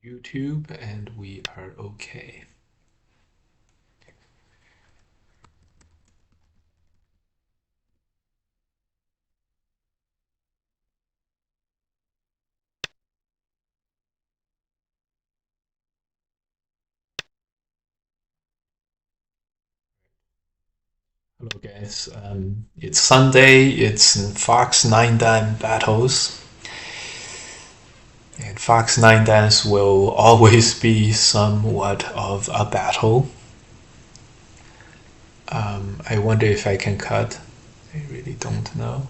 YouTube and we are okay. Hello guys, it's Sunday, it's Fox 9 Dan battles. And Fox 9 Dance will always be somewhat of a battle. I wonder if I can cut. I really don't know.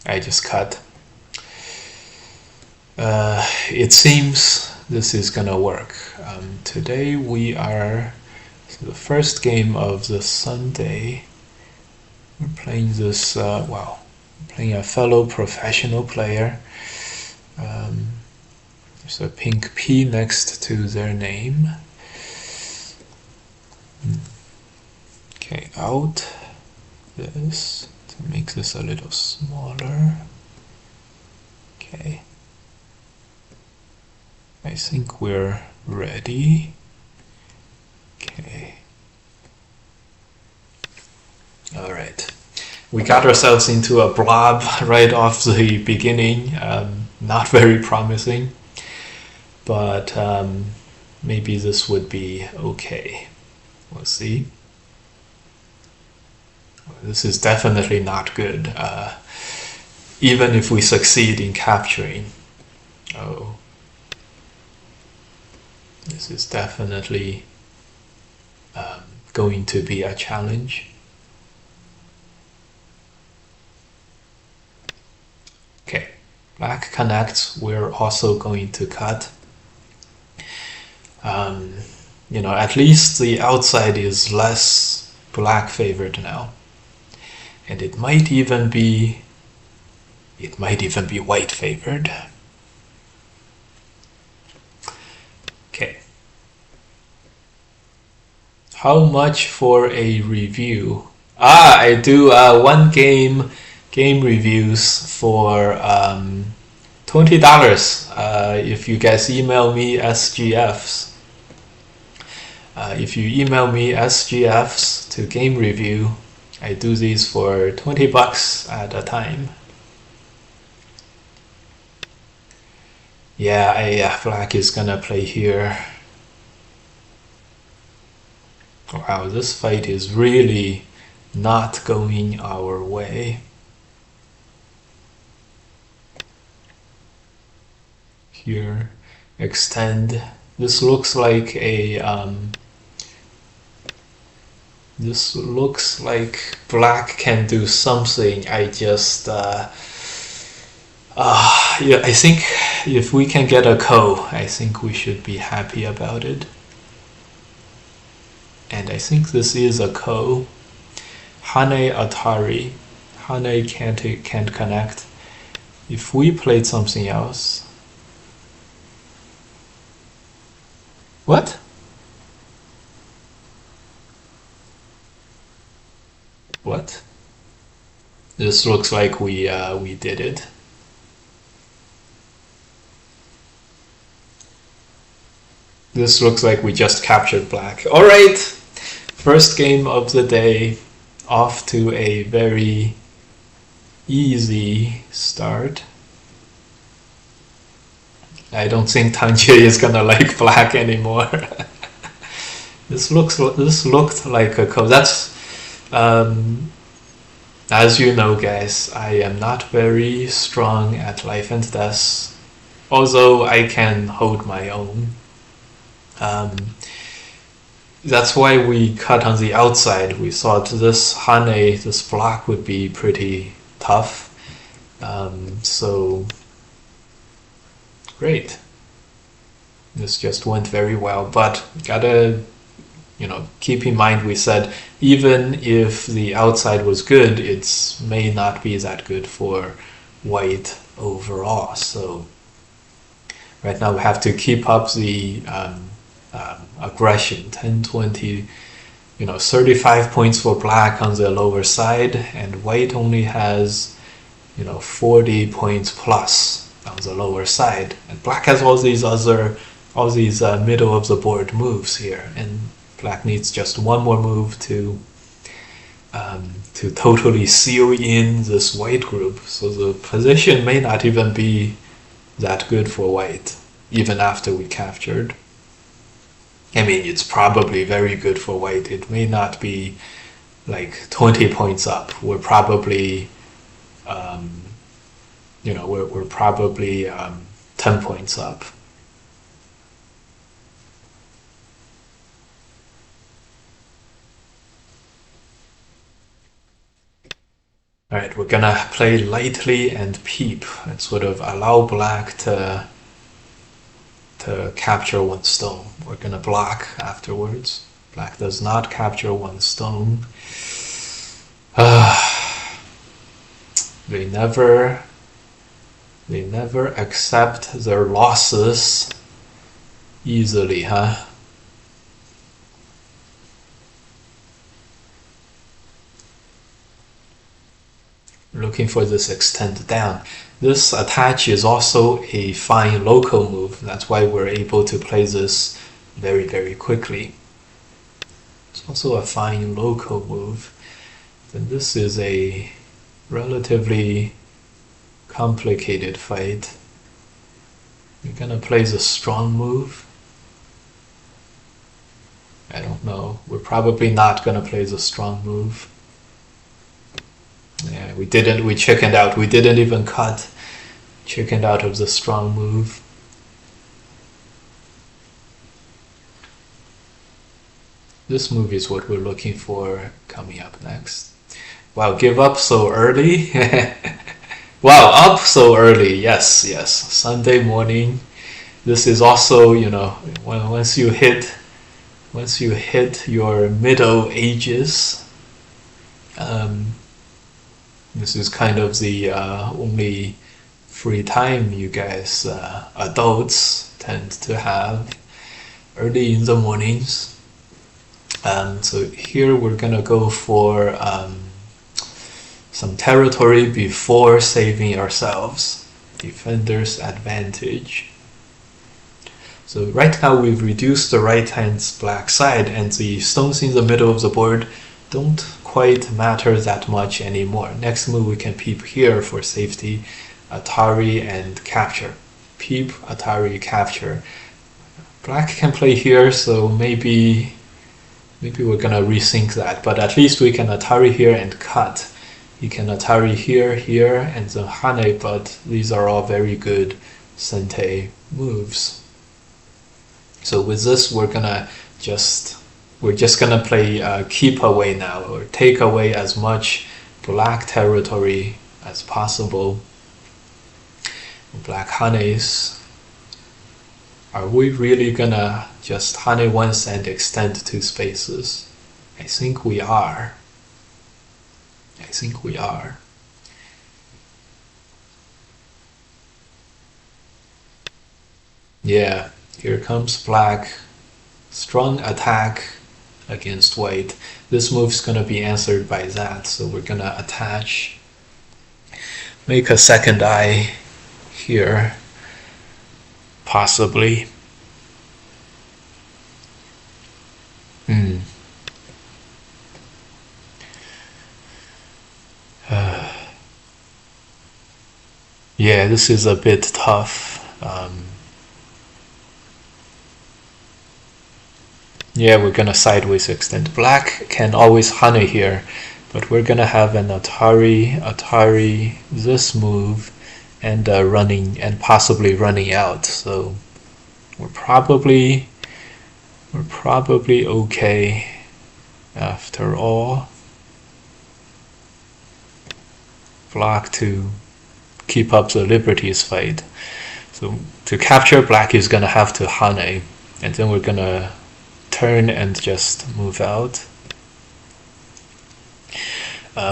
I just cut. It seems this is gonna work. Today we are the first game of the Sunday. We're playing this, playing a fellow professional player. There's a pink P next to their name. Okay, out this to make this a little smaller. Okay. I think we're ready. Okay. All right. We got ourselves into a blob right off the beginning. Not very promising, but maybe this would be okay. We'll see. This is definitely not good. Even if we succeed in capturing. Oh. This is definitely going to be a challenge. Okay, black connects, we're also going to cut. At least the outside is less black favored now. And it might even be white favored. Okay. How much for a review? I do one game reviews for $20 if you guys email me SGFs. If you email me SGFs to game review, I do these for $20 at a time. Yeah, black is gonna play here. Wow, this fight is really not going our way. Here, extend. This looks like black can do something. I think if we can get a ko, I think we should be happy about it. And I think this is a ko. Hane Atari. Hane can't connect. If we played something else. What? What? This looks like we did it. This looks like we just captured black. All right, first game of the day, off to a very easy start. I don't think Tangje is gonna like black anymore. This looked like a ko. That's as you know, guys, I am not very strong at life and death, although I can hold my own. That's why we cut on the outside. We thought this Hane, this block would be pretty tough. So great. This just went very well, but gotta keep in mind we said even if the outside was good, it may not be that good for white overall. So right now we have to keep up the aggression. 10, 20, 35 points for black on the lower side, and white only has 40 points plus on the lower side, and black has all these middle of the board moves here, and black needs just one more move to totally seal in this white group. So the position may not even be that good for white, even after we captured. I mean, it's probably very good for white. It may not be like 20 points up. We're probably, we're probably 10 points up. All right, we're gonna play lightly and peep and sort of allow black to capture one stone. We're gonna block afterwards. Black does not capture one stone. They never accept their losses easily, huh? Looking for this extend down. This attach is also a fine local move. That's why we're able to play this very, very quickly. It's also a fine local move. Then this is a relatively complicated fight. We're gonna play the strong move. I don't know. We're probably not gonna play the strong move. Yeah, we chickened out. We didn't even cut. Chickened out of the strong move. This move is what we're looking for coming up next. Wow, give up so early? Wow, up so early. Yes. Sunday morning. This is also, once you hit your middle ages, this is kind of the only free time you guys, adults, tend to have early in the mornings. So here we're gonna go for some territory before saving ourselves. Defender's advantage. So right now we've reduced the right hand's black side, and the stones in the middle of the board don't quite matter that much anymore. Next move we can peep here for safety, Atari and capture. Peep, Atari, capture. Black can play here, so maybe we're gonna rethink that, but at least we can Atari here and cut. He can Atari here, and then Hane, but these are all very good Sente moves. So with this we're just gonna play keep away now, or take away as much black territory as possible. Black Hanes. Are we really gonna just Hane once and extend 2 spaces? I think we are. Yeah, here comes black. Strong attack against white. This move's gonna be answered by that, so we're gonna attach. Make a second eye here, possibly. Yeah, this is a bit tough. Yeah, we're gonna sideways extend. Black can always Hane here, but we're gonna have an Atari this move, and running, and possibly running out. So we're probably okay after all. Block to keep up the liberties fight. So to capture, black is gonna have to Hane, and then we're gonna turn and just move out.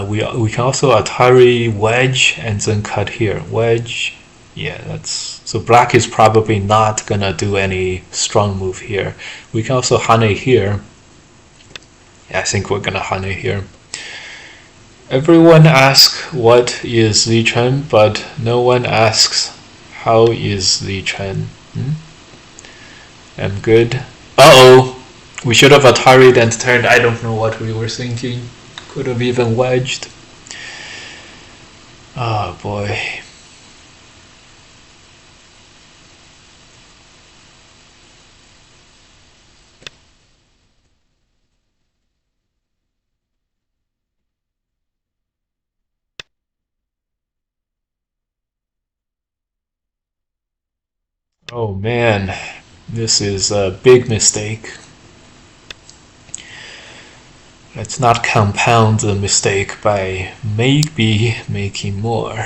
We can also Atari wedge and then cut here. Wedge, yeah, that's so black is probably not gonna do any strong move here. We can also Hane here. Yeah, I think we're gonna Hane here. Everyone asks what is Zichen, but no one asks How is the Chen? I'm good. Uh-oh. We should have Atari'd and turned. I don't know what we were thinking. Could have even wedged. Oh boy. Oh man. This is a big mistake. Let's not compound the mistake by maybe making more.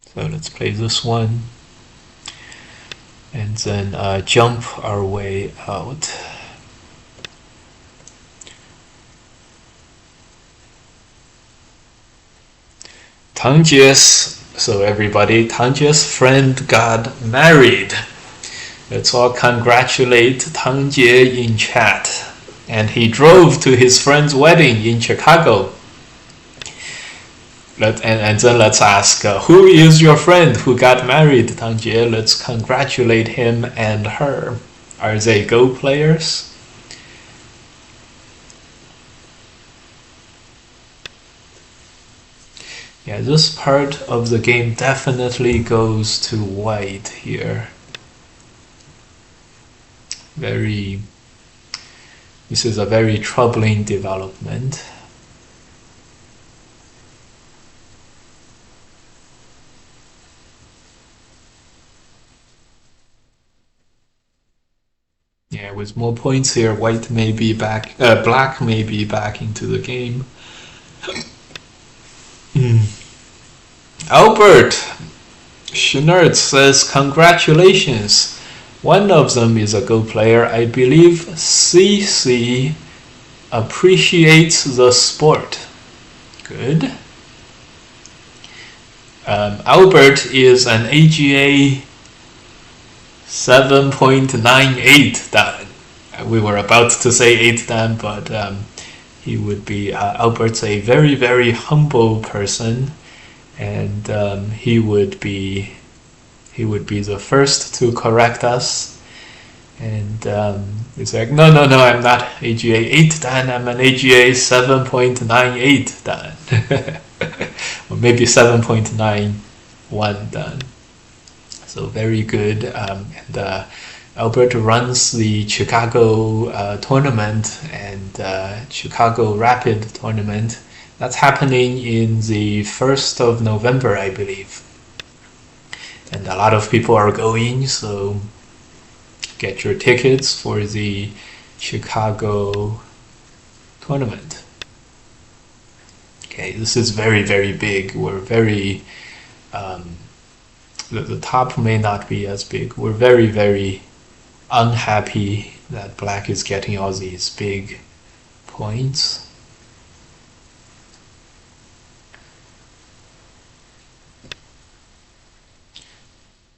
So let's play this one and then jump our way out. Tangjie's, so everybody, Tangjie's friend got married. Let's all congratulate Tangjie in chat. And he drove to his friend's wedding in Chicago. And then let's ask, who is your friend who got married, Tangjie? Let's congratulate him and her. Are they Go players? Yeah, this part of the game definitely goes to white here. This is a very troubling development. Yeah, with more points here, white may be back, black may be back into the game. Albert Schnert says, congratulations. One of them is a Go player. I believe CC appreciates the sport. Good. Albert is an AGA 7.98 Dan. We were about to say 8 Dan, but he would be, Albert's a very, very humble person, and he would be the first to correct us. And it's like, no, I'm not AGA 8 Dan, I'm an AGA 7.98 Dan. Or maybe 7.91 Dan. So very good. And Albert runs the Chicago tournament and Chicago Rapid tournament. That's happening in the 1st of November, I believe. And a lot of people are going, so get your tickets for the Chicago tournament. Okay, this is very, very big. We're very, the top may not be as big. We're very, very unhappy that black is getting all these big points.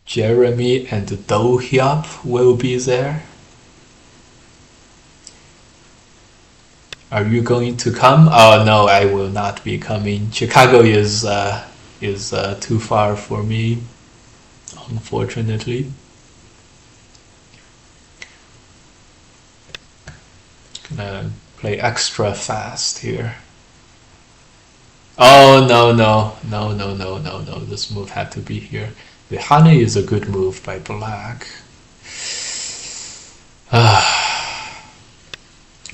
Jeremy and Do Hyap will be there. Are you going to come? Oh no, I will not be coming. Chicago is too far for me, unfortunately. Gonna play extra fast here. Oh no. This move had to be here. The honey is a good move by black.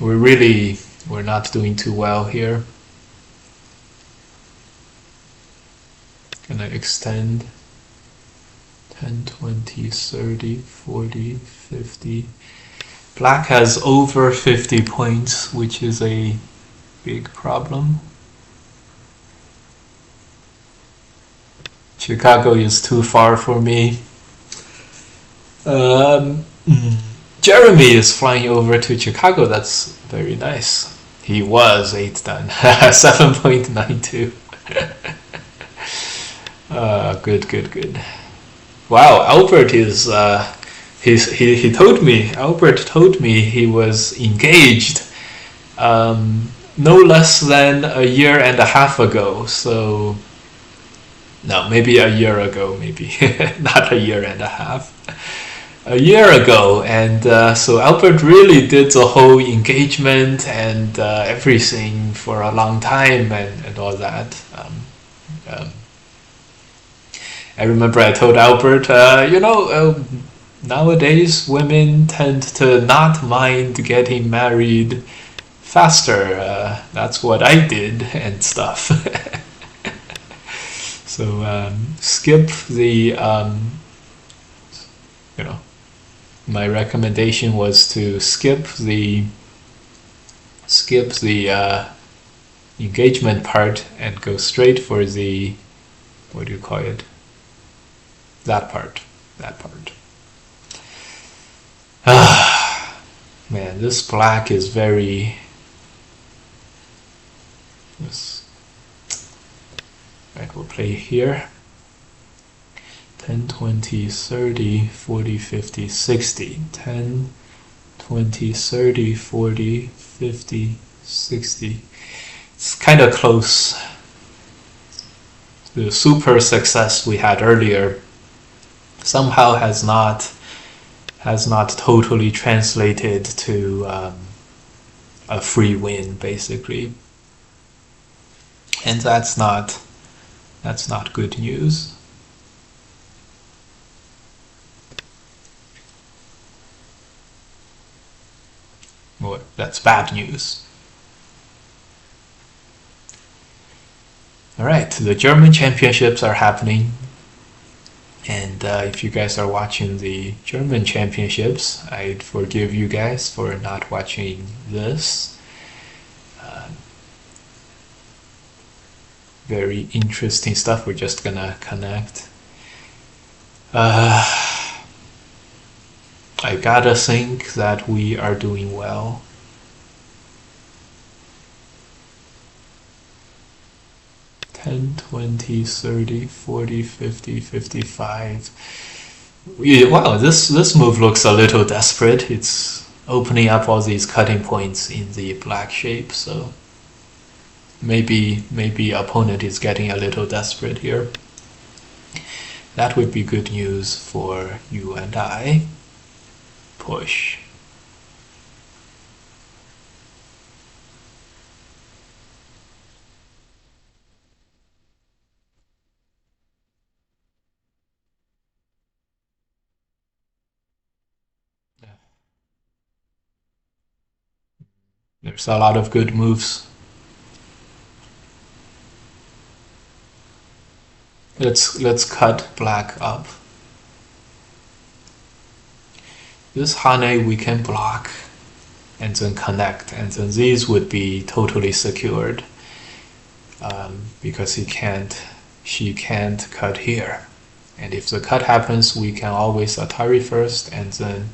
We're not doing too well here. Gonna extend 10, 20, 30, 40, 50. Black has over 50 points, which is a big problem. Chicago is too far for me. Jeremy is flying over to Chicago. That's very nice. He was 8 Dan. 7.92. Good. Wow, Albert is he told me he was engaged no less than a year and a half ago. So, no, maybe a year ago, maybe not a year and a half. A year ago, and so Albert really did the whole engagement and everything for a long time and all that. Um, I remember I told Albert, nowadays women tend to not mind getting married faster. That's what I did and stuff. So skip the, you know, my recommendation was to skip the engagement part and go straight for the, what do you call it? That part. Man, this black is very. Right, we'll play here. 10, 20, 30, 40, 50, 60. 10, 20, 30, 40, 50, 60. It's kind of close. The super success we had earlier somehow has not totally translated to a free win, basically, and that's not good news. Well, that's bad news. All right, the German championships are happening. And if you guys are watching the German championships, I'd forgive you guys for not watching this. Very interesting stuff. We're just gonna connect. I gotta think that we are doing well. Ten, 20, 30, 40, 50, 55. Wow, this move looks a little desperate. It's opening up all these cutting points in the black shape, so maybe opponent is getting a little desperate here. That would be good news for you and I. Push. There's a lot of good moves. Let's cut black up. This Hane we can block and then connect, and then these would be totally secured because she can't cut here. And if the cut happens, we can always Atari first and then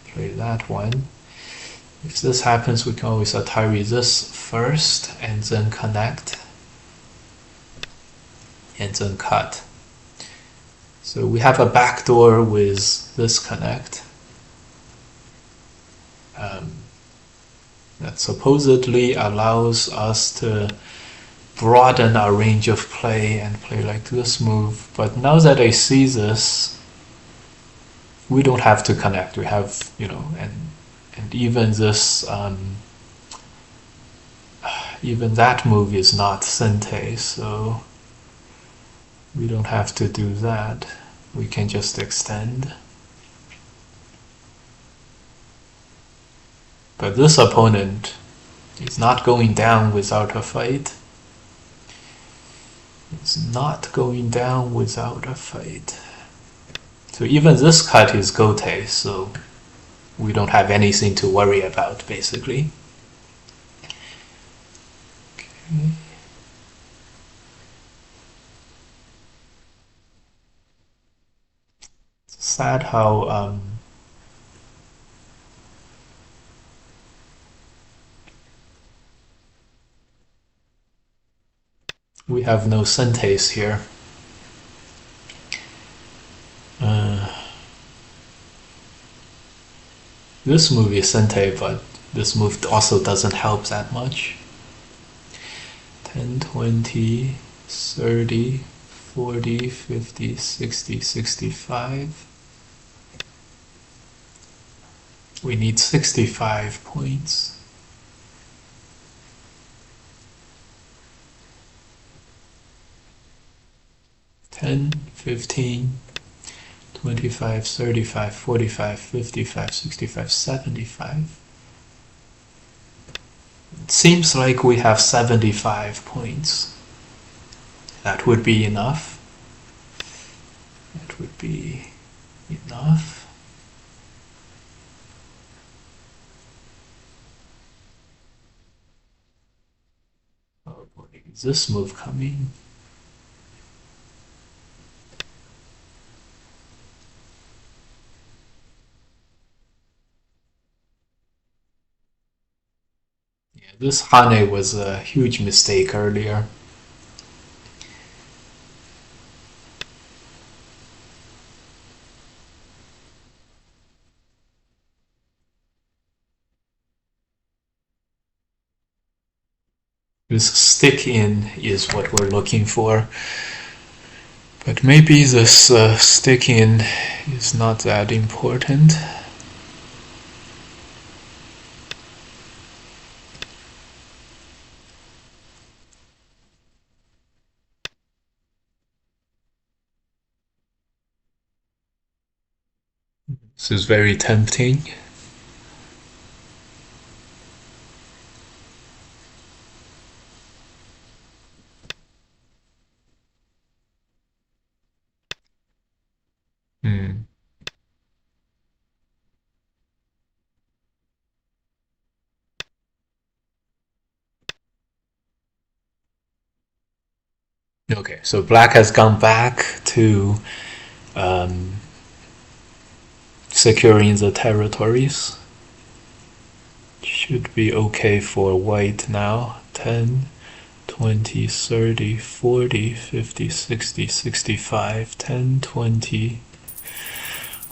play that one. If this happens, we can always Atari this first and then connect and then cut. So we have a backdoor with this connect that supposedly allows us to broaden our range of play and play like this move. But now that I see this, we don't have to connect. We have, and even this, even that move is not Sente, so we don't have to do that. We can just extend. But this opponent is not going down without a fight. It's not going down without a fight. So even this cut is Gote, so we don't have anything to worry about, basically. Okay. It's sad how we have no Sentes here. This move is Sente, but This move also doesn't help that much. 10, 20, 30, 40, 50, 60, 65. We need 65 points. $10, $15, $25, $35, $45, $55, $65, $75. It seems like we have 75 points. That would be enough. That would be enough. Oh boy, is this move coming? Yeah, this Hane was a huge mistake earlier. This stick in is what we're looking for. But maybe this stick in is not that important. This is very tempting. Okay, so black has gone back to securing the territories. Should be okay for white now. 10, 20, 30, 40, 50, 60, 65, 10, 20.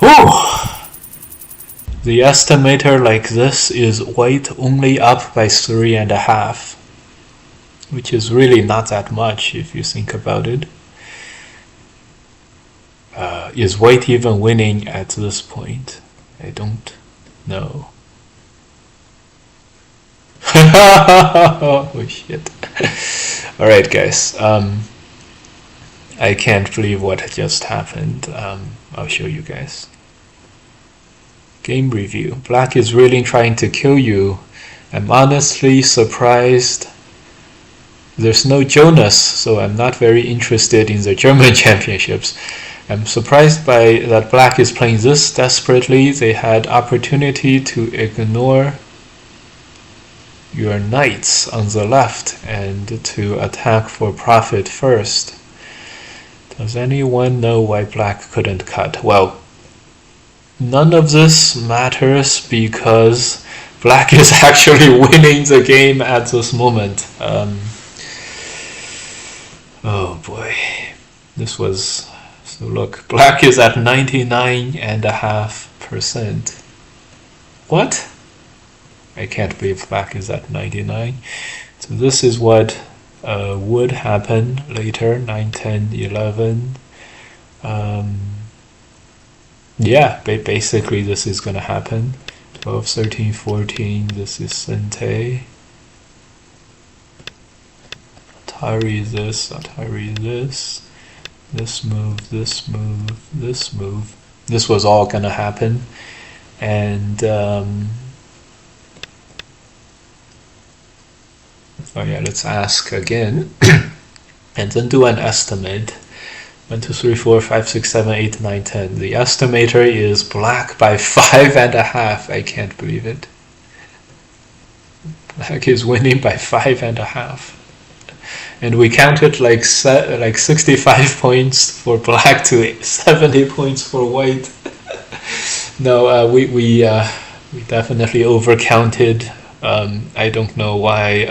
Oh! The estimator like this is white only up by 3.5, which is really not that much if you think about it. Is white even winning at this point? I don't know. Oh shit. Alright guys, I can't believe what just happened. I'll show you guys. Game review. Black is really trying to kill you. I'm honestly surprised there's no Jonas, so I'm not very interested in the German championships. I'm surprised by that black is playing this desperately. They had opportunity to ignore your knights on the left and to attack for profit first. Does anyone know why black couldn't cut? Well, none of this matters because black is actually winning the game at this moment. Oh boy, this was... So look, black is at 99.5%. What? I can't believe black is at 99. So this is what would happen later, 9, 10, 11. Yeah, basically this is going to happen. 12, 13, 14, this is Sente. Atari this, Atari this. This move, this move, this move. This was all gonna happen. And oh yeah, let's ask again. And then do an estimate. 1, 2, 3, 4, 5, 6, 7, 8, 9, 10. The estimator is black by 5.5. I can't believe it. Black is winning by 5.5. And we counted like 65 points for black to 70 points for white. No, we definitely overcounted. I don't know why.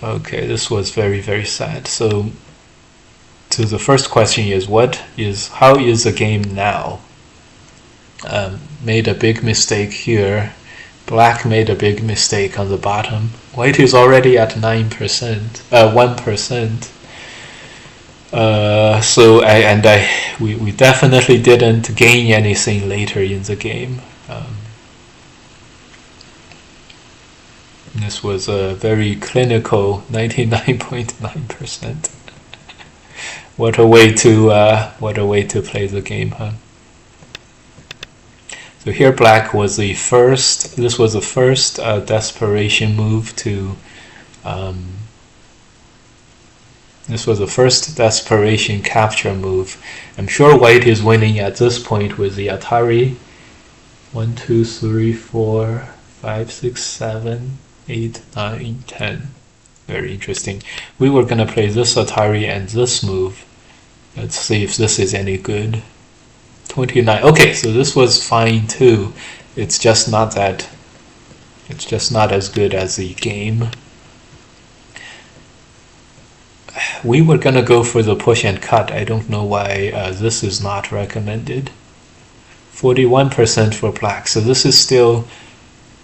Okay, this was very, very sad. So the first question is how is the game now? Made a big mistake here Black made a big mistake on the bottom. White is already at 9%, 1%. We definitely didn't gain anything later in the game. This was a very clinical 99.9%. What a way to play the game, huh? So here black was the first. This was the first desperation move to. This was the first desperation capture move. I'm sure white is winning at this point with the Atari. 1, 2, 3, 4, 5, 6, 7, 8, 9, 10. Very interesting. We were gonna play this Atari and this move. Let's see if this is any good. 29. Okay, so this was fine too. It's just not that. It's just not as good as the game. We were gonna go for the push and cut. I don't know why this is not recommended. 41% for black. So this is still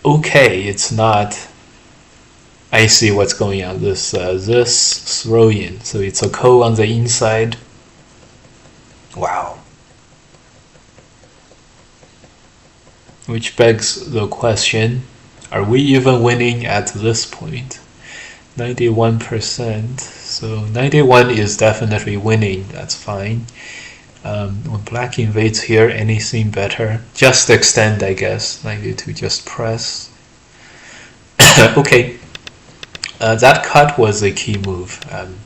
okay. It's not. I see what's going on. This throw in. So it's a ko on the inside. Wow. Which begs the question: are we even winning at this point? 91%. So 91 is definitely winning. That's fine. When black invades here, anything better? Just extend, I guess. 92, just press. Okay. That cut was a key move.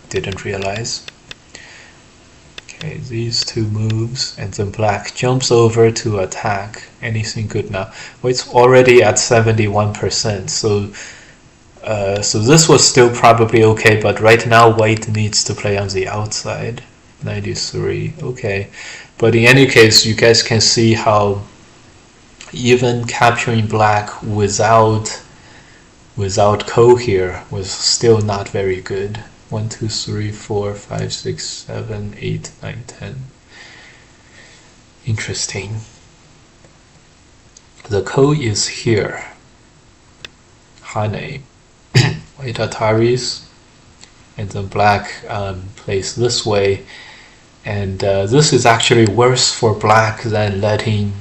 Didn't realize. Okay, these two moves, and then black jumps over to attack. Anything good now? Well, it's already at 71%. So this was still probably okay, but right now white needs to play on the outside. 93, okay. But in any case, you guys can see how even capturing black without ko here was still not very good. 1, 2, 3, 4, 5, 6, 7, 8, 9, 10. Interesting. The ko is here. Hane. White Ataris. And then black plays this way. And this is actually worse for black than letting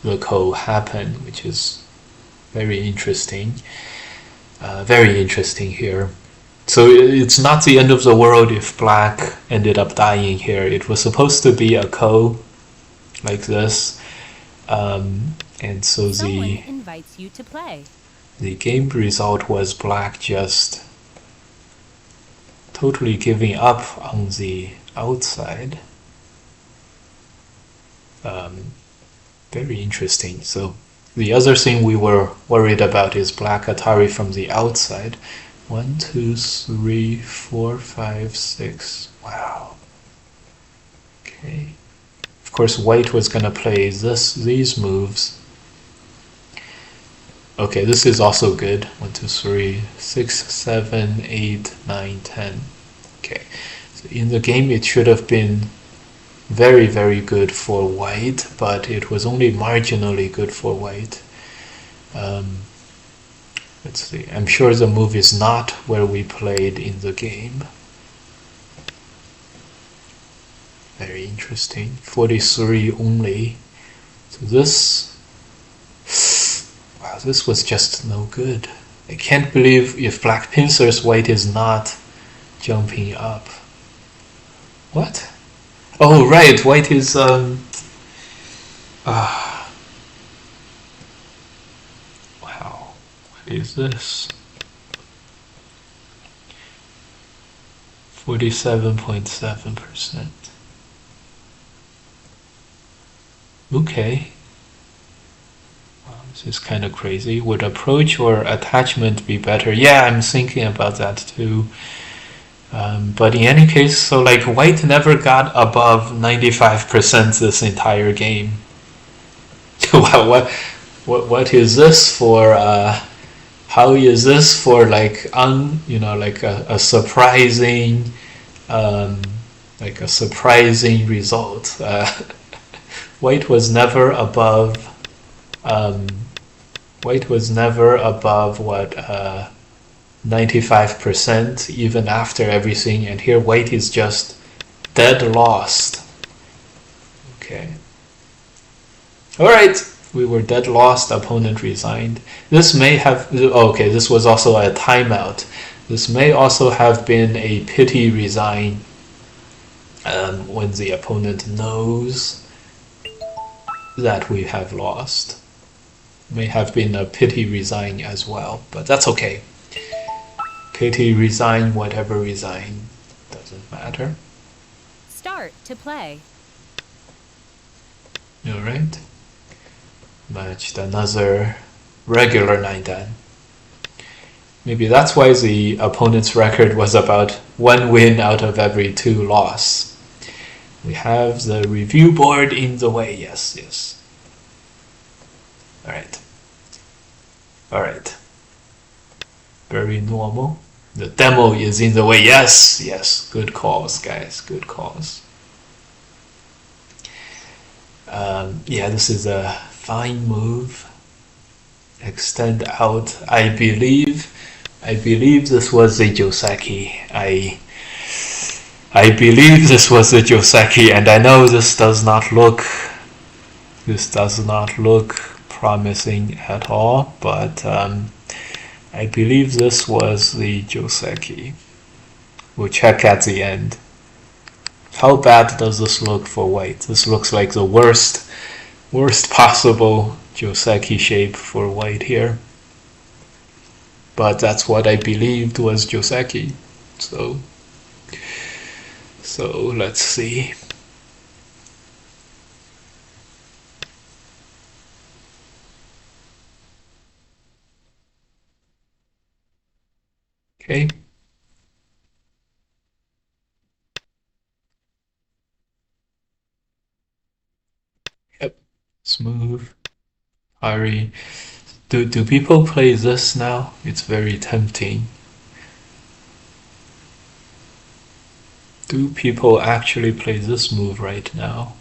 the ko happen, which is very interesting. Very interesting here. So it's not the end of the world if black ended up dying here. It was supposed to be a ko like this. And so Someone invites you to play. The game result was black just totally giving up on the outside. Very interesting. So the other thing we were worried about is black Atari from the outside. 1, 2, 3, 4, 5, 6. Wow. Okay. Of course, white was gonna play these moves. Okay, this is also good. 1, 2, 3, 6, 7, 8, 9, 10. Okay. So in the game, it should have been very, very good for white, but it was only marginally good for white. Let's see. I'm sure the move is not where we played in the game. Very interesting. 43 only. So this was just no good. I can't believe if black pincers, white is not jumping up. What? Oh, right. White is is this 47.7%. Okay. Wow, this is kind of crazy. Would approach or attachment be better? Yeah, I'm thinking about that too. But in any case, so like white never got above 95% this entire game. Wow, what is this for? How is this for like like a surprising result? White was never above White was never above what 95% even after everything, and here white is just dead lost. Okay. All right. We were dead lost. Opponent resigned. This may have. Okay, this was also a timeout. This may also have been a pity resign when the opponent knows that we have lost. May have been a pity resign as well, but that's okay. Pity resign, whatever resign, doesn't matter. Start to play. All right. Matched another regular 9-dan. Maybe that's why the opponent's record was about 1 win out of every 2 loss. We have the review board in the way. Yes, yes. All right. All right. Very normal. The demo is in the way. Yes, yes. Good calls, guys. Good calls. Yeah, this is a fine move. Extend out. I believe this was a Joseki. I believe this was a Joseki, and I know this does not look promising at all, but I believe this was the Joseki. We'll check at the end. How bad does this look for white? This looks like the worst possible Joseki shape for white here. But that's what I believed was Joseki. So let's see. Okay. Yep. Smooth. Hurry. Do people play this now? It's very tempting. Do people actually play this move right now?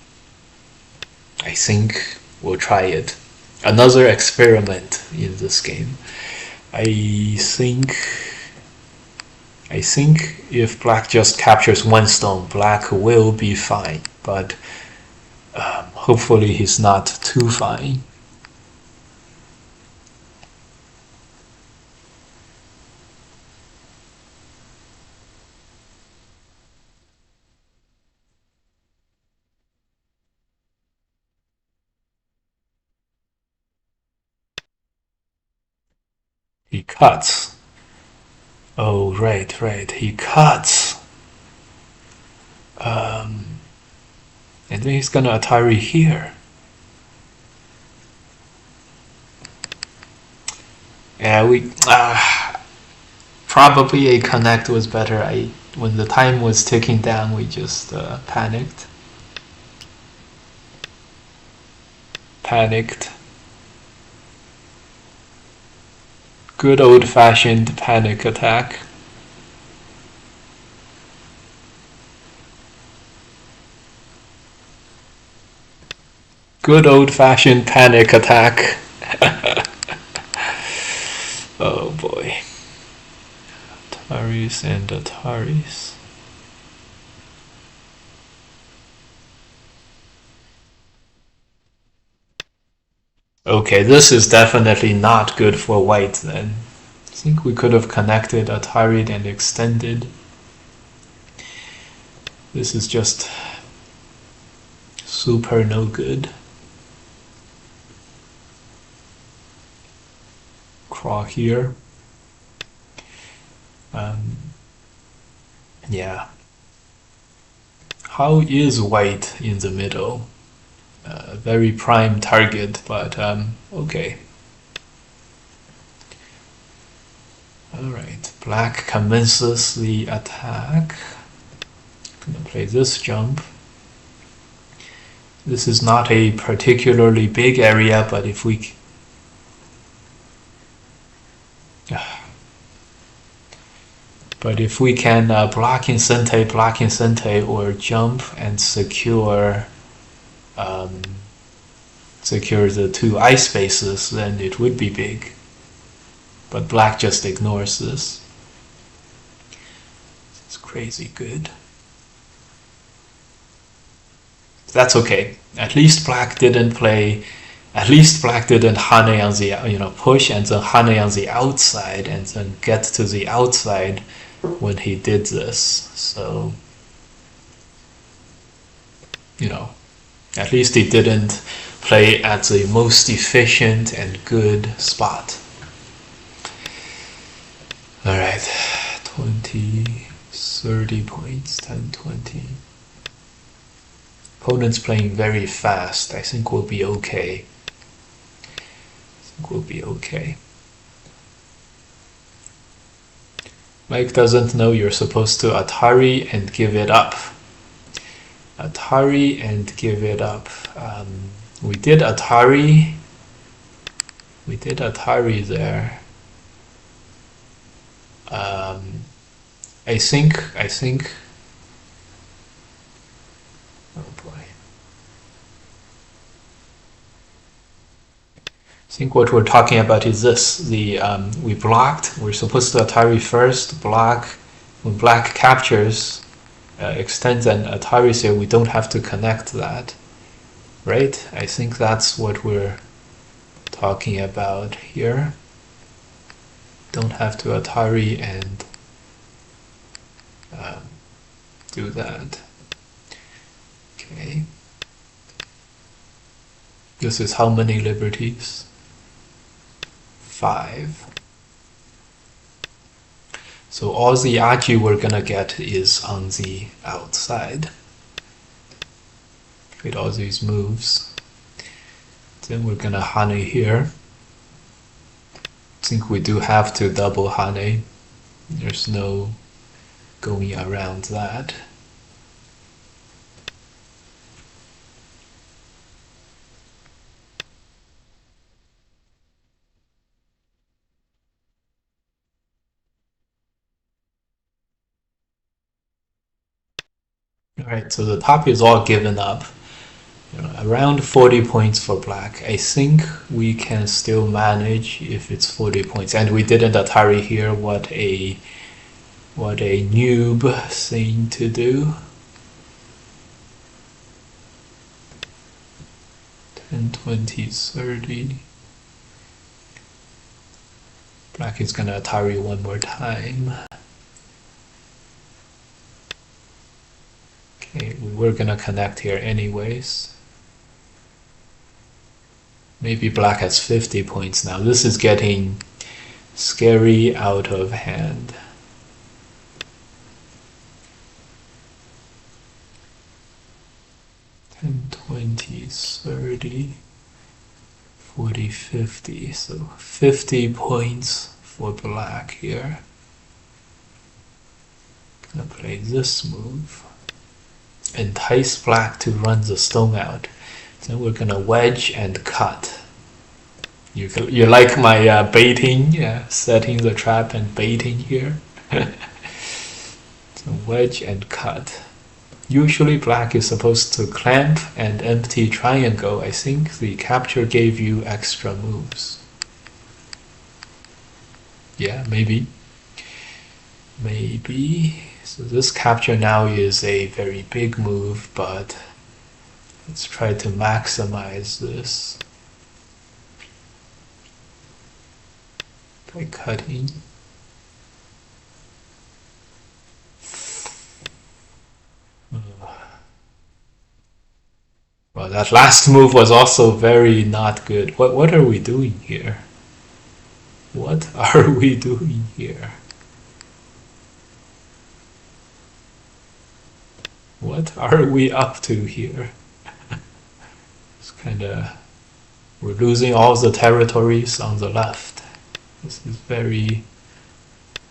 I think we'll try it. Another experiment in this game. I think if black just captures 1 stone, black will be fine, but hopefully he's not too fine. He cuts. Oh, right, he cuts. And then he's gonna Atari here. Yeah, probably a connect was better. When the time was ticking down, we just panicked. Good old-fashioned panic attack. Good old-fashioned panic attack. Oh boy. Ataris and Ataris. Okay, this is definitely not good for white then. I think we could have connected, Atari'd, and extended. This is just super no good. Crawl here. Yeah. How is white in the middle? Very prime target, but okay. Alright, black commences the attack. I'm gonna play this jump. This is not a particularly big area, but if we can block in sente, or jump and secure secure the two I spaces, then it would be big. But black just ignores this. It's crazy good. That's okay. At least black didn't play. At least black didn't hane on the push and then hane on the outside and then get to the outside when he did this. So at least he didn't play at the most efficient and good spot. All right, 20, 30 points, 10, 20. Opponent's playing very fast. I think we'll be okay. Mike doesn't know you're supposed to Atari and give it up. Atari and give it up. We did Atari. There. I think. Oh boy. I think what we're talking about is this. We blocked. We're supposed to Atari first. Block. When black captures, extends an Atari here, we don't have to connect that. Right? I think that's what we're talking about here. Don't have to Atari and do that. Okay. This is how many liberties? 5. So all the aji we're gonna get is on the outside. With all these moves. Then we're gonna hane here. I think we do have to double hane. There's no going around that. Alright, so the top is all given up. Around 40 points for black. I think we can still manage if it's 40 points. And we didn't Atari here. What a noob thing to do. 10, 20, 30. Black is gonna Atari one more time. Okay, we were gonna connect here anyways. Maybe black has 50 points now. This is getting scary out of hand. And 20, 30, 40, 50. So 50 points for black here. Gonna play this move. Entice black to run the stone out. Then we're gonna wedge and cut. You like my baiting, setting the trap and baiting here. So wedge and cut. Usually black is supposed to clamp and empty triangle. I think the capture gave you extra moves. Yeah, maybe. So this capture now is a very big move, but let's try to maximize this by cutting. Well, that last move was also very not good. What are we doing here? What are we doing here? What are we up to here? It's we're losing all the territories on the left. This is very,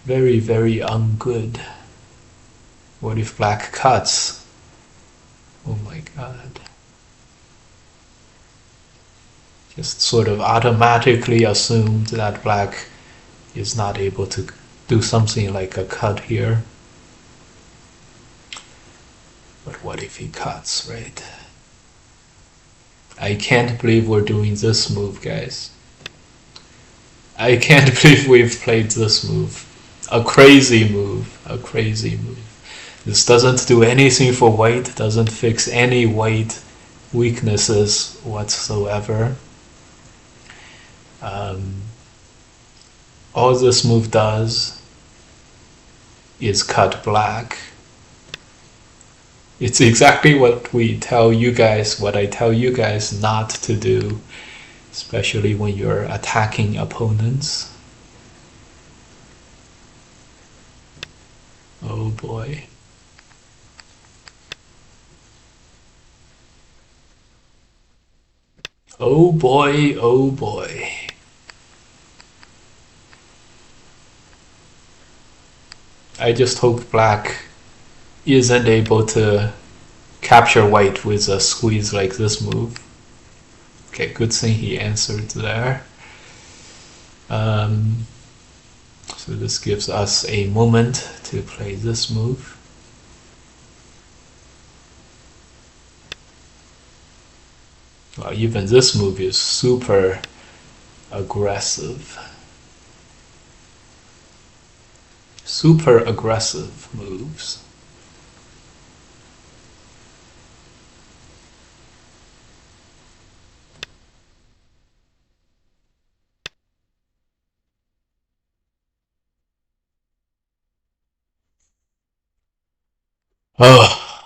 very, very ungood. What if black cuts? Oh my god. Just sort of automatically assumed that black is not able to do something like a cut here. But what if he cuts, right? I can't believe we're doing this move, guys. I can't believe we've played this move. A crazy move. A crazy move. This doesn't do anything for weight, doesn't fix any weight weaknesses whatsoever. Um, all this move does is cut black. It's exactly what we tell you guys, what I tell you guys not to do, especially when you're attacking opponents. Oh boy. Oh boy, oh boy. I just hope black isn't able to capture white with a squeeze like this move. Okay, good thing he answered there. So this gives us a moment to play this move. Well, even this move is super aggressive. Super aggressive moves. Oh,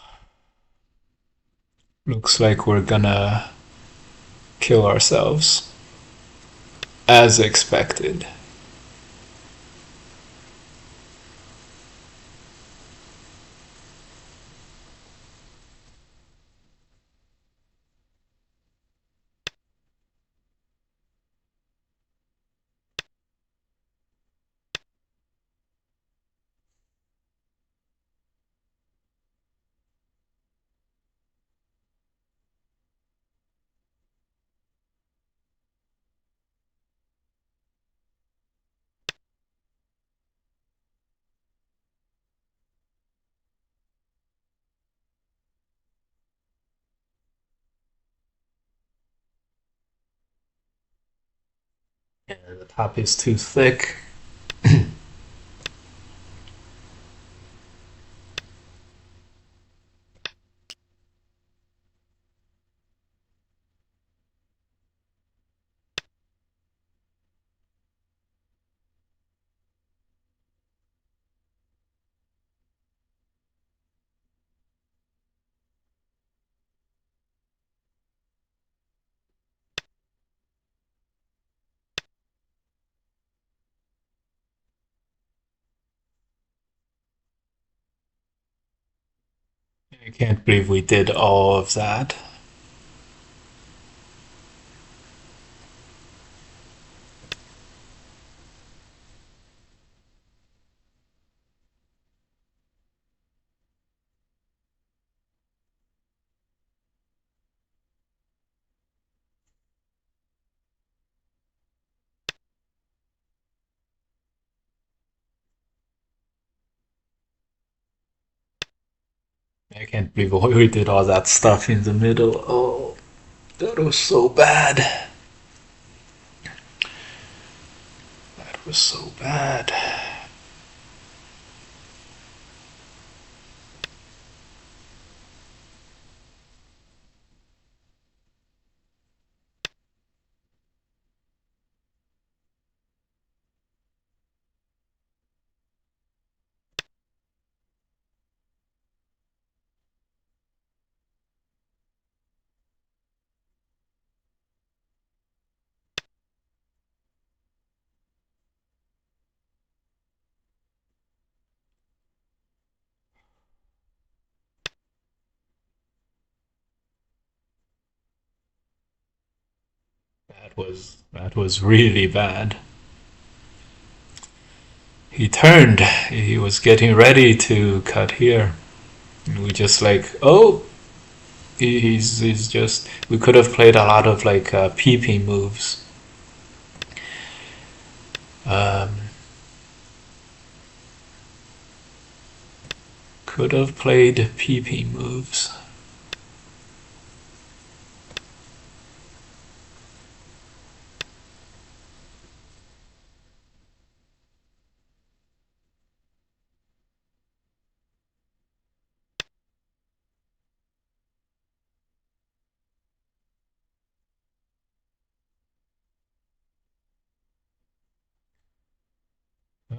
looks like we're gonna kill ourselves. As expected. Yeah, the top is too thick. I can't believe we did all of that. I can't believe we did all that stuff in the middle. Oh, that was so bad. That was so bad. That was really bad. He turned. He was getting ready to cut here. And we just like, oh, he's just. We could have played a lot of like peeping moves. Um, could have played peeping moves.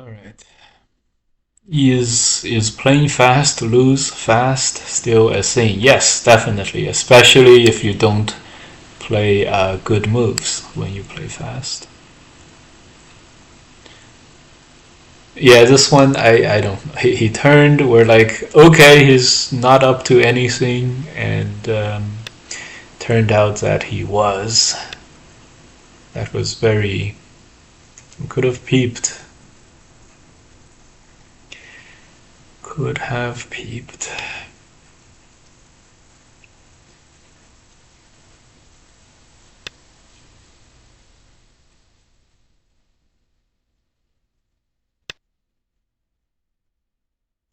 All right. Is playing fast, lose fast still a thing? Yes, definitely. Especially if you don't play good moves when you play fast. Yeah, this one I don't. He turned. We're like, okay, he's not up to anything, and turned out that he was. That was very. Could have peeped. Could have peeped.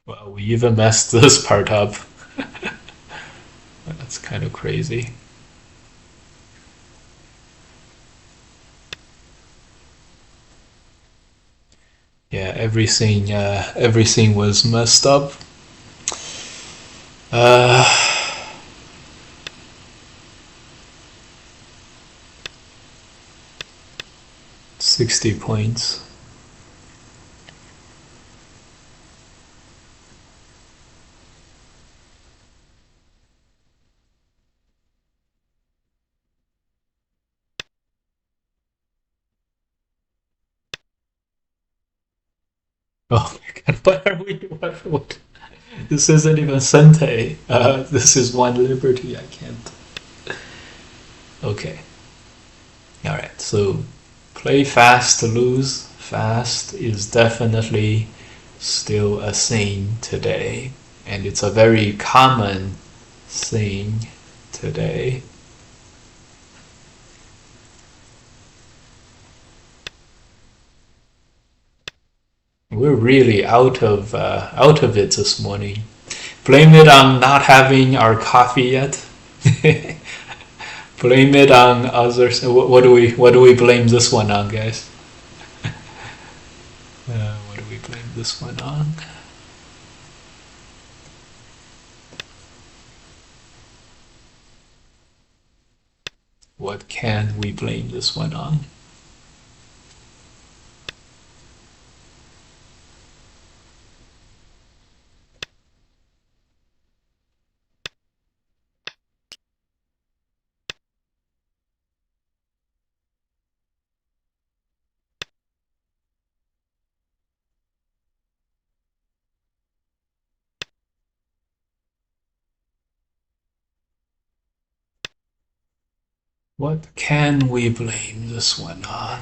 Well, we even messed this part up. That's kind of crazy. Yeah, everything was messed up. Uh, 60 points. Oh my god, what are we? What? This isn't even Sente. This is one Liberty. I can't. Okay. Alright, so play fast to lose. Fast is definitely still a thing today, and it's a very common thing today. We're really out of it this morning. Blame it on not having our coffee yet. Blame it on others. What do we blame this one on, guys? What do we blame this one on? What can we blame this one on? What can we blame this one on?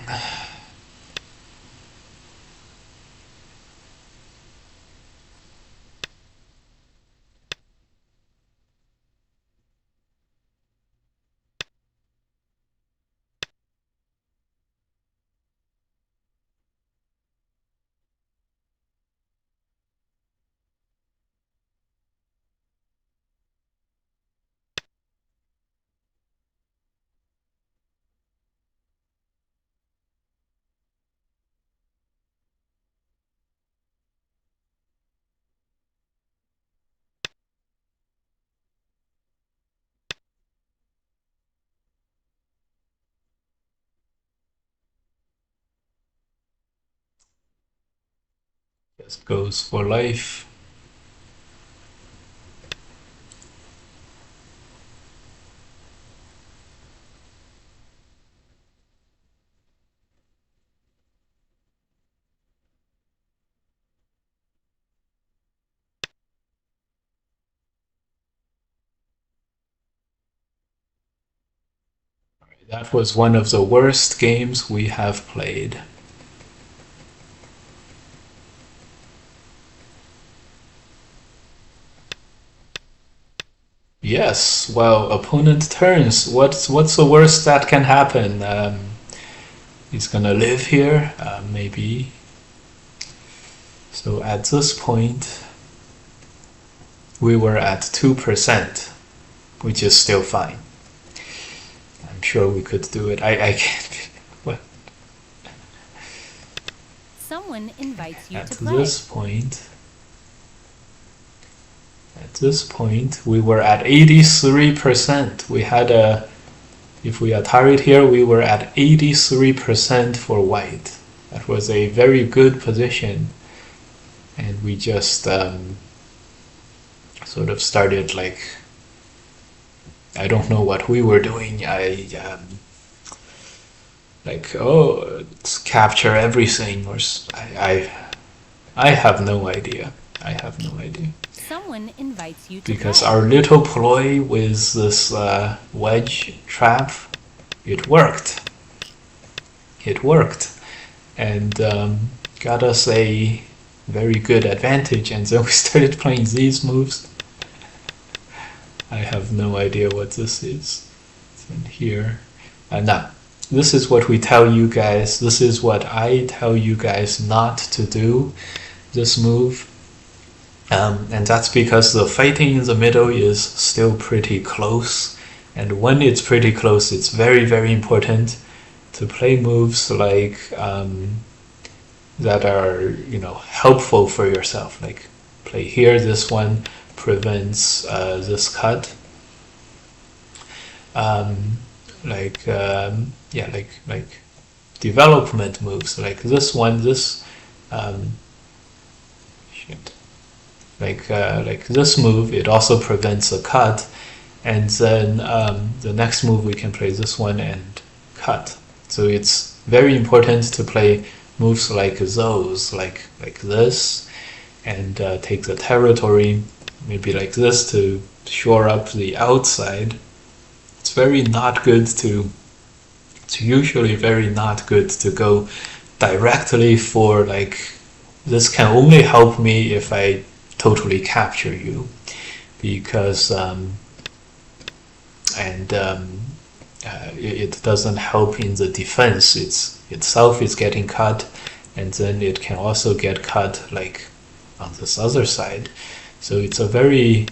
Just goes for life. That was one of the worst games we have played. Yes, well, opponent turns. What's the worst that can happen? He's gonna live here, maybe. So at this point, we were at 2%, which is still fine. I'm sure we could do it. I can't. What? Someone invites you At to play. this point, we were at 83%. We had if we ataried here, we were at 83% for white. That was a very good position, and we just sort of started like, I don't know what we were doing. Like, oh, let's capture everything, or I have no idea. I have no idea. Someone invites you to Because play. our little ploy with this wedge trap, it worked. It worked, and got us a very good advantage. And then we started playing these moves. I have no idea what this is. It's in here. Now, this is what we tell you guys. This is what I tell you guys not to do. This move. And that's because the fighting in the middle is still pretty close. And when it's pretty close, it's very, very important to play moves like that are, helpful for yourself. Like play here. This one prevents this cut. Like development moves. Like this one. Like this move, it also prevents a cut, and then the next move we can play this one and cut. So it's very important to play moves like those, like this, and take the territory, maybe like this to shore up the outside. It's very not good to. It's usually very not good to go directly for like. This can only help me if I totally capture you, because it doesn't help in the defense. Itself is getting cut, and then it can also get cut like on this other side. So it's a very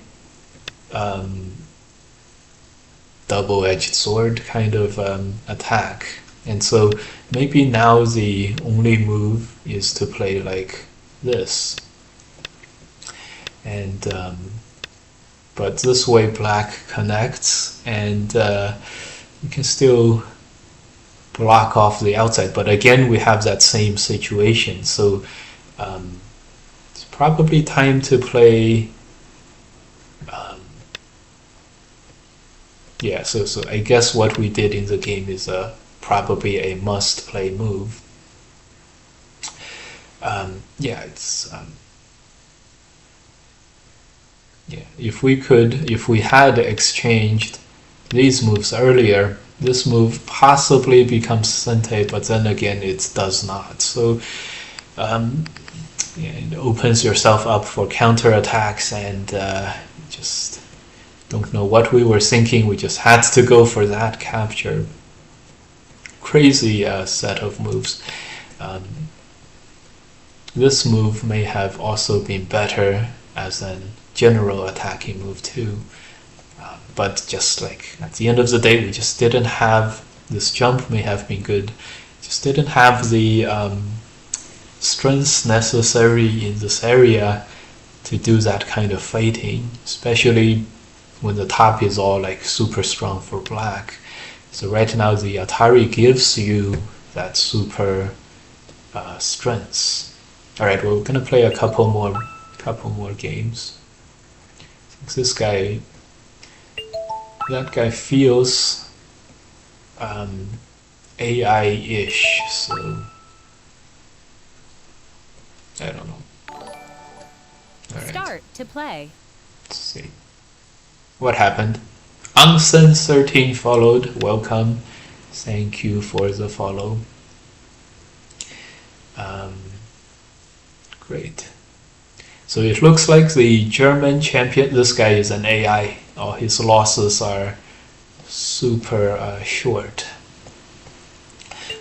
double-edged sword kind of attack. And so maybe now the only move is to play like this. And but this way black connects, and you can still block off the outside. But again, we have that same situation. So it's probably time to play. Yeah. So I guess what we did in the game is probably a must-play move. If we had exchanged these moves earlier, this move possibly becomes Sente, but then again it does not. So it opens yourself up for counterattacks, and just don't know what we were thinking. We just had to go for that capture. Crazy set of moves. This move may have also been better as an general attacking move too, but just like at the end of the day, we just didn't have this jump. May have been good, just didn't have the strength necessary in this area to do that kind of fighting, especially when the top is all like super strong for black. So right now the Atari gives you that super strength. All right, well, we're gonna play a couple more games. This guy, that guy feels AI-ish, so I don't know. All right. Start to play. Let's see. What happened? Angsen13 followed. Welcome. Thank you for the follow. Great. So it looks like the German champion, this guy is an AI. All his losses are super short.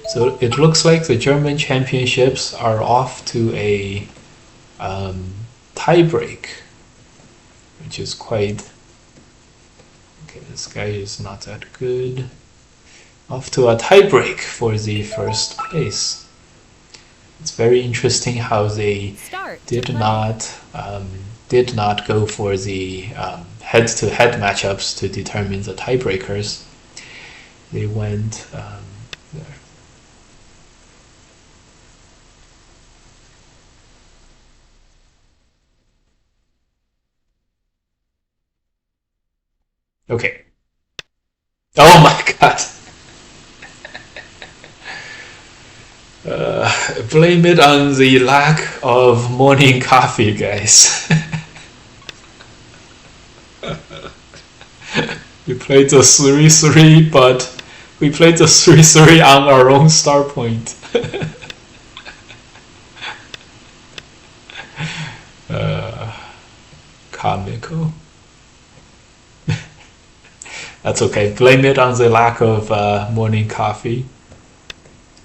So it looks like the German championships are off to a tie break, which is quite... Okay, this guy is not that good. Off to a tie break for the first place. It's very interesting how they did not go for the head-to-head matchups to determine the tiebreakers. They went there. Okay. Oh my god. Blame it on the lack of morning coffee, guys. We played the 3-3, but we played the 3-3 on our own start point. uh, Comical. That's okay. Blame it on the lack of morning coffee.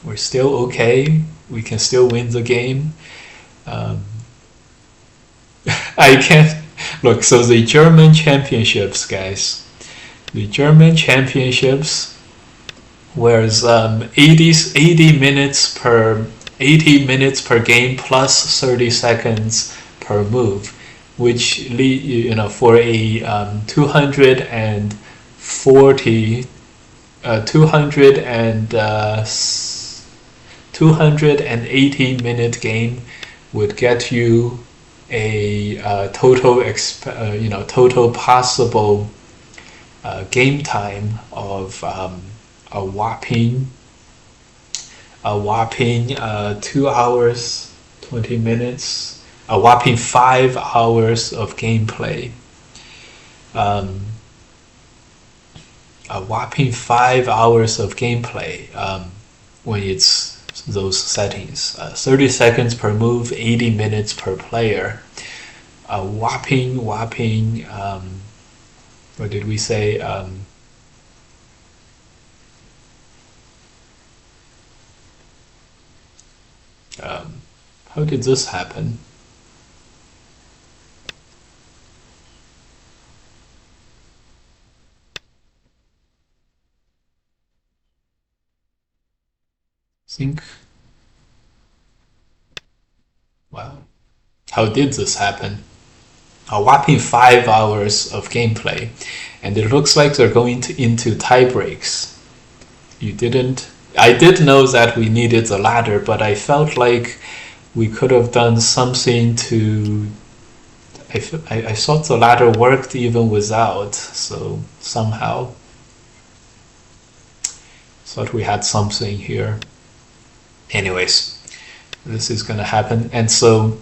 We're still okay. We can still win the game. Um, I can't look. So the German championships, guys. The German championships, whereas 80 minutes per 80 minutes per game plus 30 seconds per move, which for a 240 200 and 280-minute game would get you a total possible game time of a whopping 2 hours 20 minutes, a whopping 5 hours of gameplay, a whopping 5 hours of gameplay when it's those settings. 30 seconds per move, 80 minutes per player. A whopping, what did we say? How did this happen? Think, wow. How did this happen? A whopping 5 hours of gameplay, and it looks like they're going into tie breaks. You didn't. I did know that we needed the ladder, but I felt like we could have done something to. I thought the ladder worked even without, so somehow thought we had something here. Anyways, this is gonna happen, and so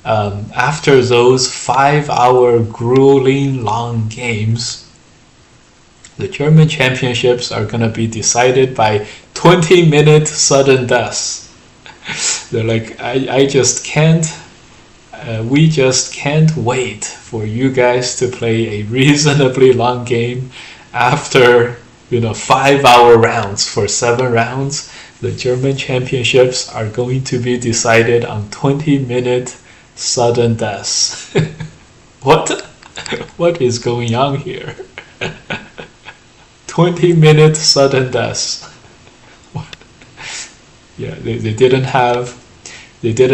after those 5 hour grueling long games, the German championships are going to be decided by 20-minute sudden deaths. They're like, I just can't, we just can't wait for you guys to play a reasonably long game after 5 hour rounds for 7 rounds. The German championships are going to be decided on 20-minute sudden deaths. What is going on here? 20-minute sudden deaths. What? Yeah, they didn't have an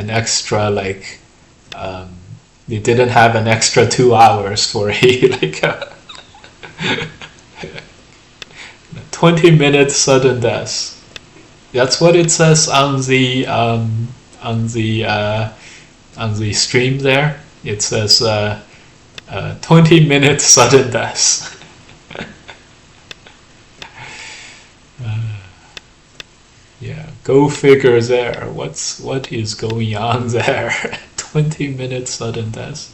extra they didn't have an extra 2 hours for a 20-minute sudden deaths. That's what it says on the stream there. It says 20-minute sudden deaths. Yeah, go figure there. What is going on there? 20-minute sudden deaths.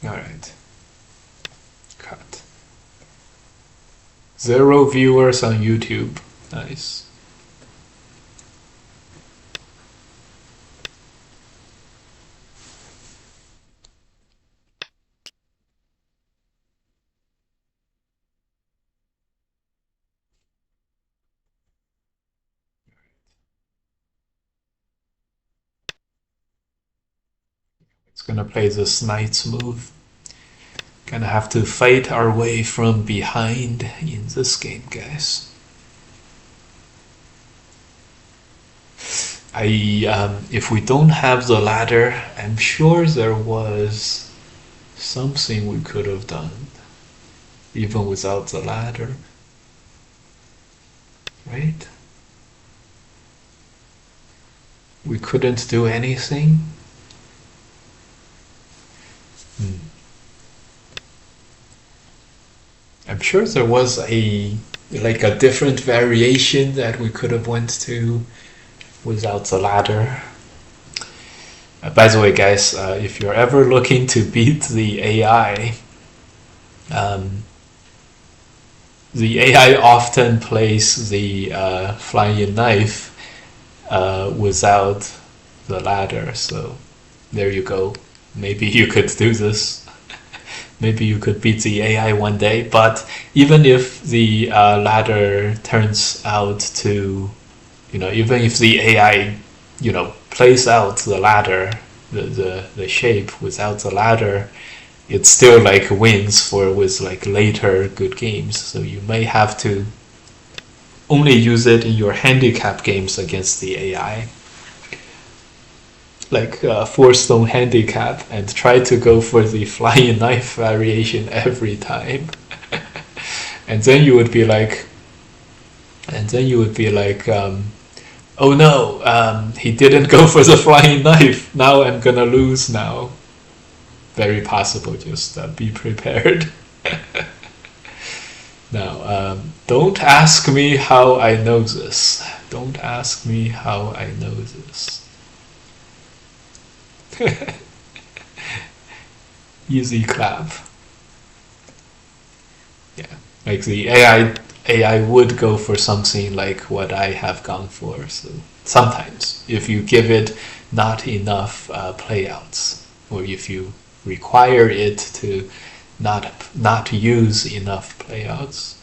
All right. Cut. 0 viewers on YouTube. Nice. It's gonna play this knight's move. Gonna have to fight our way from behind in this game, guys. If we don't have the ladder, I'm sure there was something we could have done, even without the ladder, right? We couldn't do anything. I'm sure there was a different variation that we could have went to without the ladder. By the way, guys, if you're ever looking to beat the AI often plays the flying knife without the ladder. So there you go. Maybe you could do this. Maybe you could beat the AI one day. But even if the ladder turns out to, even if the AI, plays out the ladder, the shape without the ladder, it still wins with later good games. So you may have to only use it in your handicap games against the AI, like 4-stone handicap, and try to go for the flying knife variation every time. and then you would be like, oh no, he didn't go for the flying knife. Now I'm gonna lose now. Very possible. Just be prepared. Now, don't ask me how I know this. Don't ask me how I know this. Easy clap. Yeah, like the AI would go for something like what I have gone for. So sometimes, if you give it not enough playouts, or if you require it to not use enough playouts.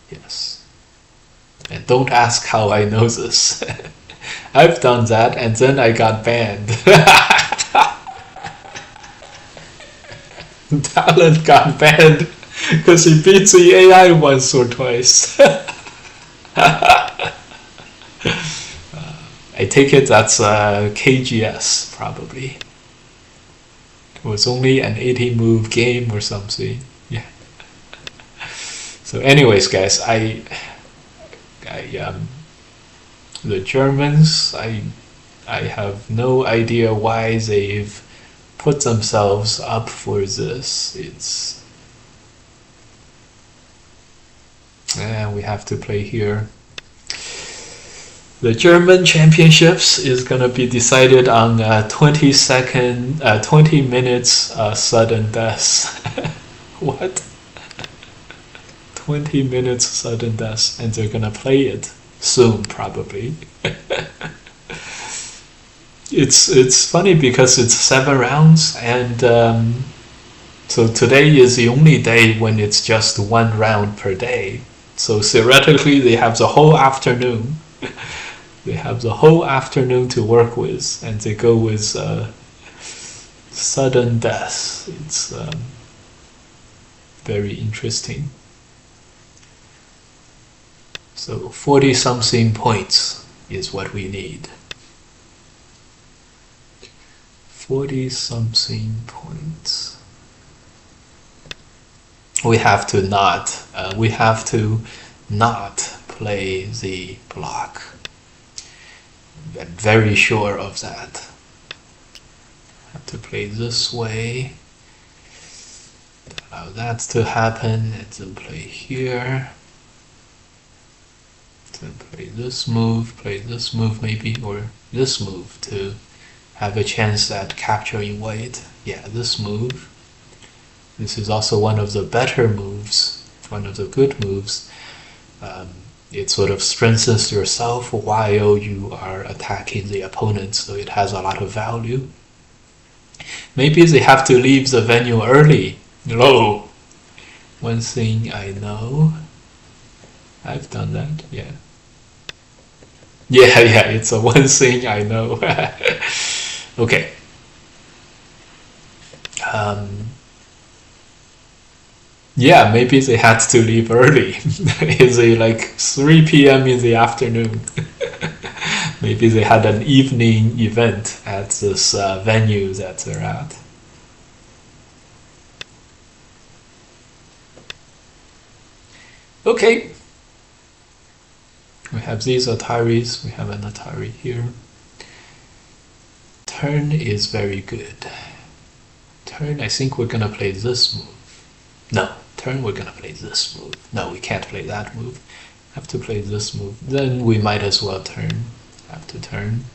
Yes. And don't ask how I know this. I've done that and then I got banned. Talent got banned because he beat the AI once or twice. I take it that's KGS, probably. It was only an 80 move game or something. Yeah. So anyways, guys, the Germans, I have no idea why they've put themselves up for this. We have to play here. The German championships is gonna be decided on 20 minutes sudden death. What? 20 minutes sudden death, and they're gonna play it soon, probably. It's funny because it's 7 rounds, and so today is the only day when it's just 1 round per day. So theoretically, they have the whole afternoon. They have the whole afternoon to work with, and they go with sudden death. It's very interesting. So 40-something points is what we need. 40-something points. We have to not play the block. I'm very sure of that. Have to play this way. Allow that to happen, and then play here. Then play this move maybe, or this move to have a chance at capturing white. Yeah, this move. This is also one of the better moves, one of the good moves. It sort of strengthens yourself while you are attacking the opponent, so it has a lot of value. Maybe they have to leave the venue early. No. One thing I know. I've done that, yeah. Yeah, it's a one thing I know. Okay. Yeah, maybe they had to leave early. Is it like 3 p.m. in the afternoon? Maybe they had an evening event at this venue that they're at. Okay. We have these Ataris. We have an Atari here. Turn is very good. Turn, I think we're gonna play this move. No, turn, we're gonna play this move. No, we can't play that move. Have to play this move. Then we might as well turn. Have to turn.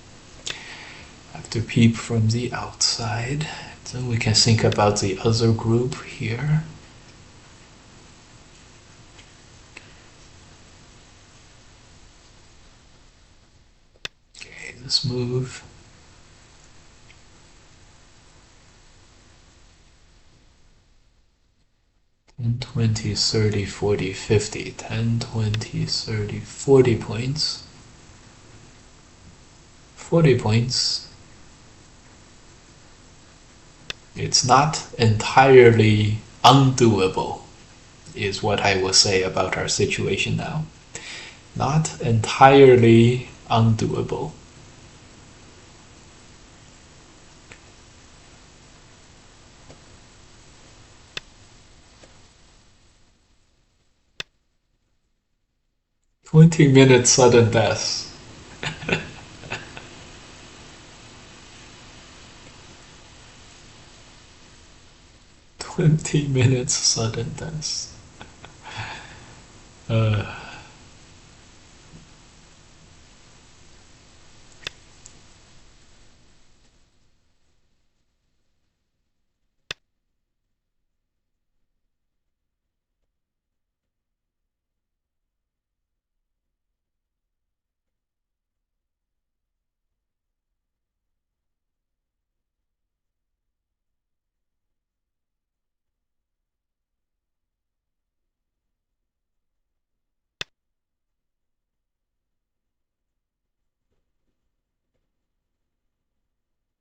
Have to peep from the outside. Then we can think about the other group here. Okay, this move. 10, 20, 30, 40, 50. 10, 20, 30, 40 points. 40 points. It's not entirely undoable, is what I will say about our situation now. Not entirely undoable. "20-minute sudden death." 20 minutes sudden death. Uh,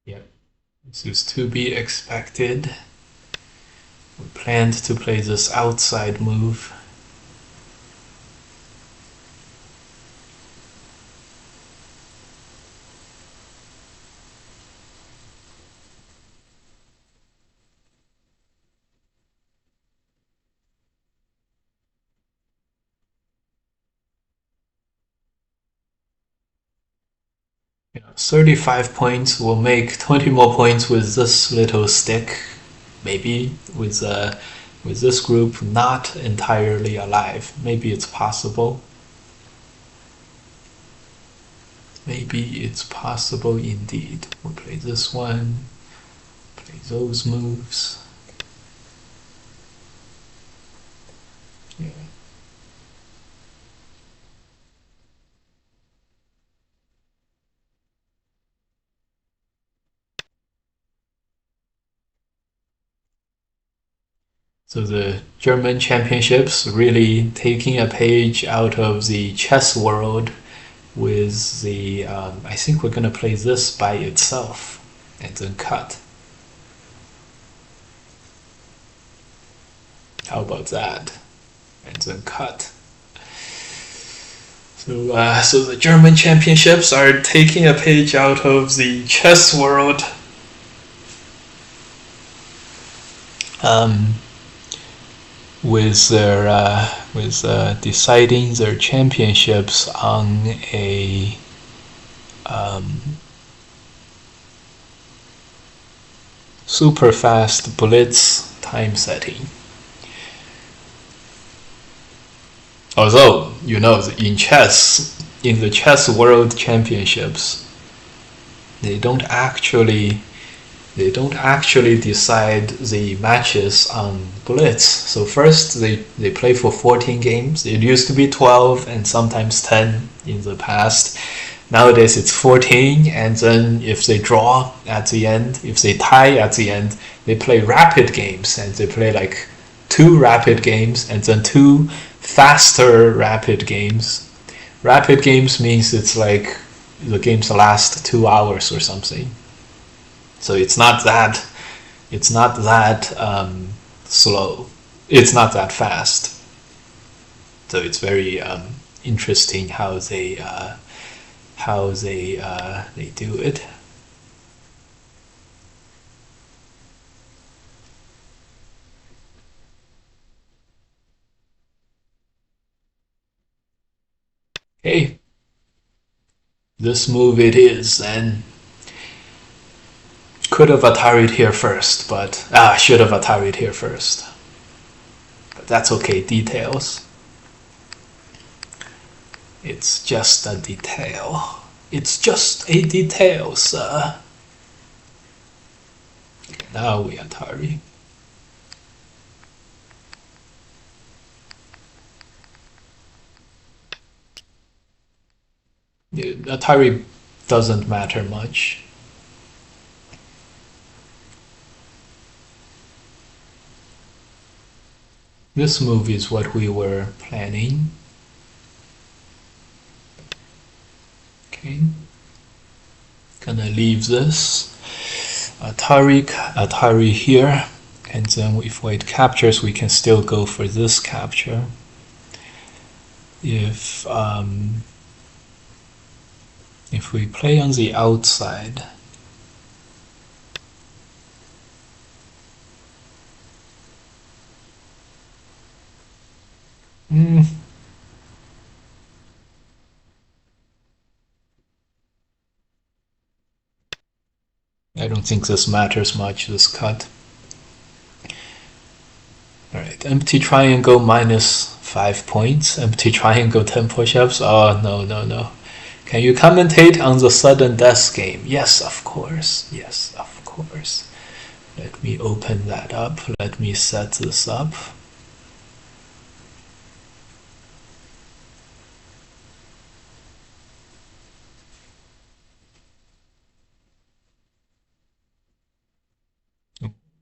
yeah, this is to be expected. We planned to play this outside move. You know, 35 points will make 20 more points with this little stick. Maybe with this group not entirely alive. Maybe it's possible. Maybe it's possible indeed. We'll play this one, play those moves. Yeah. So the German championships really taking a page out of the chess world with the, I think we're going to play this by itself and then cut. How about that? And then cut. So the German championships are taking a page out of the chess world. With deciding their championships on a super fast blitz time setting. Although, you know, in chess, in the chess world championships, they don't actually decide the matches on blitz. So first they play for 14 games. It used to be 12 and sometimes 10 in the past. Nowadays it's 14, and then if they draw at the end, if they tie at the end, they play rapid games, and they play like 2 rapid games and then 2 faster rapid games. Rapid games means it's like the games last 2 hours or something. So it's not that slow. It's not that fast. So it's very interesting how they do it. Hey, This move it is, and could have Atari'd here first, but should have Atari'd here first. But that's okay, details. It's just a detail. It's just a detail, sir. Okay, now we Atari. Atari doesn't matter much. This move is what we were planning. Okay. Gonna leave this. Atari here. And then if white captures, we can still go for this capture. If we play on the outside, I don't think this matters much, this cut. Alright, empty triangle minus 5 points. Empty triangle 10 push-ups. Oh, no. Can you commentate on the sudden death game? Yes, of course. Yes, of course. Let me open that up. Let me set this up.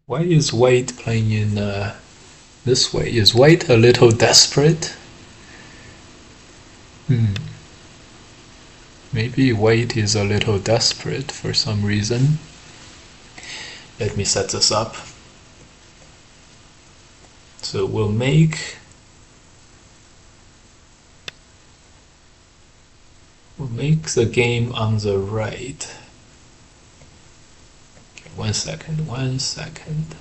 Why is white playing in this way? Is white a little desperate? Maybe white is a little desperate for some reason. Let me set this up. So we'll make the game on the right. Okay, 1 second, 1 second.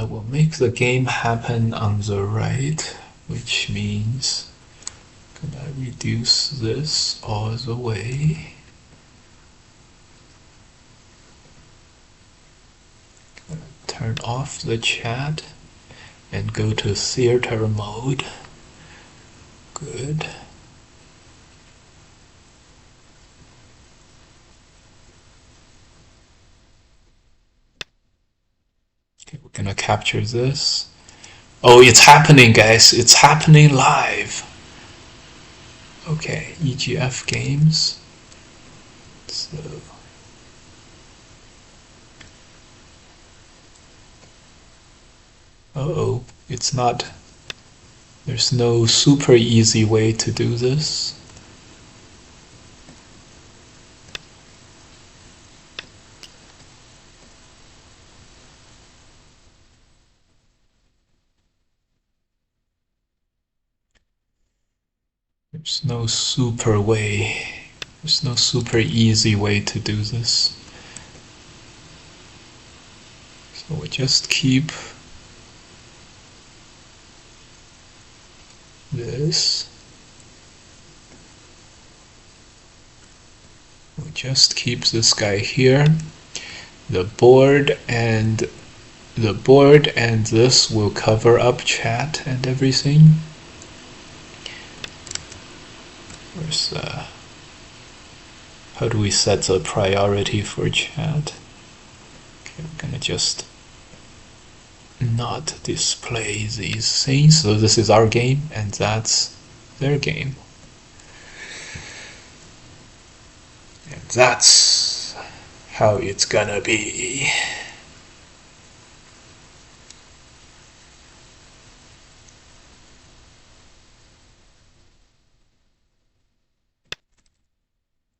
We'll make the game happen on the right, which means can I reduce this all the way? Turn off the chat and go to theater mode. Good. Okay, we're gonna capture this. Oh, it's happening, guys. It's happening live. Okay, EGF games. So uh-oh, it's not. There's no super easy way to do this. There's no super way. There's no super easy way to do this. So we just keep this. We just keep this guy here. The board and this will cover up chat and everything. Where's how do we set the priority for chat? Okay, I'm gonna just not display these things. So this is our game and that's their game. And that's how it's gonna be.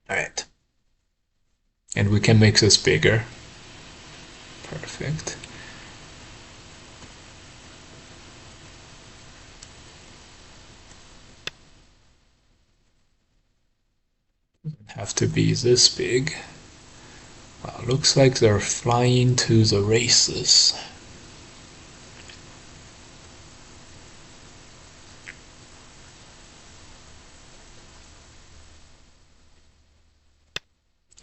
Alright. And we can make this bigger. Perfect. Doesn't have to be this big. Wow, looks like they're flying to the races.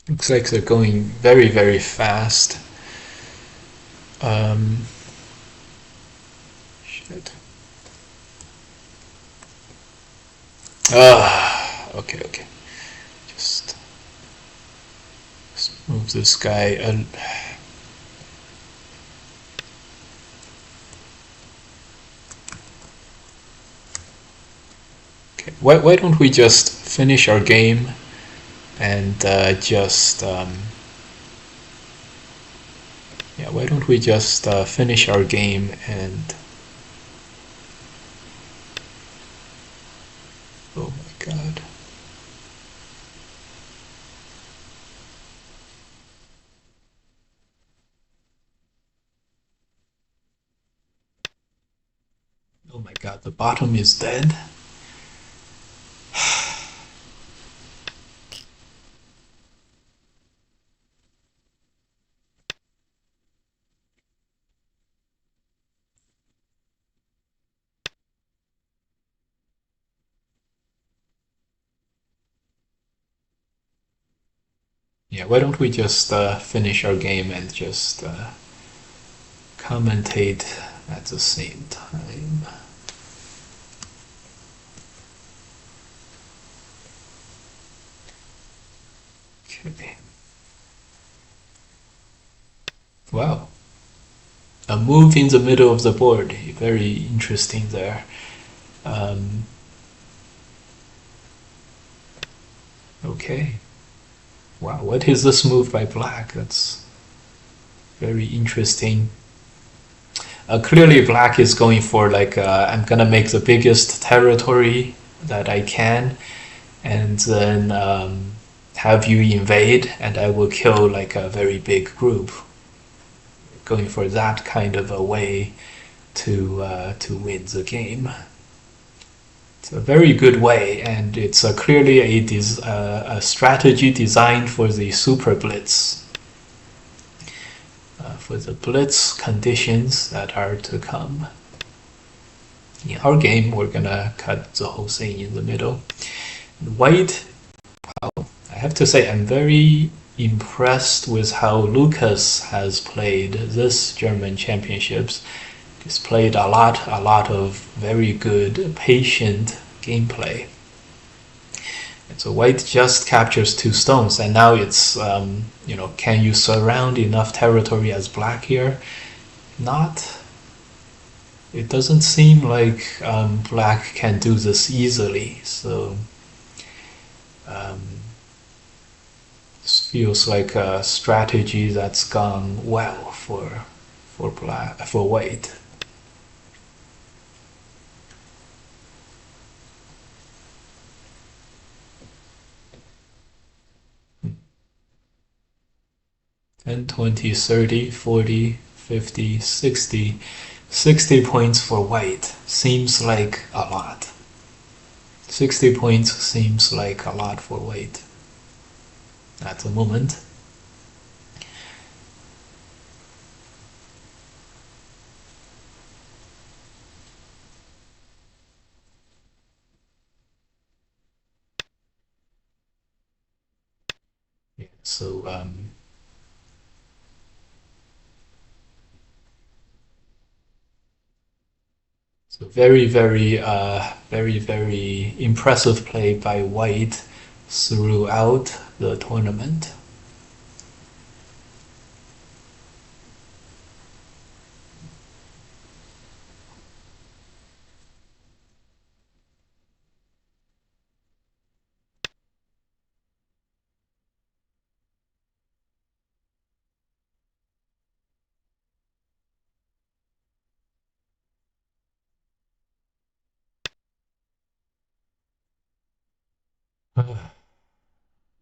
Looks like they're going very, very fast. Um, shit. Okay, okay. Just, just move this guy. Okay. Why don't we just finish our game and just yeah? Why don't we just finish our game and oh my god. Oh my god, the bottom is dead. Yeah, why don't we just finish our game and just commentate at the same time? Okay. Wow. A move in the middle of the board. Very interesting there. Um, okay. Wow, what is this move by black? That's very interesting. Clearly, black is going for like I'm gonna make the biggest territory that I can, and then have you invade, and I will kill like a very big group. Going for that kind of a way to win the game. It's a very good way, and it's clearly a strategy designed for the super blitz, for the blitz conditions that are to come. In our game, we're gonna cut the whole thing in the middle. White, wow, I have to say, I'm very impressed with how Lucas has played this German championships. Displayed a lot of very good, patient gameplay. And so white just captures two stones, and now it's can you surround enough territory as black here? Not. It doesn't seem like black can do this easily. So um, this feels like a strategy that's gone well for white. Ten, 20, 30, 40, 50, 60. 60 points for white seems like a lot. 60 points seems like a lot for white at the moment. Yeah, so very, very impressive play by white throughout the tournament.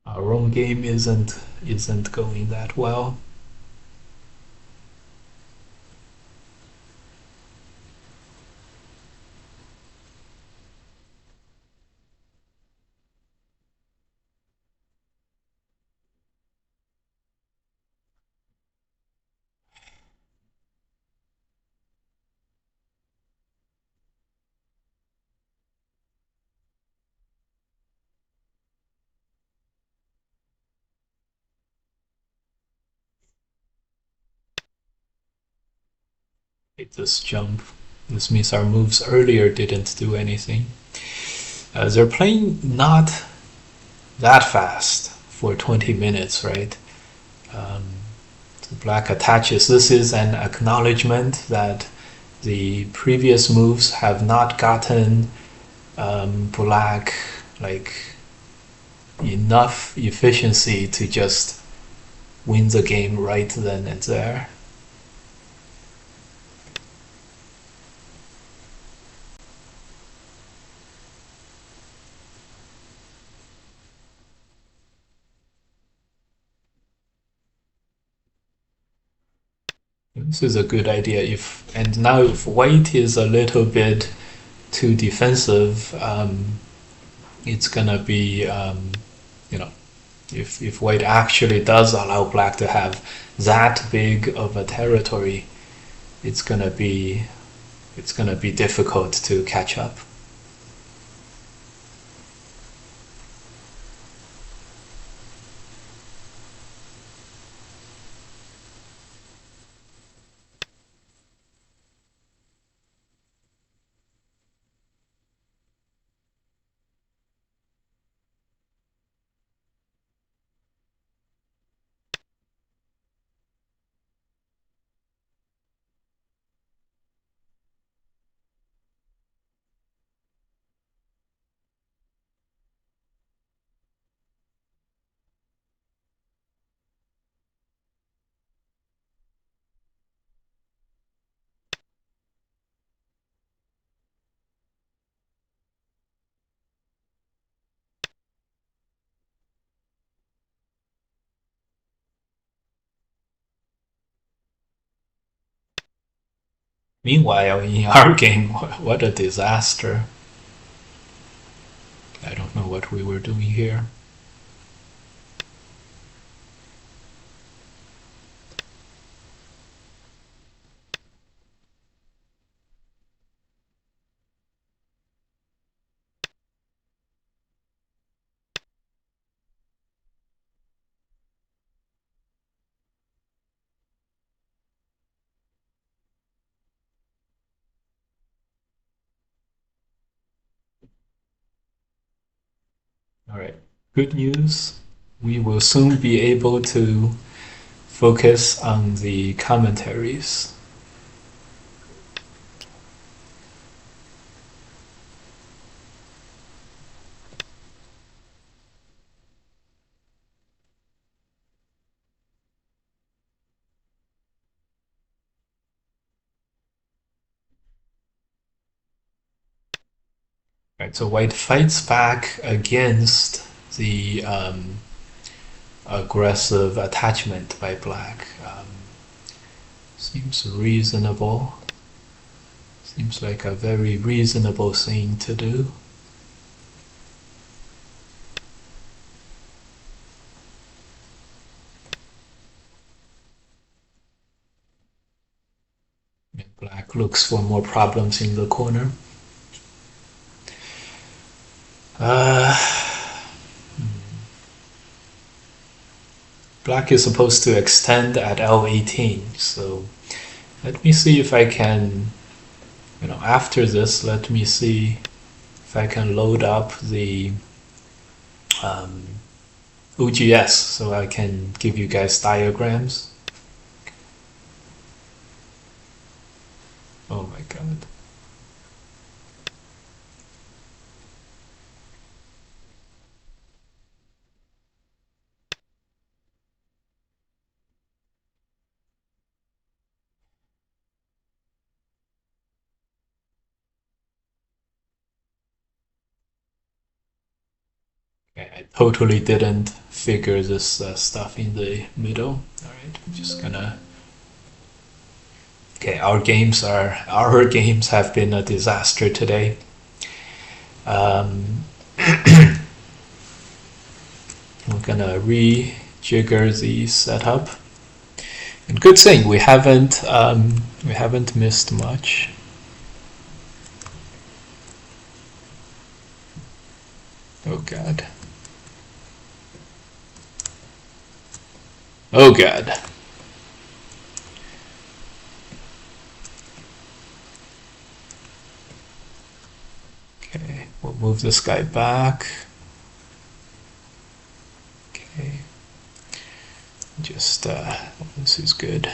Our own game isn't going that well. This jump. This means our moves earlier didn't do anything. They're playing not that fast for 20 minutes, right? Um, so black attaches. This is an acknowledgement that the previous moves have not gotten black like enough efficiency to just win the game right then and there. This is a good idea. And now if white is a little bit too defensive, it's gonna be you know, if white actually does allow black to have that big of a territory, it's gonna be difficult to catch up. Meanwhile, in our game, what a disaster. I don't know what we were doing here. All right. Good news. We will soon be able to focus on the commentaries. Right, so white fights back against the aggressive attachment by black. Seems reasonable. Seems like a very reasonable thing to do. And black looks for more problems in the corner. Black is supposed to extend at L18, so let me see if I can, after this, let me see if I can load up the OGS so I can give you guys diagrams. Oh my god. I totally didn't figure this stuff in the middle. All right, I'm just gonna. Okay, our games have been a disaster today. I'm gonna rejigger the setup. And good thing we haven't missed much. Oh god. Oh god. move this guy back. Okay. Just, this is good. Do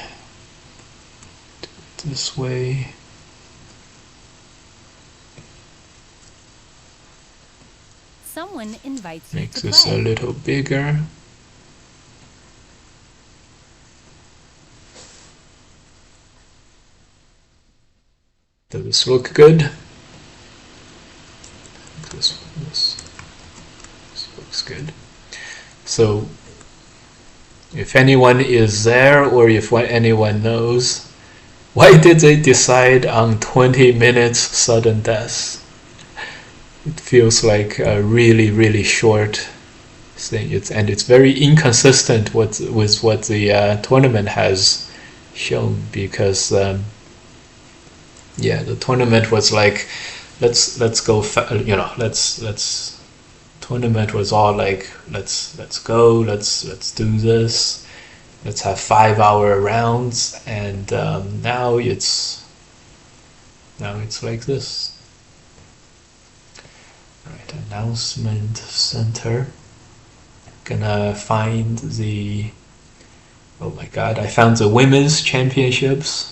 it this way. Someone invites you Make to this play. a little bigger. Does this look good? This looks good. So if anyone is there, or if anyone knows, why did they decide on 20 minutes sudden death? It feels like a really, really short thing. And it's very inconsistent with what the tournament has shown, because the tournament was like, let's go, let's tournament was all like, let's go, let's do this, let's have 5-hour rounds, and now it's like this. All right, announcement center. Gonna find the, oh my god, I found the women's championships.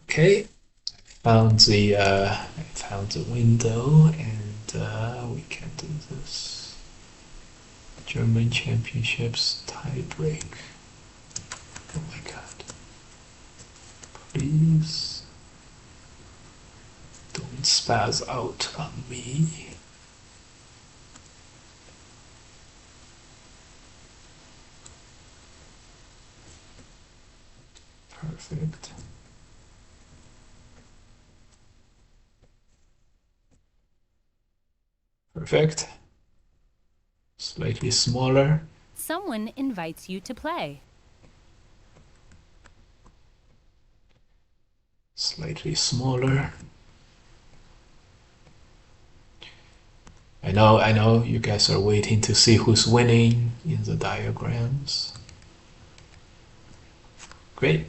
Okay, found the window, and we can do this. German championships tie break. Oh my god. Please don't spaz out on me. Perfect. Perfect. Slightly smaller. Someone invites you to play. Slightly smaller. I know, you guys are waiting to see who's winning in the diagrams. Great.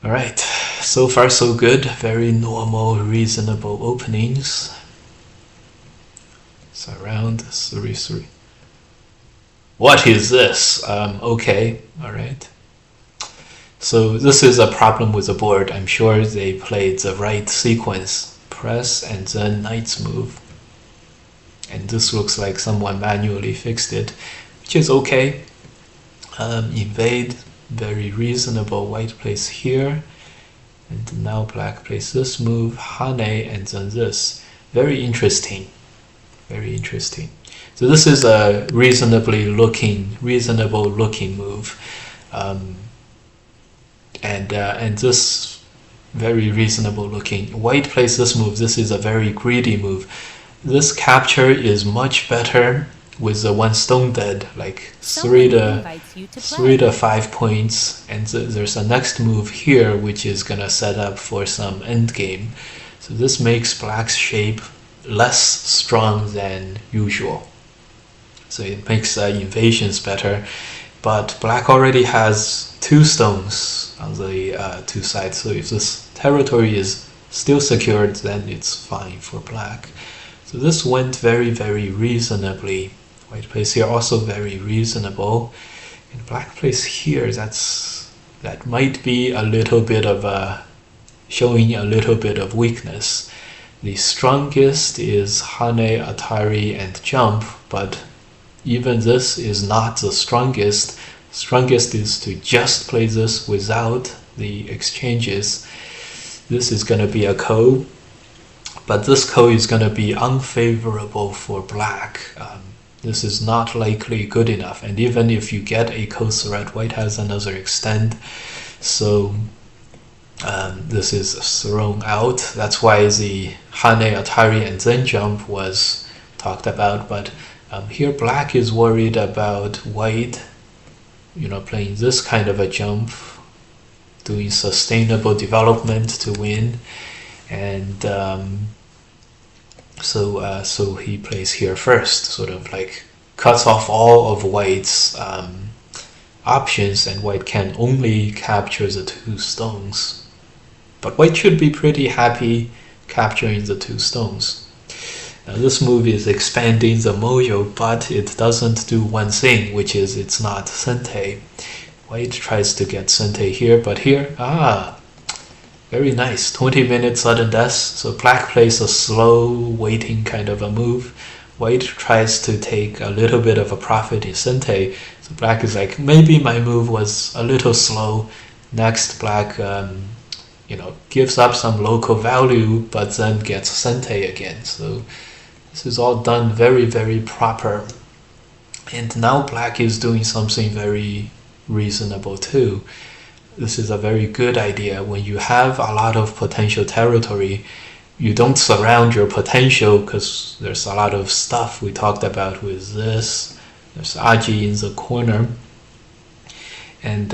All right, so far so good. Very normal, reasonable openings. It's around 3-3. What is this? Okay, all right. So this is a problem with the board. I'm sure they played the right sequence. Press and then knight's move. And this looks like someone manually fixed it, which is okay. Invade, very reasonable. White plays here. And now black plays this move, Hane, and then this. Very interesting. Very interesting. So this is a reasonable looking move. And this very reasonable looking. White plays this move. This is a very greedy move. This capture is much better with the one stone dead, like 3 to 5 points. And there's a next move here, which is gonna set up for some endgame. So this makes black's shape less strong than usual. So it makes invasions better. But black already has 2 stones on the 2 sides. So if this territory is still secured, then it's fine for black. So this went very, very reasonably. White plays here also very reasonable. And black plays here, that might be a little bit of showing a little bit of weakness. The strongest is Hane, Atari, and jump, but even this is not the strongest. Strongest is to just play this without the exchanges. This is going to be a ko, but this ko is going to be unfavorable for black. This is not likely good enough, and even if you get a ko threat, white has another extend, so this is thrown out. That's why the Hane, Atari, and then jump was talked about. But here black is worried about white, playing this kind of a jump, doing sustainable development to win, and So he plays here first, sort of like cuts off all of white's options, and white can only capture the 2 stones. But white should be pretty happy capturing the 2 stones. Now this move is expanding the mojo, but it doesn't do one thing, which is it's not sente. White tries to get sente here, but here, very nice. 20-minute sudden death. So black plays a slow, waiting kind of a move. White tries to take a little bit of a profit in sente. So black is like, maybe my move was a little slow. Next, black gives up some local value, but then gets sente again. So this is all done very, very proper. And now black is doing something very reasonable too. This is a very good idea. When you have a lot of potential territory, you don't surround your potential, because there's a lot of stuff we talked about with this. There's Aji in the corner. And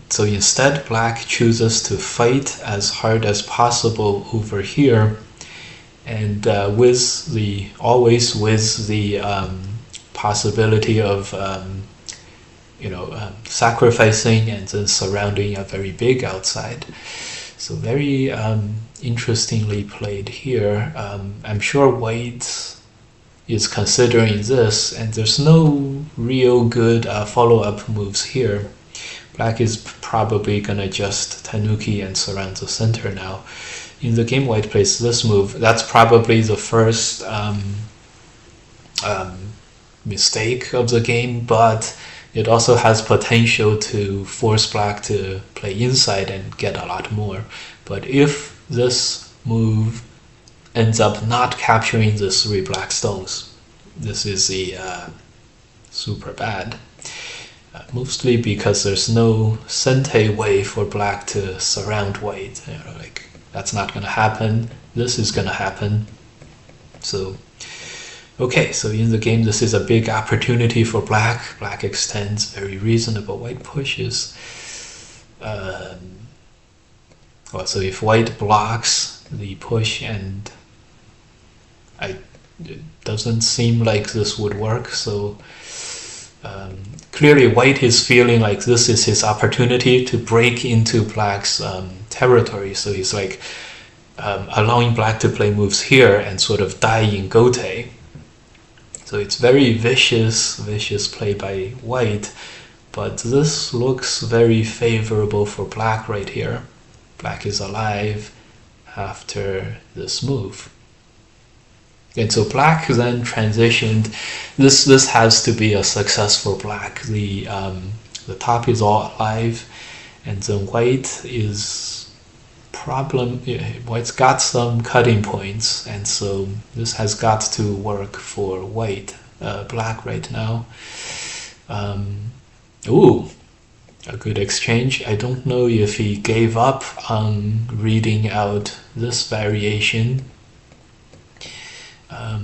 so instead, black chooses to fight as hard as possible over here. And always with the possibility of sacrificing and then surrounding a very big outside. So very interestingly played here. I'm sure white is considering this, and there's no real good follow-up moves here. Black is probably gonna just tanuki and surround the center now. In the game, white plays this move. That's probably the first mistake of the game, but it also has potential to force black to play inside and get a lot more. But if this move ends up not capturing the 3 black stones, this is super bad. Mostly because there's no sente way for black to surround white. That's not going to happen. This is going to happen. So okay, so in the game, this is a big opportunity for black. Black extends, very reasonable. White pushes. So if white blocks the push, and it doesn't seem like this would work, so clearly white is feeling like this is his opportunity to break into black's territory. So he's like allowing black to play moves here and sort of die in gote. So it's very vicious play by white, but this looks very favorable for black right here. Black is alive after this move. And so black then transitioned. This has to be a successful black. The top is all alive, and then white is white's got some cutting points, and so this has got to work for black right now. A good exchange. I don't know if he gave up on reading out this variation.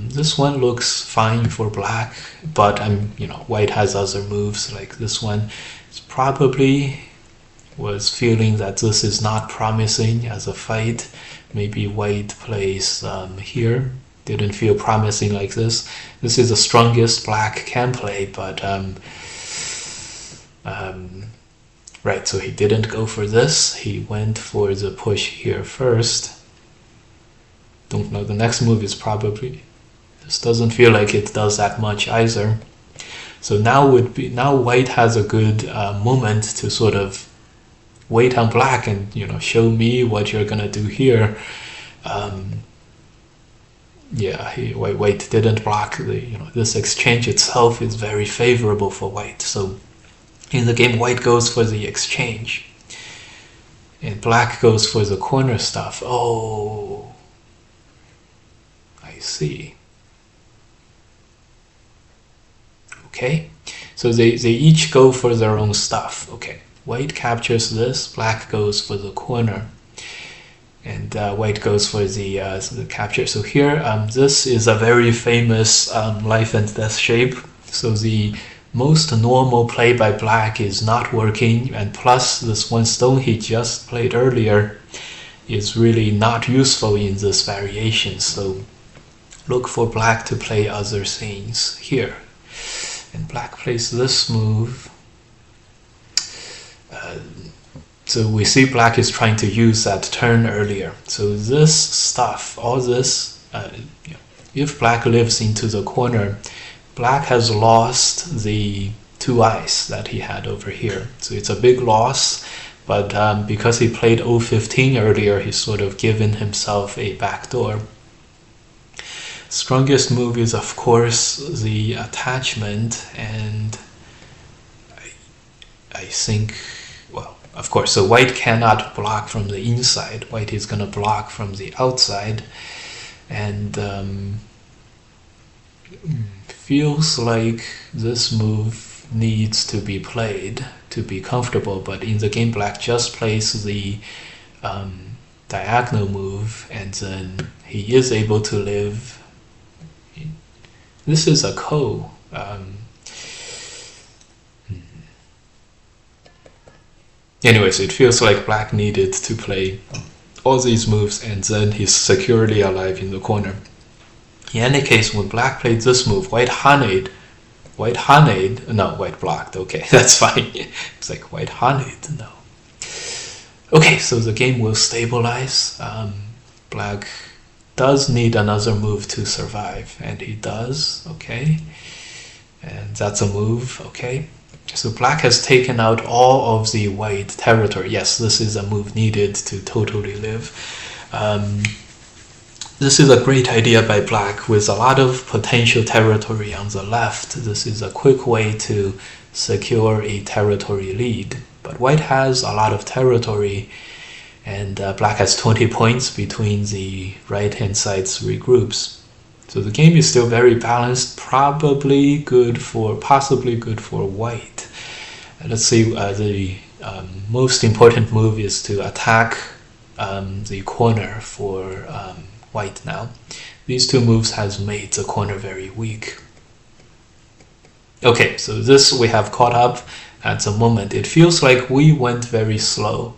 This one looks fine for black, but white has other moves like this one. It's probably was feeling that this is not promising as a fight. Maybe white plays here. Didn't feel promising like this. This is the strongest black can play, but right, so he didn't go for this. He went for the push here first. Don't know, the next move is probably, this doesn't feel like it does that much either. So now white has a good moment to sort of wait on black and show me what you're gonna do here. White didn't block this exchange itself is very favorable for white. So in the game, white goes for the exchange, and black goes for the corner stuff. Oh, I see. Okay, so they each go for their own stuff. Okay, white captures this, black goes for the corner, and white goes for the capture. So here, this is a very famous life and death shape. So the most normal play by black is not working, and plus this one stone he just played earlier is really not useful in this variation. So look for black to play other things here. And black plays this move. So we see black is trying to use that turn earlier. So this stuff, all this, if black lives into the corner, black has lost the 2 eyes that he had over here. So it's a big loss, but because he played O15 earlier, he's sort of given himself a backdoor. Strongest move is, of course, the attachment, and I think, well, of course, so white cannot block from the inside. White is going to block from the outside, and feels like this move needs to be played to be comfortable, but in the game, black just plays the diagonal move, and then he is able to live. This is a ko. Anyways, it feels like black needed to play all these moves, and then he's securely alive in the corner. In any case, when black played this move, white honeyed, no, white blocked, okay, that's fine. It's like white honeyed, no. Okay, so the game will stabilize. Black does need another move to survive, and he does, okay. And that's a move, okay. So black has taken out all of the white territory. Yes, this is a move needed to totally live. This is a great idea by black with a lot of potential territory on the left. This is a quick way to secure a territory lead. But white has a lot of territory, and black has 20 points between the right-hand side 3 groups. So the game is still very balanced, possibly good for white. Let's see, the most important move is to attack the corner for white now. These 2 moves has made the corner very weak. Okay, so this we have caught up at the moment. It feels like we went very slow.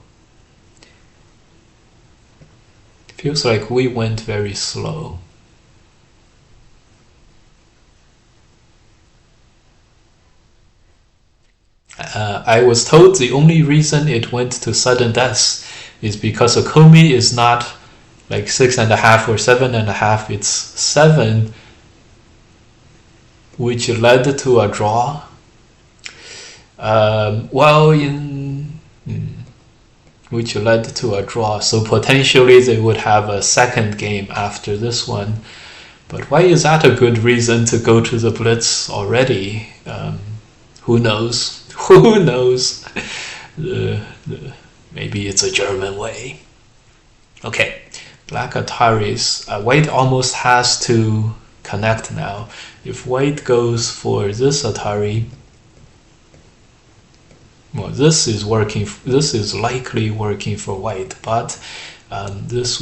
Feels like we went very slow. I was told the only reason it went to sudden death is because a komi is not like 6.5 or 7.5, it's 7, which led to a draw. Which led to a draw. So potentially they would have a second game after this one. But why is that a good reason to go to the blitz already? Who knows? Who knows? Maybe it's a German way. Okay, black Ataris. White almost has to connect now. If white goes for this Atari, well, this is working. This is likely working for white, but this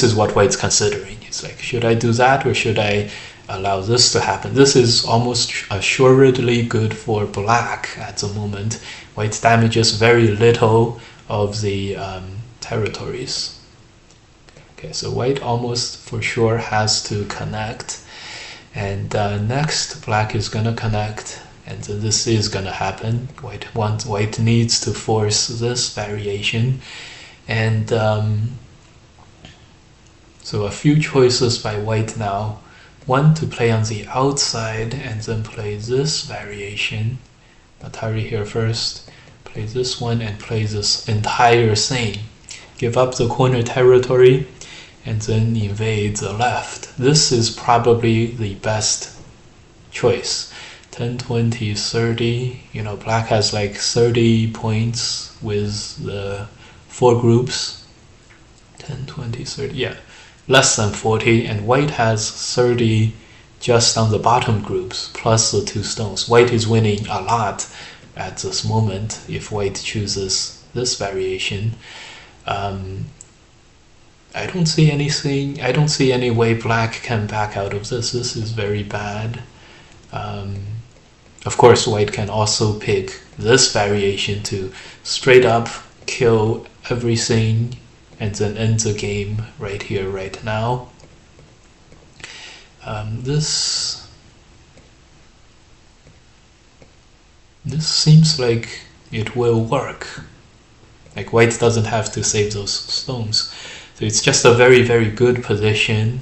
is what white's considering. It's like, should I do that or should I allow this to happen? This is almost assuredly good for black at the moment. White damages very little of the territories. Okay, so white almost for sure has to connect, and next black is gonna connect, and so this is gonna happen. White needs to force this variation, and so a few choices by white now. One, to play on the outside and then play this variation. Atari here first, play this one and play this entire thing. Give up the corner territory and then invade the left. This is probably the best choice. 10, 20, 30, black has like 30 points with the 4 groups. 10, 20, 30, yeah. Less than 40, and white has 30 just on the bottom groups, plus the 2 stones. White is winning a lot at this moment if white chooses this variation. I don't see anything, I don't see any way black can back out of this. This is very bad. Of course, white can also pick this variation to straight up kill everything and then end the game right here, right now. This seems like it will work. Like white doesn't have to save those stones, so it's just a very, very good position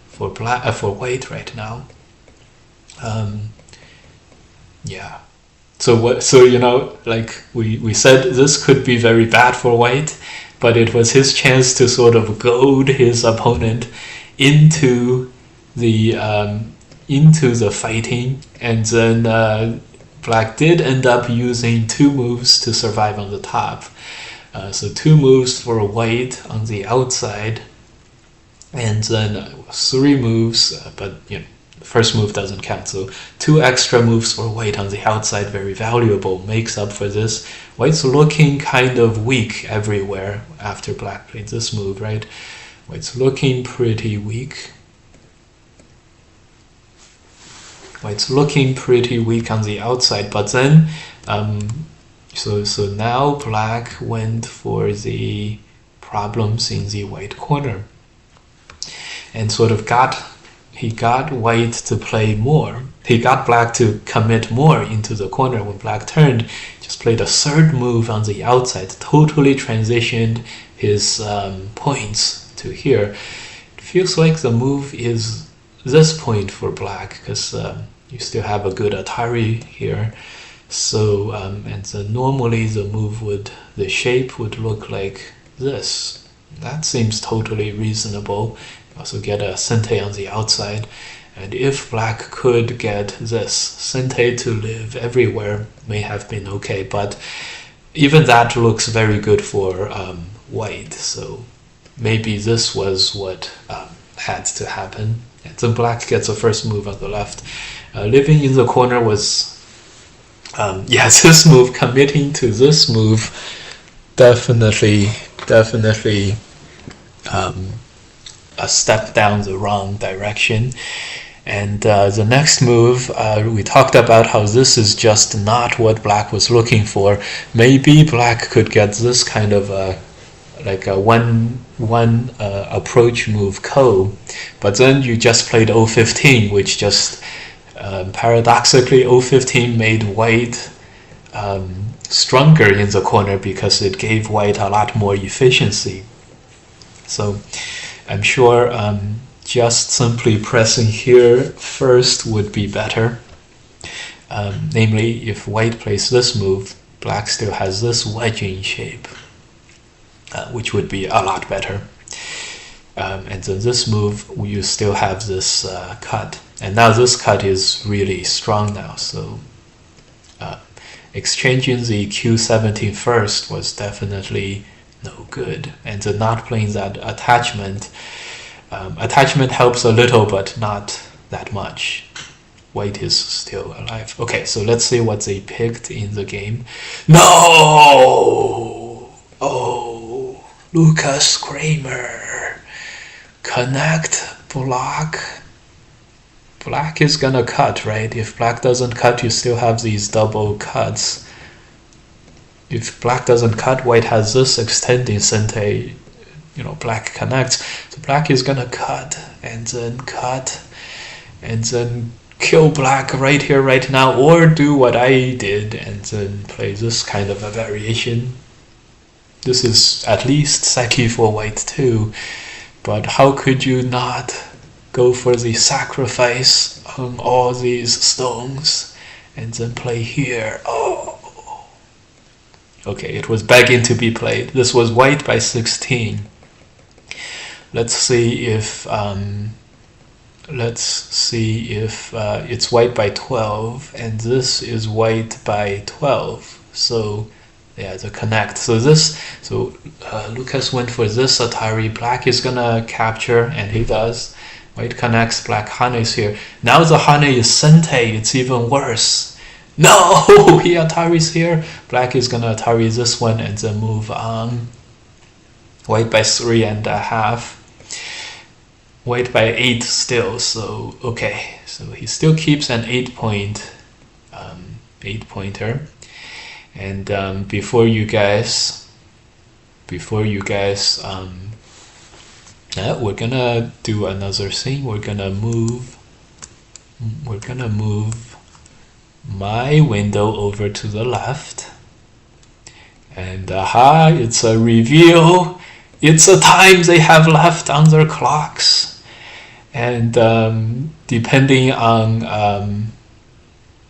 for for white right now. Yeah. So what? So like we said, this could be very bad for white, but it was his chance to sort of goad his opponent into the fighting, and then black did end up using 2 moves to survive on the top. So 2 moves for white on the outside, and then 3 moves, but the first move doesn't count. So 2 extra moves for white on the outside, very valuable, makes up for this. White's looking kind of weak everywhere after black played this move, right? White's looking pretty weak. White's looking pretty weak on the outside, but then so now black went for the problems in the white corner and sort of got white to play more. He got black to commit more into the corner. When black turned, just played a 3rd move on the outside, totally transitioned his points to here. It feels like the move is this point for black, because you still have a good Atari here. So and so normally the shape would look like this. That seems totally reasonable. You also get a sente on the outside, and if black could get this sente to live everywhere, may have been okay, but even that looks very good for white. So maybe this was what had to happen. And then black gets a first move on the left. Living in the corner was yes, this move, committing to this move, definitely a step down the wrong direction. And the next move, we talked about how this is just not what black was looking for. Maybe black could get this kind of like a one approach move ko, but then you just played O15, which just paradoxically, O15 made white stronger in the corner because it gave white a lot more efficiency. So I'm sure just simply pressing here first would be better. Namely, if white plays this move, black still has this wedging shape, which would be a lot better. And then this move, you still have this cut. And now this cut is really strong now. So exchanging the Q17 first was definitely no good. And then not playing that attachment. Attachment helps a little, but not that much. White is still alive. Okay, so let's see what they picked in the game. No! Oh, Lucas Kramer. Connect, block. Black is gonna cut, right? If black doesn't cut, you still have these double cuts. If black doesn't cut, white has this extending sente. Black connects. So black is gonna cut, and then kill black right here, right now, or do what I did, and then play this kind of a variation. This is at least Seki for white too. But how could you not go for the sacrifice on all these stones and then play here? Oh, okay, it was begging to be played. This was white by 16. Let's see if it's white by 12, and this is white by 12. So yeah, the connect. So Lucas went for this Atari. Black is gonna capture, and he does. White connects, black Hane is here. Now the Hane is sente, it's even worse. No, he Atari's here. Black is gonna Atari this one and then move on. White by 3.5. White by 8 still, so okay. So he still keeps an 8-pointer. And before you guys, we're gonna do another thing. We're gonna move we're gonna move my window over to the left. And aha, it's a reveal. It's a time they have left on their clocks. And depending on,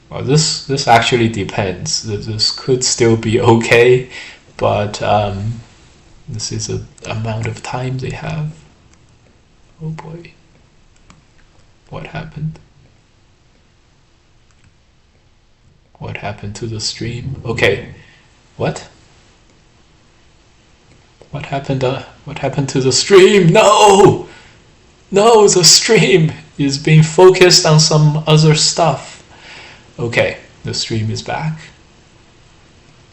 well, this actually depends. This could still be okay, but this is the amount of time they have. Oh boy. What happened? What happened to the stream? Okay. What? What happened to the stream? No! No, the stream is being focused on some other stuff. Okay, the stream is back.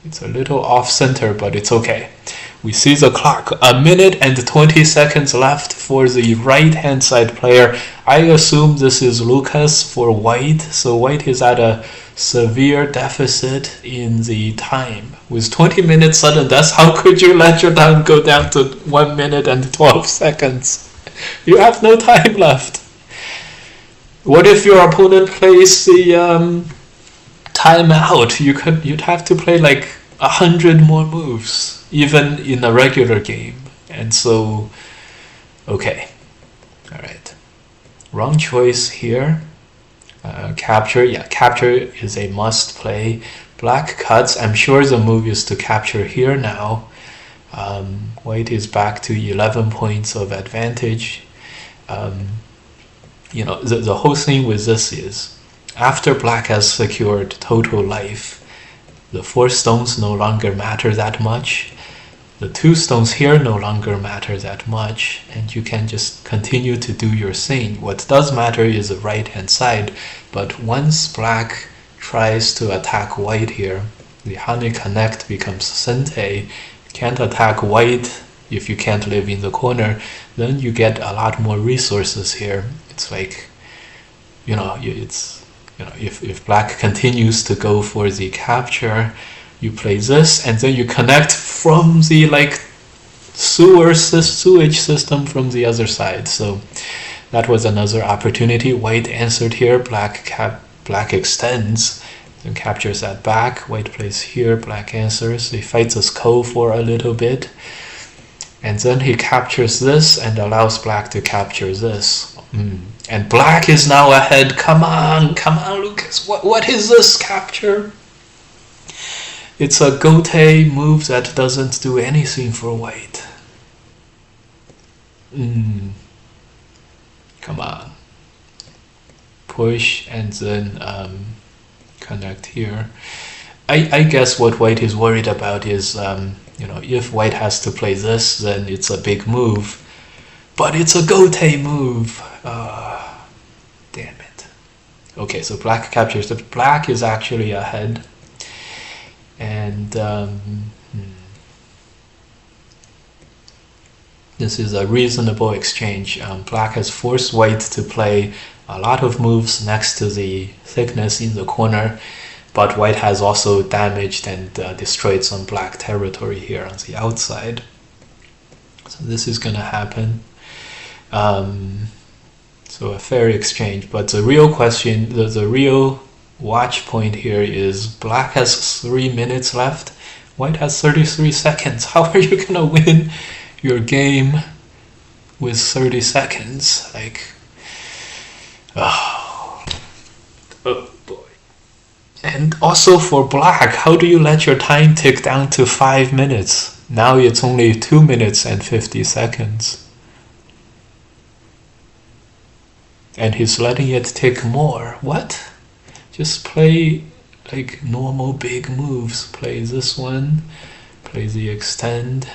It's a little off center, but it's okay. We see the clock, 1 minute and 20 seconds left for the right hand side player. I assume this is Lucas for white, so white is at a severe deficit in the time. With 20 minutes sudden death, how could you let your time go down to 1 minute and 12 seconds? You have no time left. What if your opponent plays the time out? You'd have to play like 100 more moves, even in a regular game. And so, okay, all right, wrong choice here. Capture, yeah, capture is a must play. Black cuts. I'm sure the move is to capture here now. White is back to 11 points of advantage. You know, the whole thing with this is, after black has secured total life, the 4 stones no longer matter that much. The 2 stones here no longer matter that much, and you can just continue to do your thing. What does matter is the right hand side, but once black tries to attack white here, the honey connect becomes sente. Can't attack white if you can't live in the corner, then you get a lot more resources here. It's like, you know, if black continues to go for the capture, you play this, and then you connect from the like sewage system from the other side. So that was another opportunity. White answered here. Black extends and captures that back. White plays here. Black answers. He fights his Ko for a little bit, and then he captures this and allows black to capture this. And black is now ahead. Come on, Lucas. What is this capture? It's a gote move that doesn't do anything for white. Come on. Push and then connect here. I guess what white is worried about is, you know, if white has to play this, then it's a big move. But it's a gote move. Damn it. Okay, so black captures it. Black is actually ahead. And this is a reasonable exchange. Black has forced white to play a lot of moves next to the thickness in the corner, but white has also damaged and destroyed some black territory here on the outside. So this is going to happen. So a fair exchange, but the real question, the real watch point here is black has 3 minutes left, white has 33 seconds. How are you gonna win your game with 30 seconds? Like, oh boy. And also for black, how do you let your time tick down to 5 minutes? Now it's only 2 minutes and 50 seconds. And he's letting it tick more. What? Just play like normal big moves. Play this one, play the extend.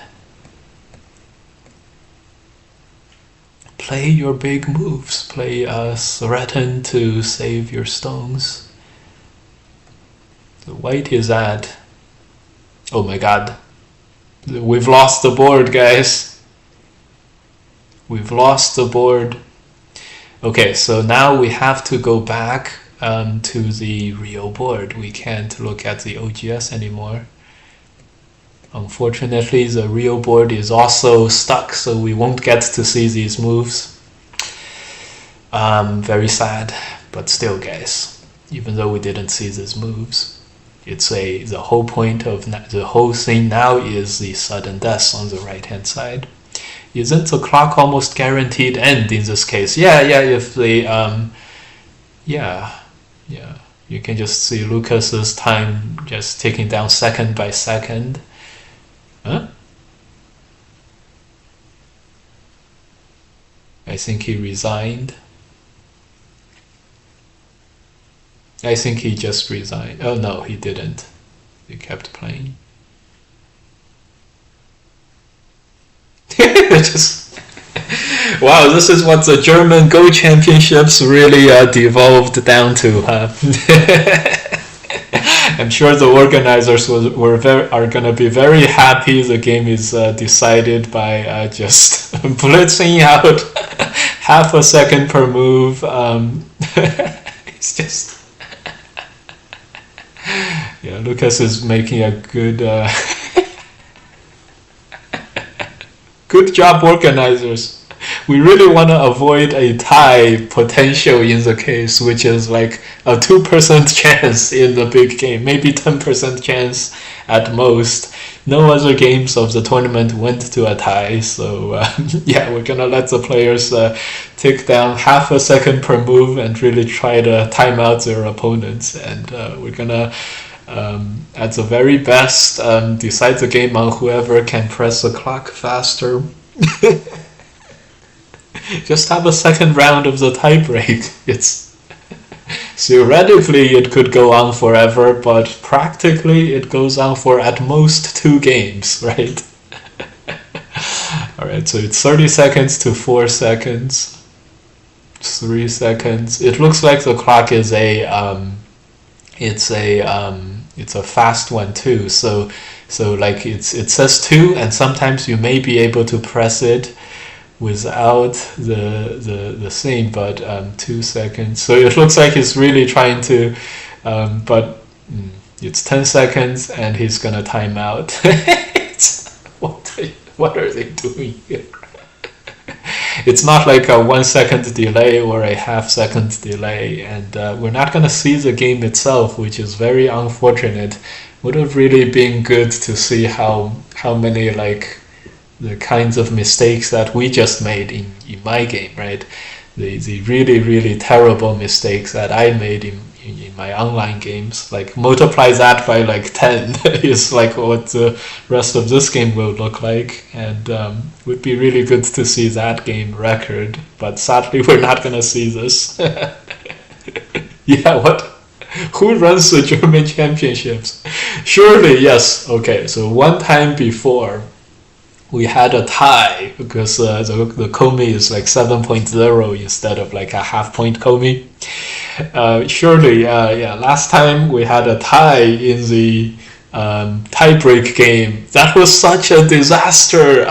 Play your big moves. Play threaten to save your stones. The white is at, oh my god, we've lost the board, guys. We've lost the board. Okay, so now we have to go back to the real board. We can't look at the OGS anymore. Unfortunately, the real board is also stuck, so we won't get to see these moves. Very sad, But still, guys, even though we didn't see these moves, the whole point of the whole thing now is the sudden death on the right hand side. Isn't the clock almost guaranteed end in this case? Yeah, if the yeah. You can just see Lucas's time just ticking down second by second. Huh? I think he resigned. I think he just resigned. Oh no, he didn't. He kept playing. Just wow, this is what the German Go Championships really devolved down to, huh? I'm sure the organizers are going to be very happy the game is decided by just blitzing out half a second per move. It's just... yeah, Lucas is making a good... good job, organizers. We really want to avoid a tie potential in the case, which is like a 2% chance in the big game, maybe 10% chance at most. No other games of the tournament went to a tie, so yeah, we're gonna let the players tick down half a second per move and really try to time out their opponents, and we're gonna at the very best decide the game on whoever can press the clock faster. Just have a second round of the tiebreak. It's theoretically it could go on forever, but practically it goes on for at most 2 games, right? Alright, so it's 30 seconds to 4 seconds. 3 seconds. It looks like the clock is it's a fast one too. So like it says 2, and sometimes you may be able to press it without the thing, but 2 seconds. So it looks like he's really trying to, but it's 10 seconds and he's gonna time out. What are they doing here? It's not like a 1 second delay or a half second delay, and we're not gonna see the game itself, which is very unfortunate. Would have really been good to see how many like the kinds of mistakes that we just made in my game, right? The really, really terrible mistakes that I made in my online games. Like multiply that by like 10 is like what the rest of this game will look like, and would be really good to see that game record, but sadly we're not gonna see this. Yeah, what? Who runs the German championships? Surely, yes. Okay, so one time before we had a tie because the Komi is like 7.0 instead of like a half-point Komi. Surely, last time we had a tie in the tie-break game. That was such a disaster.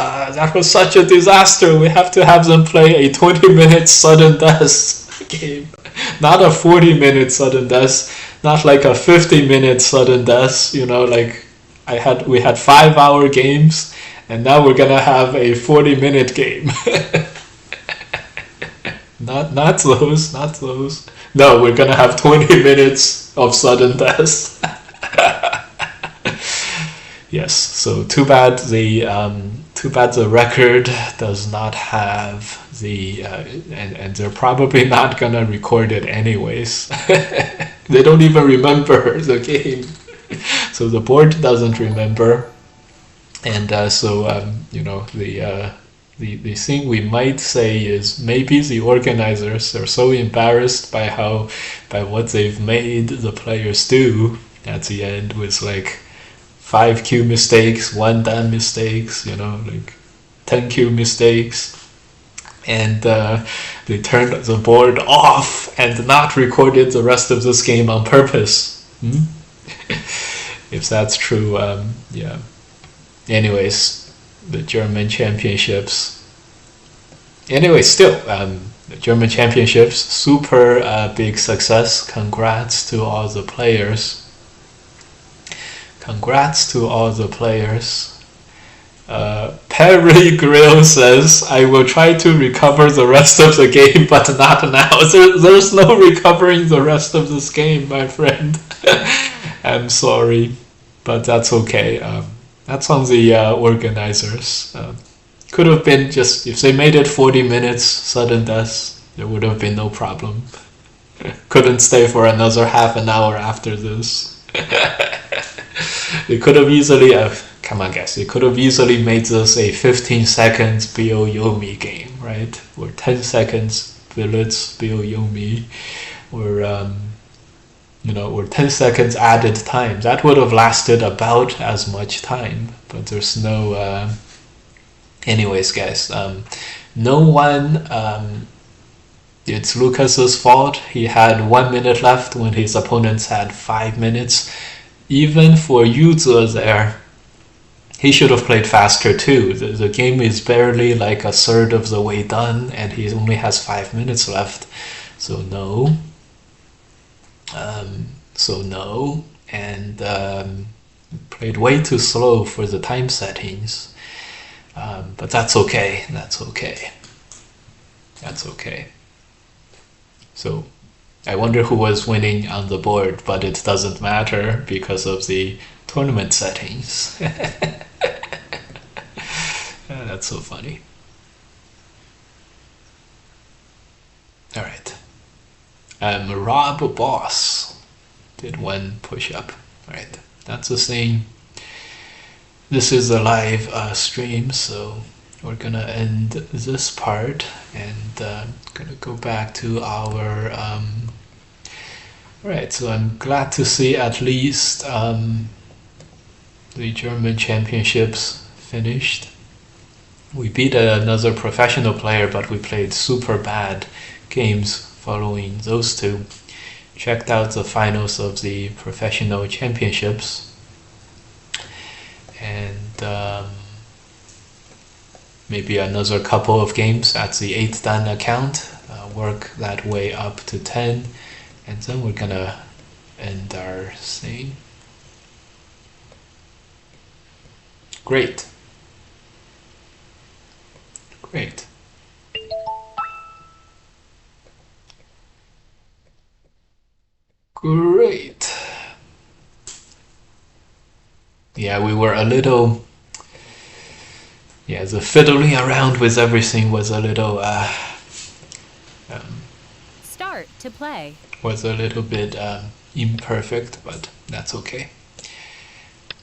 We have to have them play a 20-minute sudden death game. Not a 40-minute sudden death, not like a 50-minute sudden death, you know, like we had 5-hour games, and now we're gonna have a 40-minute game. not those. No, we're gonna have 20 minutes of sudden death. Yes, so too bad the record does not have the and they're probably not gonna record it anyways. They don't even remember the game, so the board doesn't remember, and the thing we might say is maybe the organizers are so embarrassed by what they've made the players do at the end with like 5 Q mistakes, 1 Dan mistakes, you know, like 10 Q mistakes, and they turned the board off and not recorded the rest of this game on purpose. If that's true, yeah. Anyways, the German championships. Anyway, still, the German championships, super big success. Congrats to all the players. Perry Grill says, I will try to recover the rest of the game, but not now. There's no recovering the rest of this game, my friend. I'm sorry, but that's okay. That's on the organizers. Could have been just, if they made it 40 minutes, sudden death, there would have been no problem. Couldn't stay for another half an hour after this. They could have easily, come on guys, they could have easily made this a 15 seconds Bio Yomi game, right? Or 10 seconds Village Bio Yomi, or or 10 seconds added time. That would have lasted about as much time, but there's no. Anyways, guys, no one. It's Lucas's fault. He had 1 minute left when his opponents had 5 minutes. Even for Yuzu there, he should have played faster too. The game is barely like a third of the way done, and he only has 5 minutes left. So no. And played way too slow for the time settings. But that's okay. That's okay. So I wonder who was winning on the board, but it doesn't matter because of the tournament settings. That's so funny. All right. Rob Boss did one push-up. All right, that's the thing. This is a live stream, so we're gonna end this part and gonna go back to our right. So I'm glad to see at least the German championships finished. We beat another professional player, but we played super bad games following those two. Checked out the finals of the professional championships, and maybe another couple of games at the 8 Dan account, work that way up to 10, and then we're gonna end our thing. Great. Yeah, we were a little. Yeah, the fiddling around with everything was a little. Start to play. Was a little bit imperfect, but that's okay.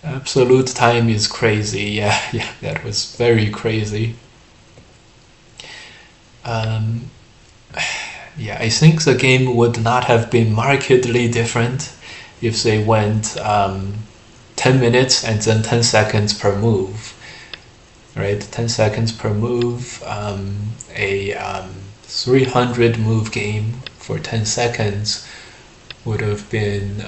Absolute time is crazy. Yeah, that was very crazy. Yeah, I think the game would not have been markedly different if they went 10 minutes and then 10 seconds per move. Right, 10 seconds per move, a 300 move game for 10 seconds would have been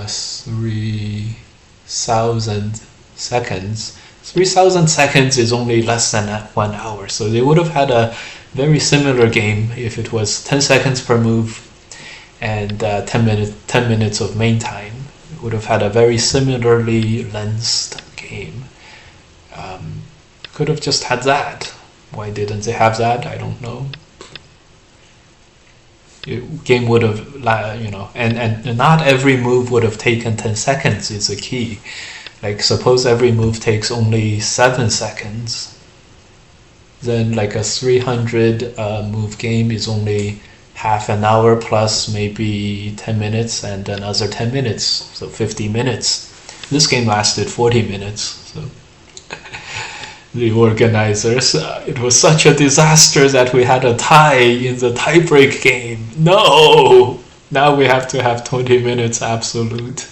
3,000 seconds. 3,000 seconds is only less than 1 hour, so they would have had a very similar game if it was 10 seconds per move and 10 minutes of main time. It would have had a very similarly lengthed game. Could have just had that. Why didn't they have that? I don't know. Game would have, and not every move would have taken 10 seconds is the key. Like, suppose every move takes only 7 seconds, then like a 300 move game is only half an hour plus maybe 10 minutes and another 10 minutes, so 50 minutes. This game lasted 40 minutes, so the organizers, it was such a disaster that we had a tie in the tiebreak game. No! Now we have to have 20 minutes absolute.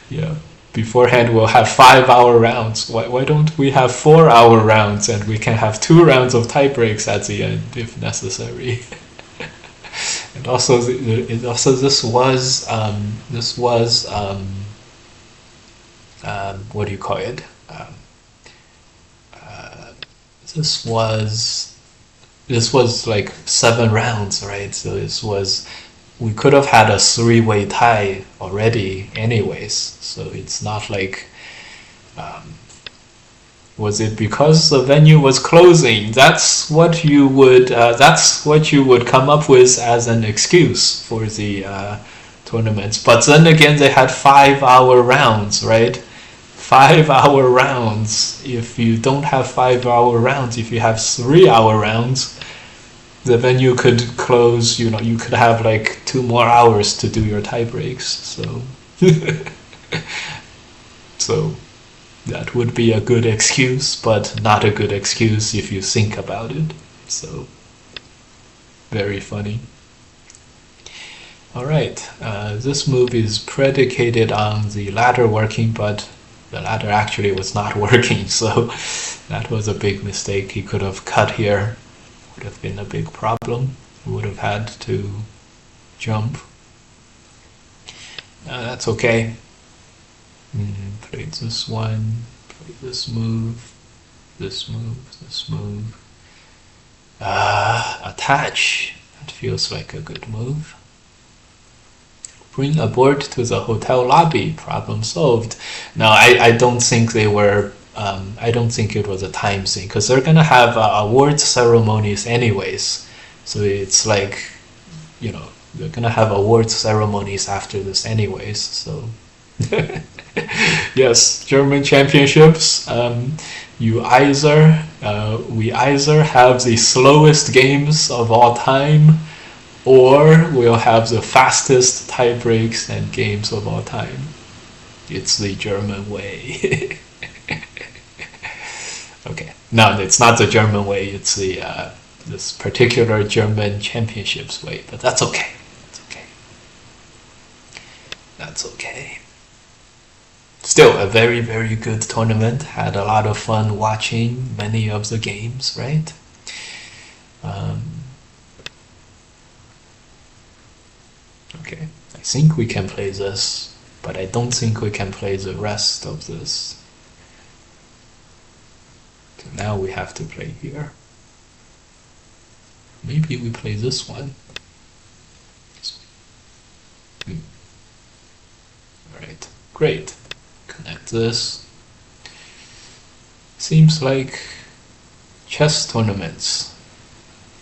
Yeah. Beforehand we'll have 5-hour rounds. Why don't we have 4-hour rounds and we can have 2 rounds of tie breaks at the end if necessary. And also this was what do you call it? This was like 7 rounds, right? So we could have had a 3-way tie already anyways, so it's not like Was it because the venue was closing? That's what you would come up with as an excuse for the tournaments. But then again, they had 5 hour rounds, right? 5 hour rounds. If you don't have 5 hour rounds, if you have 3 hour rounds, the venue could close. You could have like 2 more hours to do your tie breaks. So, so that would be a good excuse, but not a good excuse if you think about it. So, very funny. All right, this move is predicated on the ladder working, but the ladder actually was not working, so that was a big mistake. He could have cut here, would have been a big problem. He would have had to jump. That's okay. Play this one, play this move, this move, this move. Attach. That feels like a good move. Bring a board to the hotel lobby. Problem solved. No, I don't think they were. I don't think it was a time thing because they're gonna have awards ceremonies anyways. So it's like, they're gonna have awards ceremonies after this anyways. So yes, German championships. We either have the slowest games of all time, or we'll have the fastest tie breaks and games of all time. It's the German way. Okay, no, it's not the German way. It's the this particular German championships way. But that's okay. That's okay. That's okay. Still a very, very good tournament. Had a lot of fun watching many of the games, right? Okay, I think we can play this, but I don't think we can play the rest of this. So now we have to play here. Maybe we play this one. Alright, great. Connect this. Seems like chess tournaments.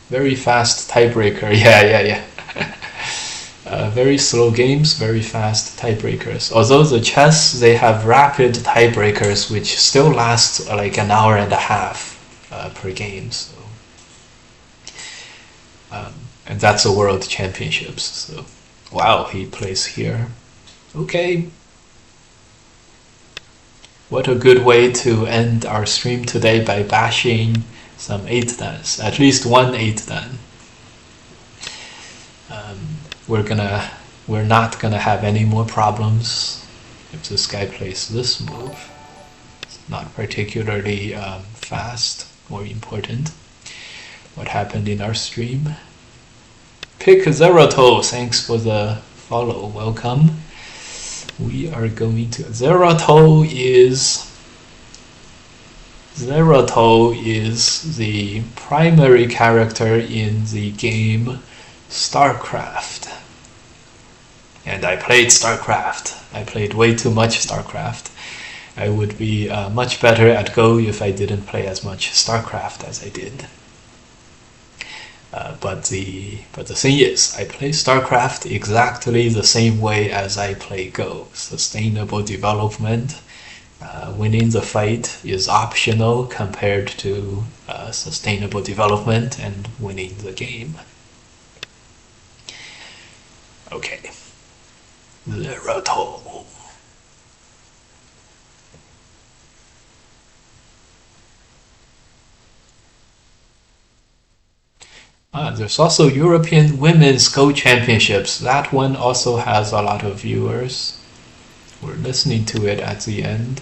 Very fast tiebreaker. Yeah. Very slow games, very fast tiebreakers. Although the chess, they have rapid tiebreakers which still last like an hour and a half per game. So, and that's the world championships. So, wow, he plays here. Okay. What a good way to end our stream today by bashing some 8-dans, at least one 8-dan. We're not gonna have any more problems if this guy plays this move. It's not particularly fast or important. What happened in our stream? Pick Zeroto, thanks for the follow, welcome. We are going to Zeroto is the primary character in the game StarCraft. And I played StarCraft. I played way too much StarCraft. I would be much better at Go if I didn't play as much StarCraft as I did. But the thing is, I play StarCraft exactly the same way as I play Go. Sustainable development. Winning the fight is optional compared to sustainable development and winning the game. Okay. Zeroto. There's also European Women's Go Championships. That one also has a lot of viewers. We're listening to it at the end.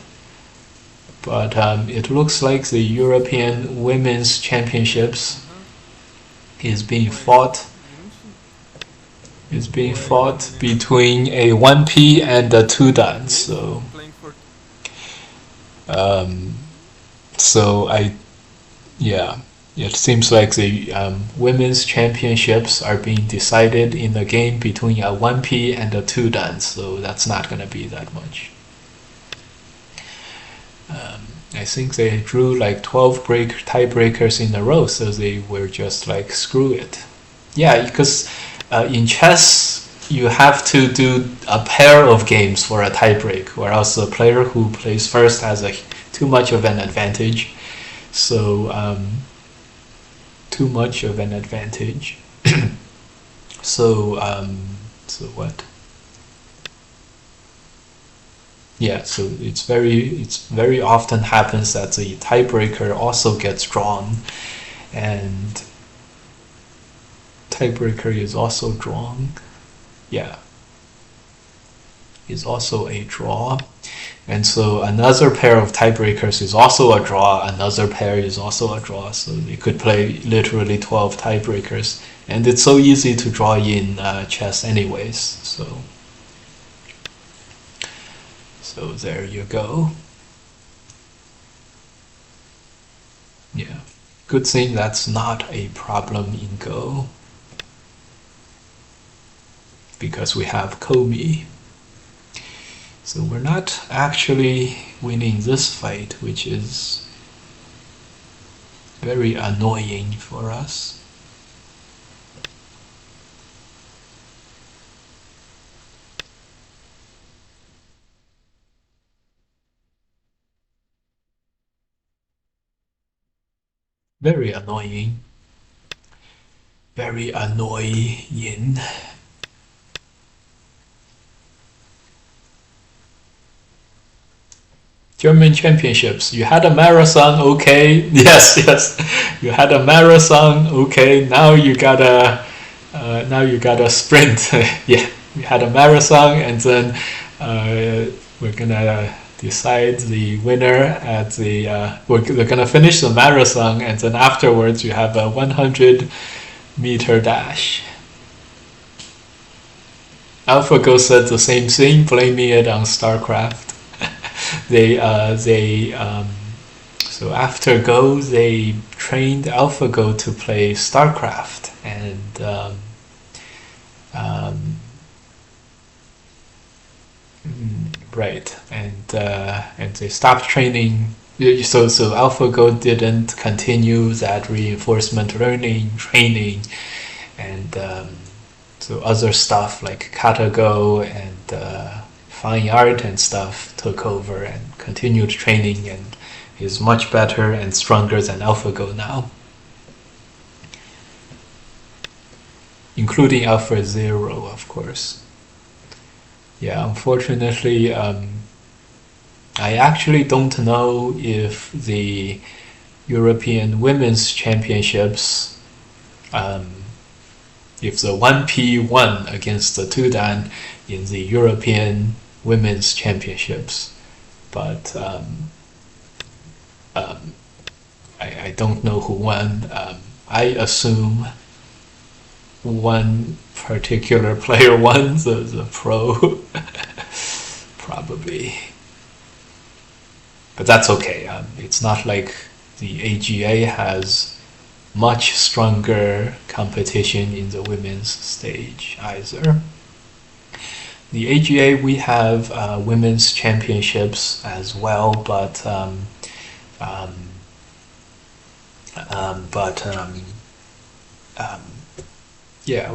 But it looks like the European Women's Championships is being fought between a 1P and a 2-dan. It seems like the women's championships are being decided in a game between a 1P and a 2-dan, so that's not going to be that much. I think they drew like 12 tiebreakers in a row, so they were just like, screw it. Yeah, because in chess, you have to do a pair of games for a tiebreak, or else the player who plays first has too much of an advantage. So, too much of an advantage. So what? Yeah, so it's very often happens that the tiebreaker also gets drawn, and tiebreaker is also drawn. Yeah, is also a draw. And so another pair of tiebreakers is also a draw, another pair is also a draw. So you could play literally 12 tiebreakers. And it's so easy to draw in chess anyways. So there you go. Yeah, good thing that's not a problem in Go, because we have Komi. So we're not actually winning this fight, which is very annoying for us. Very annoying. Very annoying. German championships. You had a marathon, okay? Yes, yes. You had a marathon, okay? Now you gotta sprint. Yeah, you had a marathon, and then we're gonna decide the winner at the. We're gonna finish the marathon, and then afterwards you have a 100-meter dash. AlphaGo said the same thing, blaming it on StarCraft. So after Go, they trained AlphaGo to play StarCraft, and right, and they stopped training. So AlphaGo didn't continue that reinforcement learning training, and so other stuff like KataGo and fine art and stuff took over and continued training, and is much better and stronger than AlphaGo now, including AlphaZero, of course. Yeah, unfortunately, I actually don't know if the European Women's Championships, if the 1P won against the 2Dan in the European Women's Championships, but I don't know who won. I assume one particular player won, the pro, probably. But that's okay. It's not like the AGA has much stronger competition in the women's stage either. The AGA, we have women's championships as well, but yeah,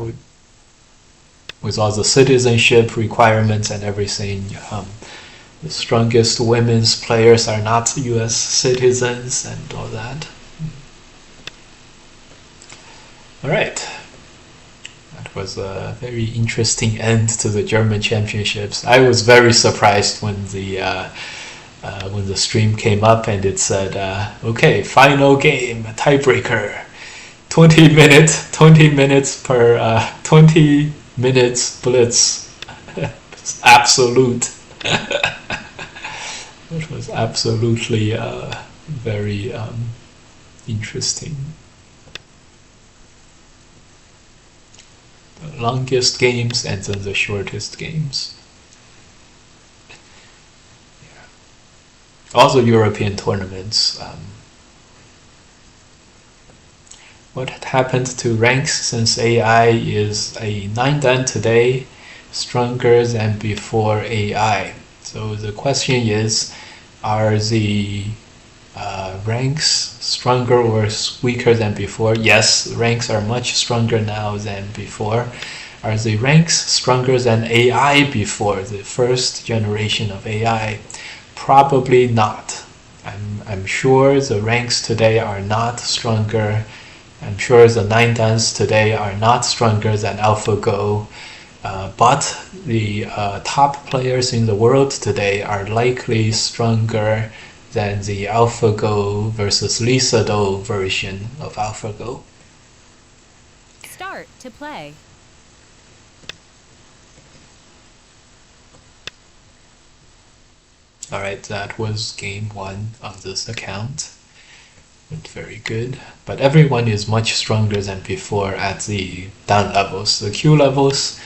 with all the citizenship requirements and everything, the strongest women's players are not US citizens and all that. All right. That was a very interesting end to the German championships. I was very surprised when the stream came up and it said, okay, final game, tiebreaker, 20 minutes per 20 minutes blitz. Absolute. It was absolutely very interesting. The longest games and then the shortest games. Yeah. Also European tournaments. What had happened to ranks since AI is a 9Dan today, stronger than before AI? So the question is, are the Ranks stronger or weaker than before? Yes, ranks are much stronger now than before. Are the ranks stronger than AI before, the first generation of AI? Probably not. I'm sure the ranks today are not stronger. I'm sure the 9dans today are not stronger than AlphaGo. But the top players in the world today are likely stronger than the AlphaGo versus Lisadou version of AlphaGo. Start to play. Alright, that was game 1 of this account. Very good. But everyone is much stronger than before at the down levels. The Q levels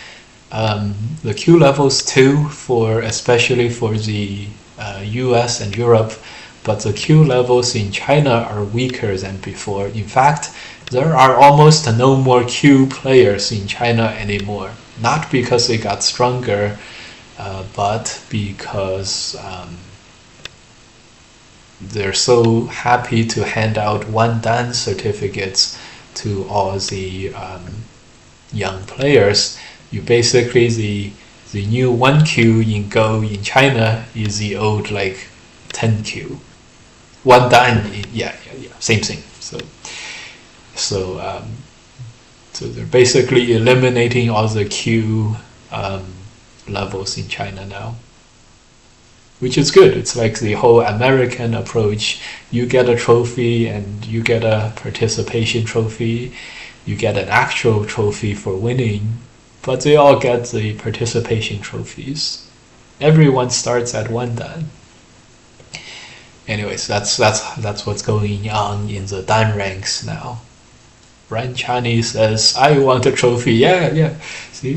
too, for especially for the US and Europe, but the Q levels in China are weaker than before. In fact, there are almost no more Q players in China anymore. Not because they got stronger, but because they're so happy to hand out 1Dan certificates to all the young players. You basically, the new 1Q in Go in China is the old like 10Q. 1Dan, yeah, same thing. So they're basically eliminating all the Q levels in China now, which is good. It's like the whole American approach. You get a trophy and you get a participation trophy. You get an actual trophy for winning, but they all get the participation trophies. Everyone starts at 1Dan. Anyways, that's what's going on in the Dan ranks now. Ran Chani says, I want a trophy. Yeah. See,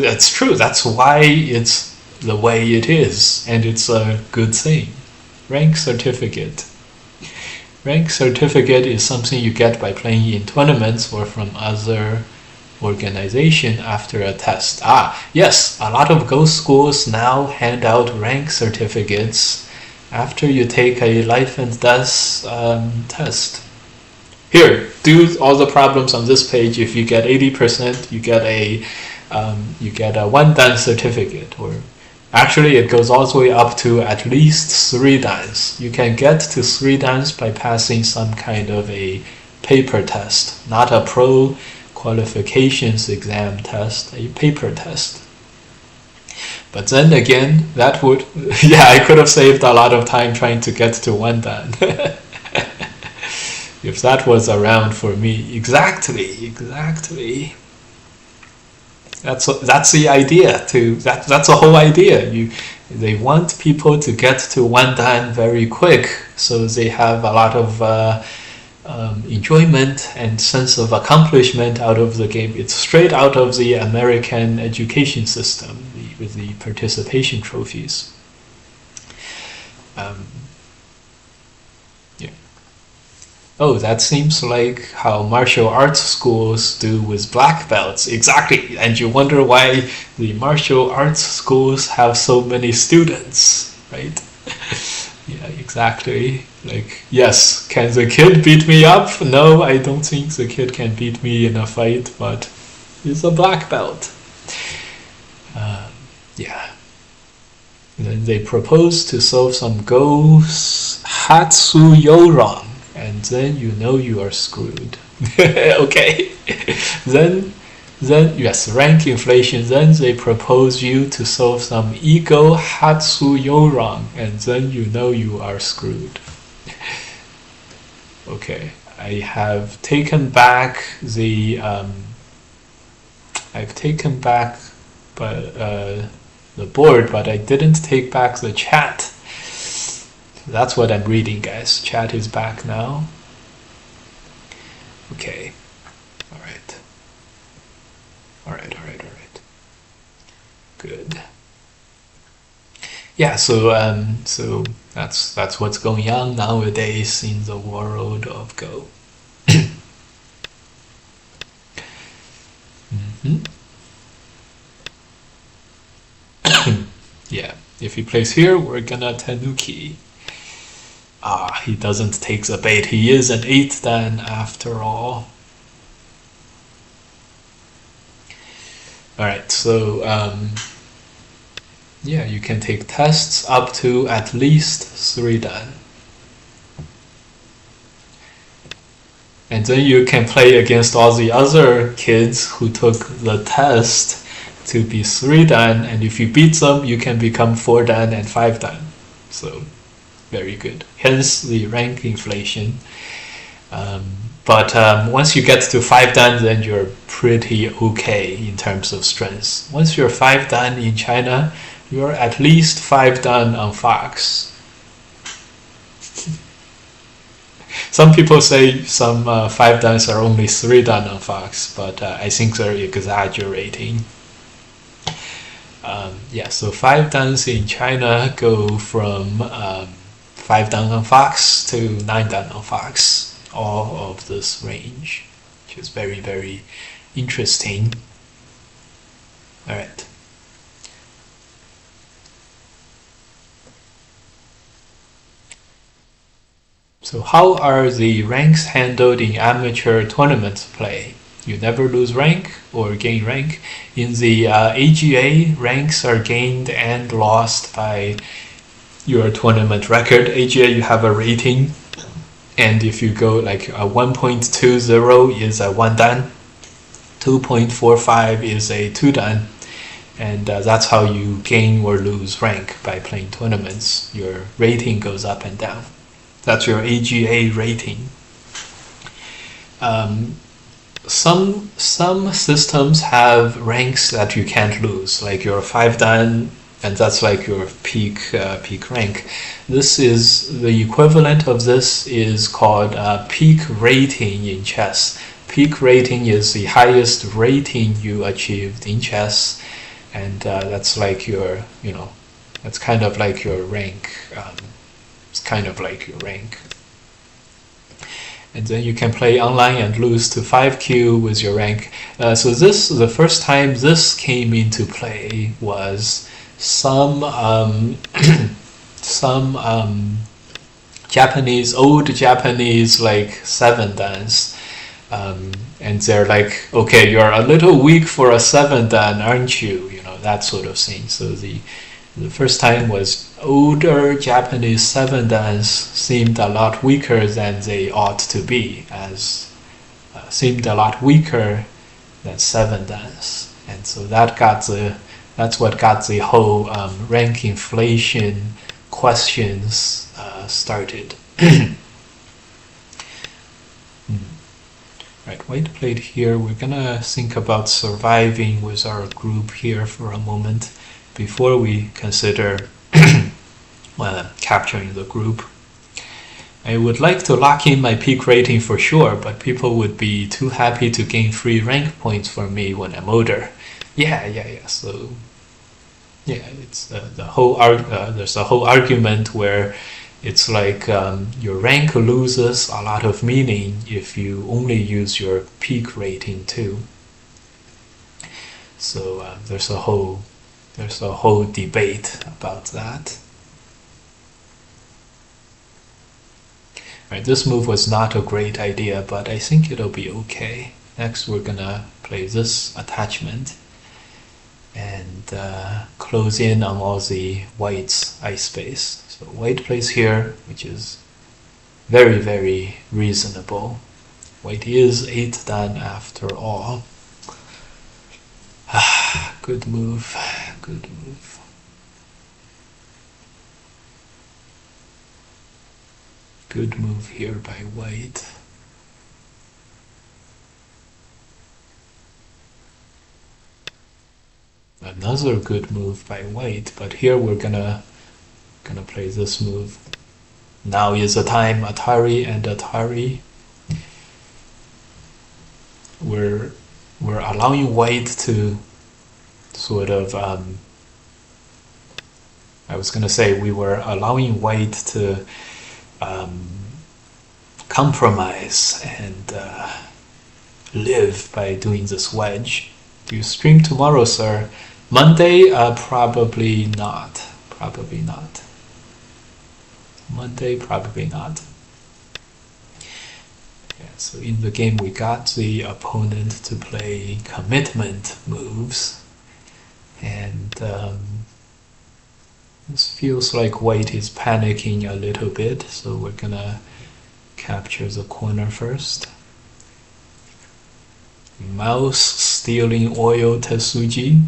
that's true. That's why it's the way it is, and it's a good thing. Rank certificate. Rank certificate is something you get by playing in tournaments or from other organization after a test. Yes, a lot of Go schools now hand out rank certificates after you take a life and death test. Here, do all the problems on this page. If you get 80%, you get a 1Dan certificate, or actually it goes all the way up to at least 3 dans. You can get to 3 dans by passing some kind of a paper test, not a pro qualifications exam test, a paper test. But then again, that would, I could have saved a lot of time trying to get to 1Dan. If that was around for me. Exactly. That's the idea. That's the whole idea. They want people to get to 1Dan very quick, so they have a lot of enjoyment and sense of accomplishment out of the game. It's straight out of the American education system with the participation trophies. Oh, that seems like how martial arts schools do with black belts. Exactly. And you wonder why the martial arts schools have so many students, right? Yeah, exactly. Like, yes, can the kid beat me up? No, I don't think the kid can beat me in a fight, but he's a black belt. Then they propose to solve some Go Hatsu Yorong, and then you know you are screwed. Okay. Then yes, rank inflation. Then they propose you to solve some ego Hatsu Yorong, and then you know you are screwed. Okay, I have taken back the the board, but I didn't take back the chat. That's what I'm reading, guys. Chat is back now. Okay. All right. Good. Yeah. So that's what's going on nowadays in the world of Go. Yeah. If he plays here, we're gonna Tanuki. Ah, he doesn't take the bait. He is an 8 dan after all. Alright, so yeah, you can take tests up to at least 3 dan. And then you can play against all the other kids who took the test to be 3 dan, and if you beat them, you can become 4 dan and 5 dan. So, very good. Hence the rank inflation. But once you get to 5 dan, then you're pretty okay in terms of strength. Once you're 5 dan in China, you're at least 5 dan on Fox. Some people say some 5 dans are only 3 dan on Fox, but I think they're exaggerating. Yeah, so 5 dans in China go from 5 dan on Fox to 9 dan on Fox, all of this range, which is very, very interesting. All right. So how are the ranks handled in amateur tournament play? You never lose rank or gain rank. In the AGA, ranks are gained and lost by your tournament record. AGA, you have a rating, and if you go like 1.20 is a 1 dan, 2.45 is a 2 dan, and that's how you gain or lose rank by playing tournaments. Your rating goes up and down. That's your AGA rating. Some systems have ranks that you can't lose, like your 5 dan, and that's like your peak rank. This is the equivalent of this is called peak rating in chess. Peak rating is the highest rating you achieved in chess, and that's like your, that's kind of like your rank. It's kind of like your rank. And then you can play online and lose to 5Q with your rank. So the first time this came into play was some old Japanese like 7 dans, and they're like, okay, you're a little weak for a 7 dan, aren't you? That sort of thing. So the first time was older Japanese 7 dans seemed a lot weaker than they ought to be, seemed a lot weaker than 7 dans, and so that's what got the whole rank inflation questions started. Right, white played here. We're gonna think about surviving with our group here for a moment before we consider capturing the group. I would like to lock in my peak rating for sure, but people would be too happy to gain free rank points for me when I'm older. Yeah. So yeah, it's the whole there's a whole argument where it's like your rank loses a lot of meaning if you only use your peak rating too. So there's a whole debate about that. Right, this move was not a great idea, but I think it'll be okay. Next, we're gonna play this attachment and close in on all the white's ice space. So white plays here, which is very, very reasonable. White is 8 dan after all. Good move, good move. Good move here by white. Another good move by white, but here we're gonna play this move. Now is the time, Atari and Atari. We're allowing white to sort of I was gonna say we were allowing white to compromise and live by doing this wedge. Do you stream tomorrow, sir? Monday? Probably not. Probably not. Monday? Probably not. Yeah, so in the game we got the opponent to play commitment moves, and this feels like White is panicking a little bit, so we're gonna capture the corner first. Mouse stealing oil Tetsuji.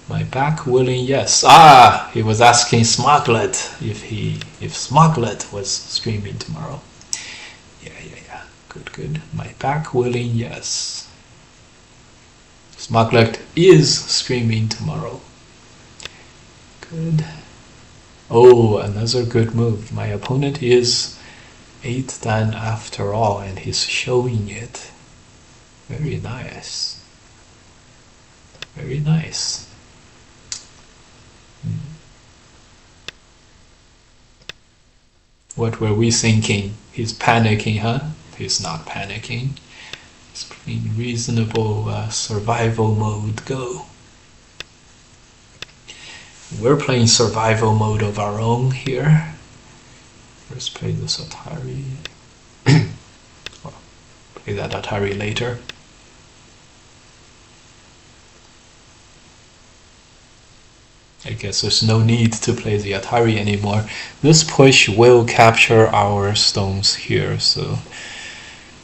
My back willing, yes. Ah, he was asking Smoglet if Smoglet was streaming tomorrow. Yeah. Good. My back willing, yes. Smoglet is streaming tomorrow. Good. Oh, another good move. My opponent is 8 dan after all, and he's showing it. Very nice. Very nice. What were we thinking? He's panicking, huh? He's not panicking. He's playing reasonable survival mode. Go. We're playing survival mode of our own here. Let's play this Atari. Well, play that Atari later. I guess there's no need to play the Atari anymore. This push will capture our stones here, so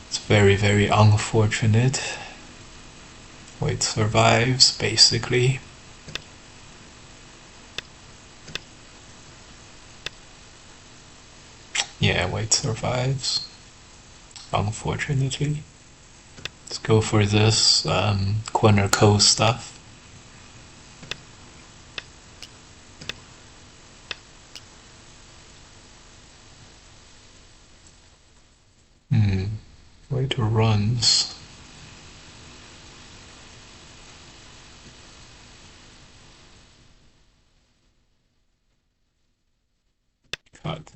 it's very, very unfortunate. White survives, basically. Yeah, White survives, unfortunately. Let's go for this corner code stuff. White runs. Cut.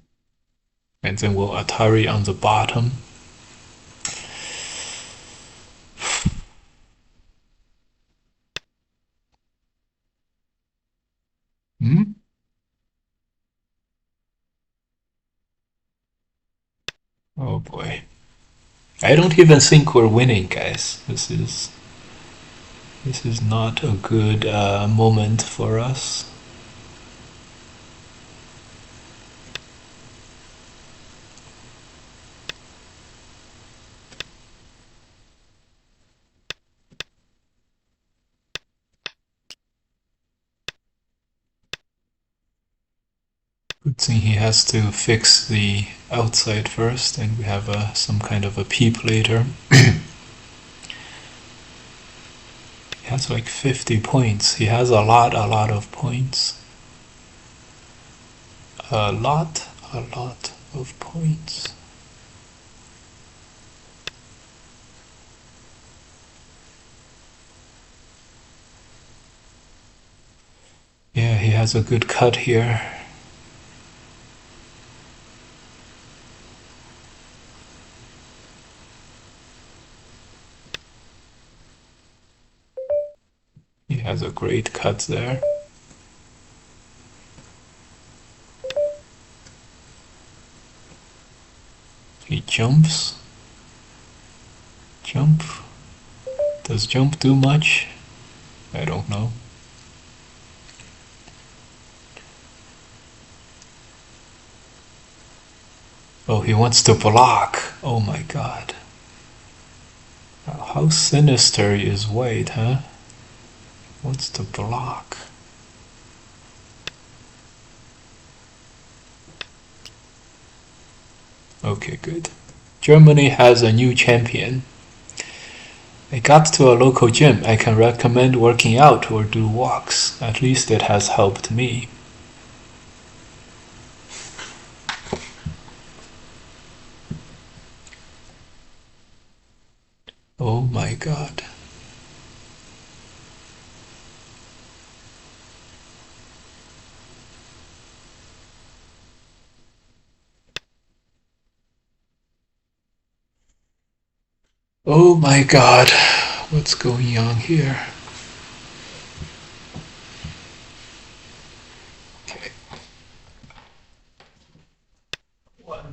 And then we'll Atari on the bottom. Oh boy. I don't even think we're winning, guys. This is not a good moment for us. Good thing he has to fix the outside first, and we have some kind of a peep later. He has like 50 points. He has a lot of points. A lot of points. Yeah, he has a good cut here. He has a great cut there. He jumps. Jump. Does jump do much? I don't know. Oh, he wants to block. Oh my god. How sinister is White, huh? Wants to block. Okay, good. Germany has a new champion. I got to a local gym. I can recommend working out or do walks. At least it has helped me. Oh my god. Oh my god. What's going on here? Okay. All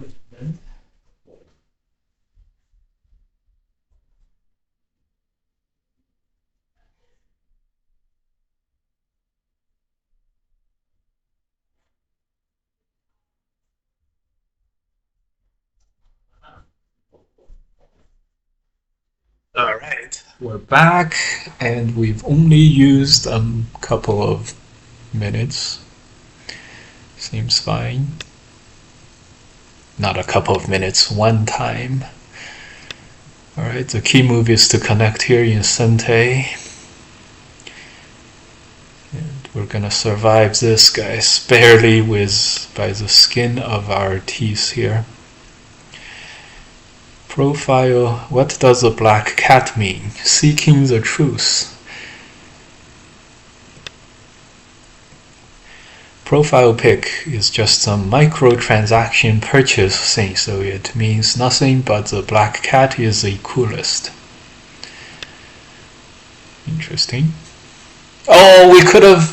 right, we're back, and we've only used a couple of minutes. Seems fine. Not a couple of minutes, one time. All right, the key move is to connect here in Sente. And we're gonna survive this, guys, barely by the skin of our teeth here. Profile, what does a black cat mean? Seeking the truth. Profile pic is just some microtransaction purchase thing, so it means nothing, but the black cat is the coolest. Interesting. Oh, we could have...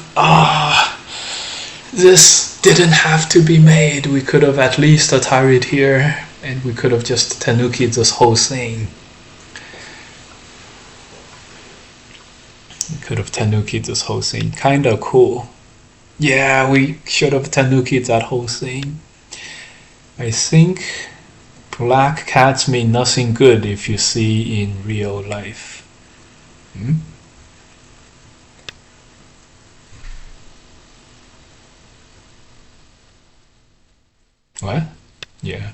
this didn't have to be made. We could have at least Atari'd here, and we could have just Tanuki'd this whole thing. We could have Tanuki'd this whole thing. Kinda cool. Yeah, we should have Tanuki'd that whole thing. I think black cats mean nothing good if you see in real life. Hmm? What? Yeah,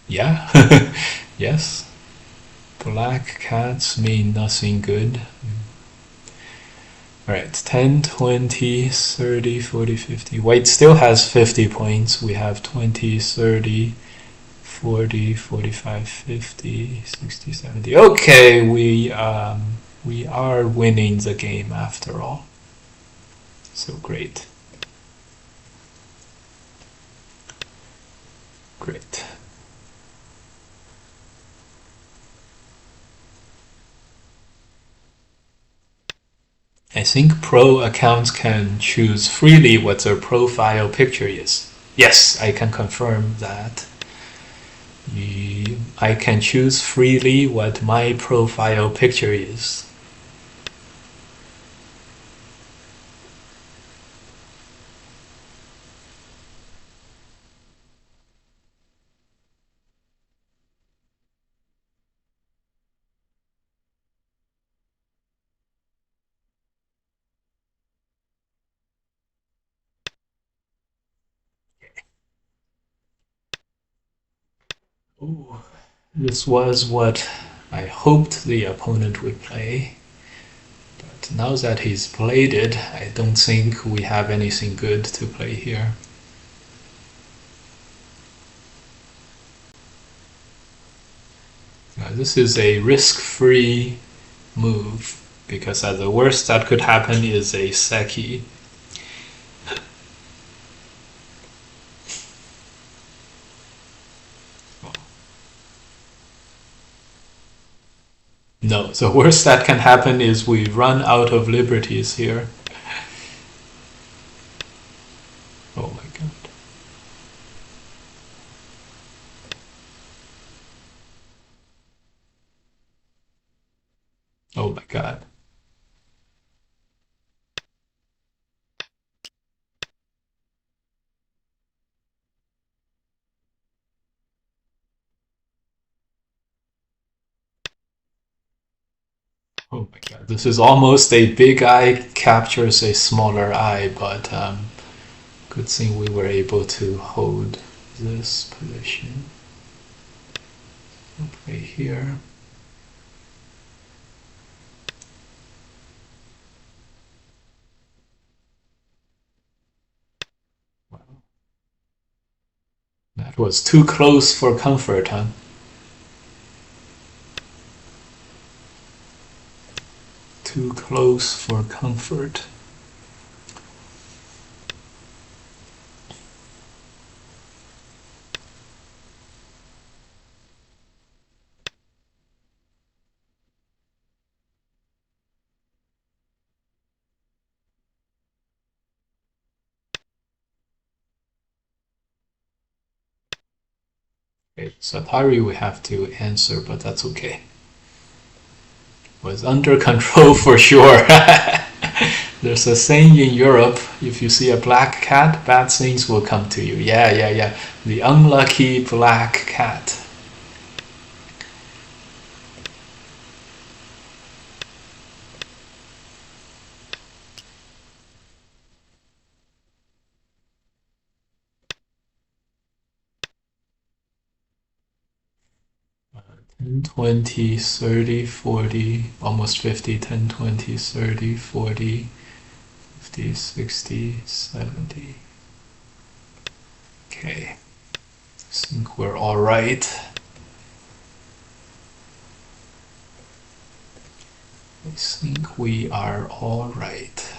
yeah. Yes. Black cats mean nothing good. Alright, 10, 20, 30, 40, 50. White still has 50 points. We have 20, 30, 40, 45, 50, 60, 70. Okay, we are winning the game after all. So great. Great. I think pro accounts can choose freely what their profile picture is. Yes, I can confirm that. I can choose freely what my profile picture is. Ooh, this was what I hoped the opponent would play. But now that he's played it, I don't think we have anything good to play here. Now, this is a risk-free move, because at the worst that could happen is a Seki. No, the worst that can happen is we run out of liberties here. Oh my god. Oh my god. Oh my god. This is almost a big eye captures a smaller eye, but good thing we were able to hold this position. I'll play here. Wow. That was too close for comfort, huh? Too close for comfort. Okay, Satari we have to answer, but that's okay. Was under control for sure. There's a saying in Europe, if you see a black cat, bad things will come to you. Yeah. The unlucky black cat. Uh, 10, 20, 30, 40, almost 50, 10, 20, 30, 40, 50, 60, 70. Okay, I think we're all right. I think we are all right.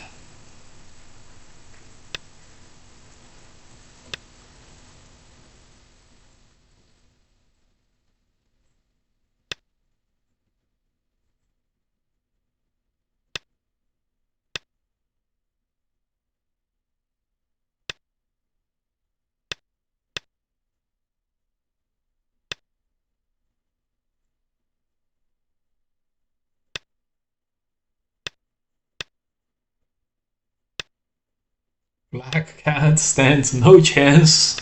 Black cat stands no chance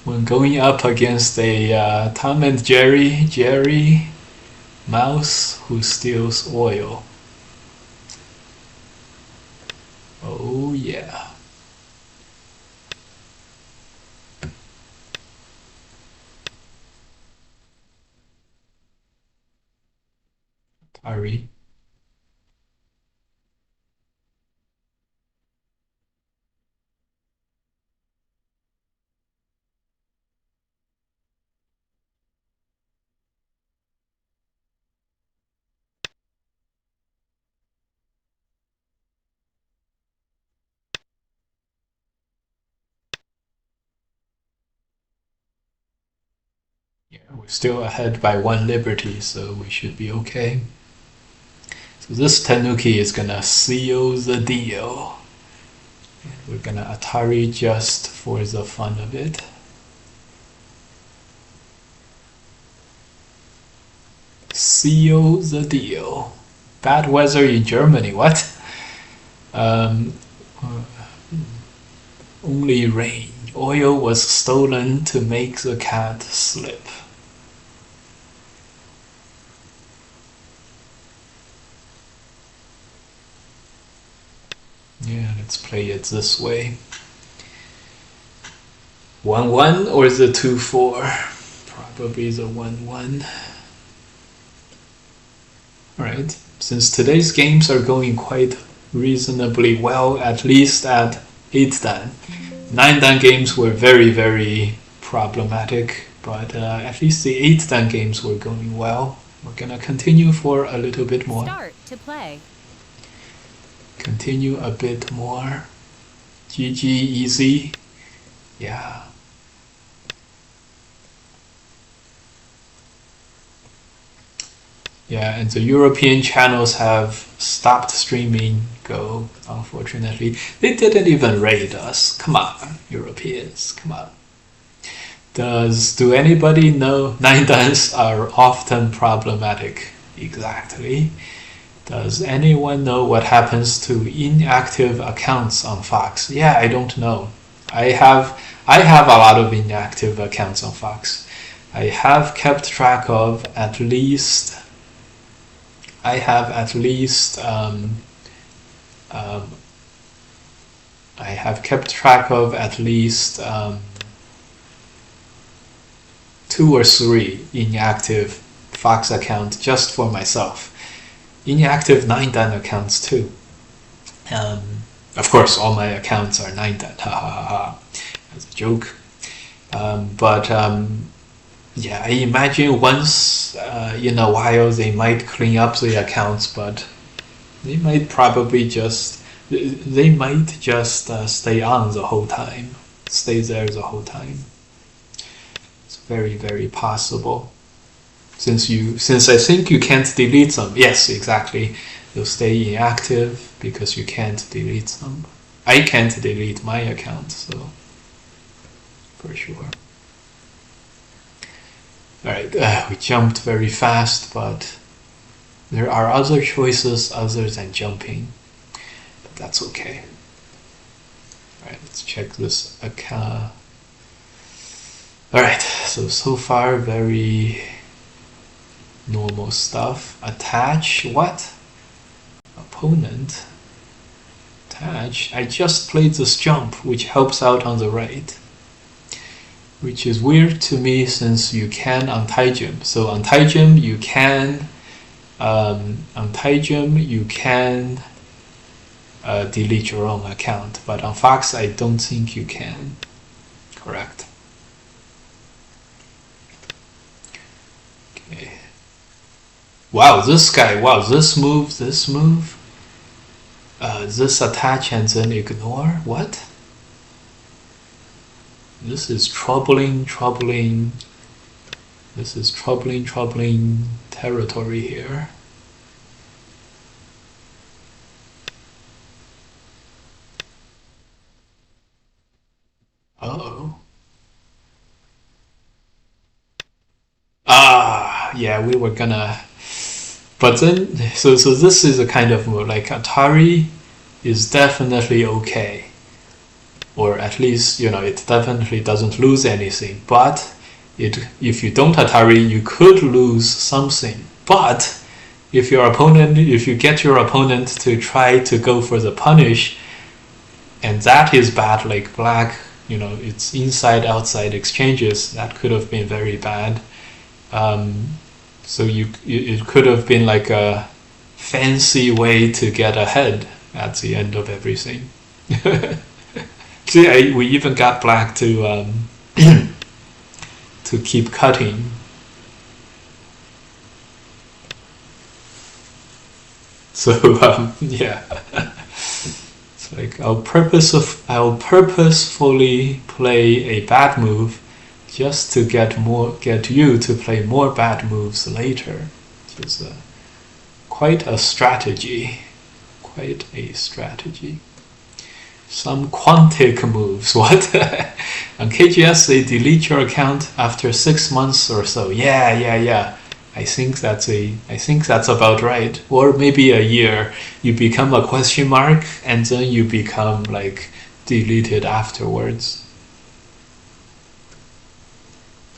when going up against a Tom and Jerry mouse who steals oil. Oh yeah. Ari. Yeah, we're still ahead by one liberty, so we should be okay. So this Tanuki is gonna seal the deal. And we're gonna Atari just for the fun of it. Seal the deal. Bad weather in Germany, what? Um, only rain. Oil was stolen to make the cat slip. Yeah, let's play it this way. 1-1 or the 2-4? Probably the 1-1. Alright, since today's games are going quite reasonably well, at least at 8-dan. 9-dan games were very problematic, but at least the 8-dan games were going well. We're gonna continue for a little bit more. Start to play. Continue a bit more. GG easy. Yeah. Yeah, and the European channels have stopped streaming Go, unfortunately. They didn't even raid us. Come on, Europeans, come on. Do anybody know 9-dans are often problematic? Exactly. Does anyone know what happens to inactive accounts on Fox? Yeah, I don't know. I have a lot of inactive accounts on Fox. I have kept track of at least. I have kept track of at least 2 or 3 inactive Fox accounts just for myself. Inactive 9-dan accounts too. Of course, all my accounts are 9-dan, ha ha ha, as a joke. Yeah, I imagine once in a while they might clean up the accounts, but they might probably just stay on the whole time, stay there the whole time. It's very possible. Since I think you can't delete them. Yes, exactly. They'll stay inactive because you can't delete them. I can't delete my account, so for sure. Alright, we jumped very fast, but there are other choices other than jumping, but that's okay. Alright, let's check this account. Alright, so far very normal stuff. Attach, what? Opponent. Attach. I just played this jump, which helps out on the right. Which is weird to me since you can anti-jump. So anti-jump you can delete your own account, but on Fox I don't think you can. Correct. Okay. Wow, this guy, wow, this move, this attach and then ignore, what? This is troubling territory here. Uh-oh. Yeah, we were gonna, but then, so this is a kind of move, like Atari is definitely okay. Or at least, it definitely doesn't lose anything. But if you don't Atari, you could lose something. But if you get your opponent to try to go for the punish, and that is bad, like black, it's inside-outside exchanges, that could have been very bad. So it could have been like a fancy way to get ahead at the end of everything. See, we even got black to to keep cutting. So yeah, it's like I'll purposefully play a bad move just to get you to play more bad moves later. Which is quite a strategy. Quite a strategy. Some Quantic moves. What? On KGS, they delete your account after 6 months or so. Yeah. I think that's about right. Or maybe a year. You become a question mark, and then you become like deleted afterwards.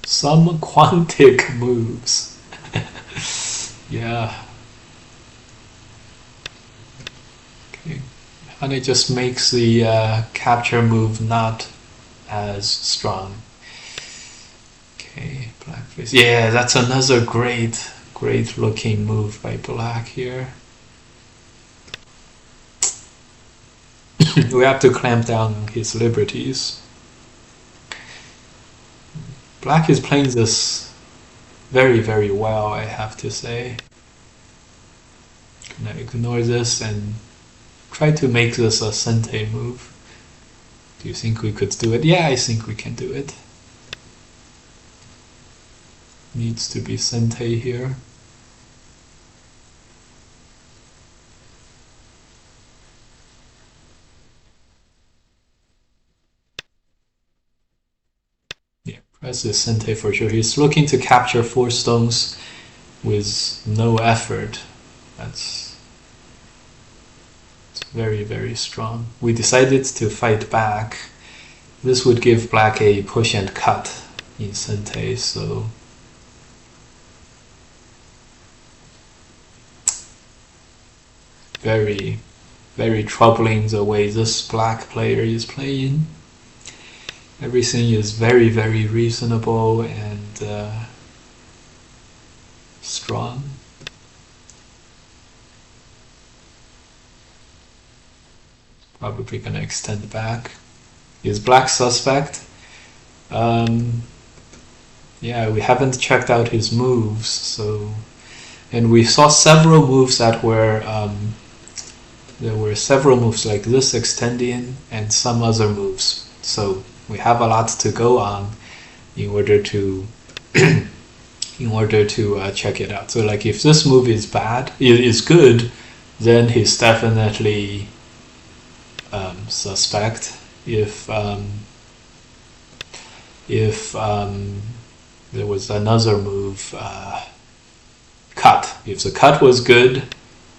Some Quantic moves. Yeah. Okay. And it just makes the capture move not as strong. Okay, blackface. Yeah, that's another great looking move by black here. We have to clamp down on his liberties. Black is playing this very, very well, I have to say. Gonna ignore this and try to make this a Sente move. Do you think we could do it? Yeah, I think we can do it. Needs to be Sente here. Yeah, press the Sente for sure. He's looking to capture 4 stones with no effort. That's very, very strong. We decided to fight back. This would give black a push and cut in Sente, so very, very troubling the way this black player is playing. Everything is very, very reasonable and strong. Probably gonna extend back. Is black suspect? Yeah, we haven't checked out his moves, so, and we saw several moves that were there were several moves like this extending and some other moves. So we have a lot to go on in order to check it out. So like if this move is bad, it is good, then he's definitely there was another move, cut. If the cut was good,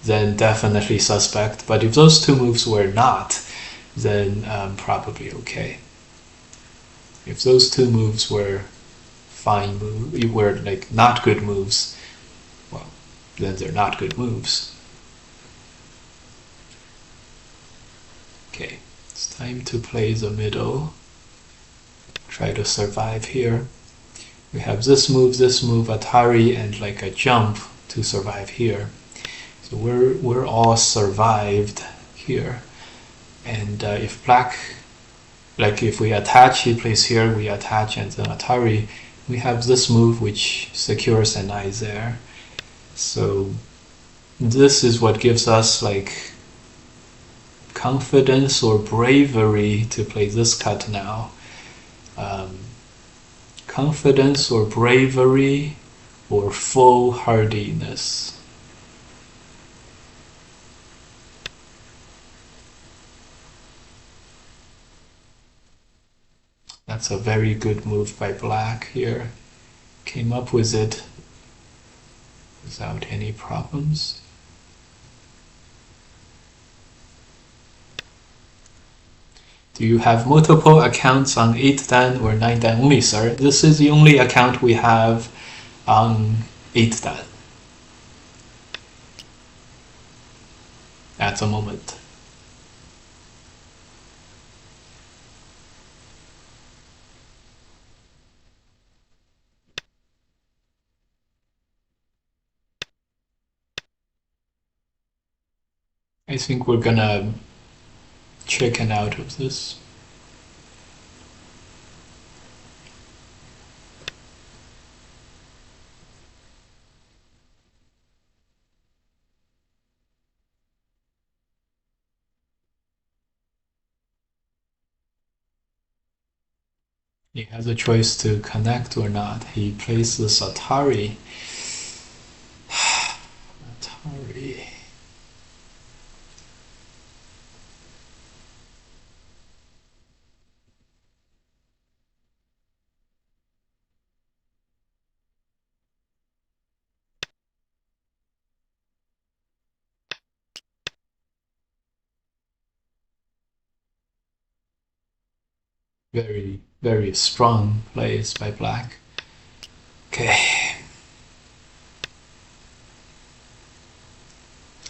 then definitely suspect. But if those two moves were not, then probably okay. If those two moves were fine moves, were like not good moves, well, then they're not good moves. Okay, it's time to play the middle. Try to survive here. We have this move, Atari, and like a jump to survive here. So we're all survived here. And if black, like if we attach, he plays here, we attach and then Atari, we have this move which secures an eye there. So this is what gives us like confidence or bravery to play this cut now. Confidence or bravery or foolhardiness. That's a very good move by black here. Came up with it without any problems. Do you have multiple accounts on 8dan or 9dan only, sir? This is the only account we have on 8dan at the moment. I think we're gonna chicken out of this. He has a choice to connect or not. He plays this Atari. Atari. Very, very strong plays by black. Okay.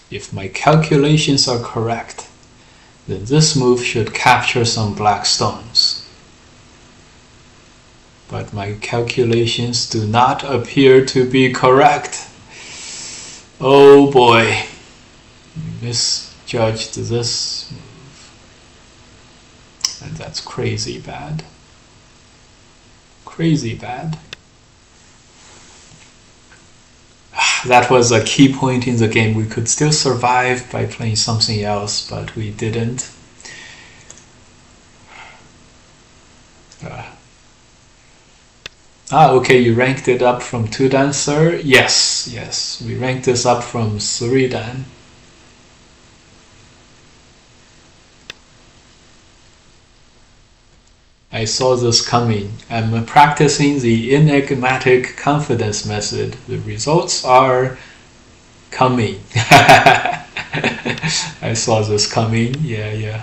If my calculations are correct, then this move should capture some black stones. But my calculations do not appear to be correct. Oh boy. We misjudged this move. And that's crazy bad. Crazy bad. That was a key point in the game. We could still survive by playing something else, but we didn't. Okay, you ranked it up from 2dan, sir? Yes, yes. We ranked this up from 3dan. I saw this coming. I'm practicing the enigmatic confidence method. The results are coming. I saw this coming. Yeah.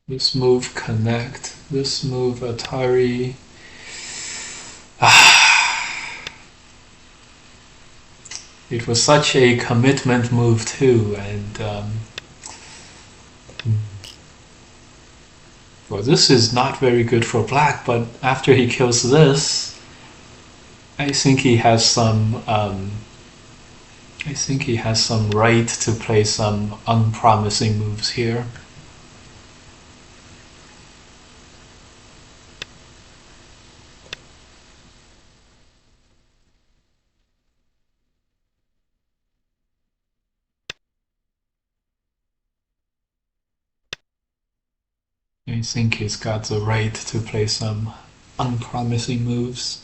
This move connect. This move Atari. It was such a commitment move too, and well, this is not very good for black. But after he kills this, I think he has some. I think he has some right to play some unpromising moves here. I think he's got the right to play some unpromising moves.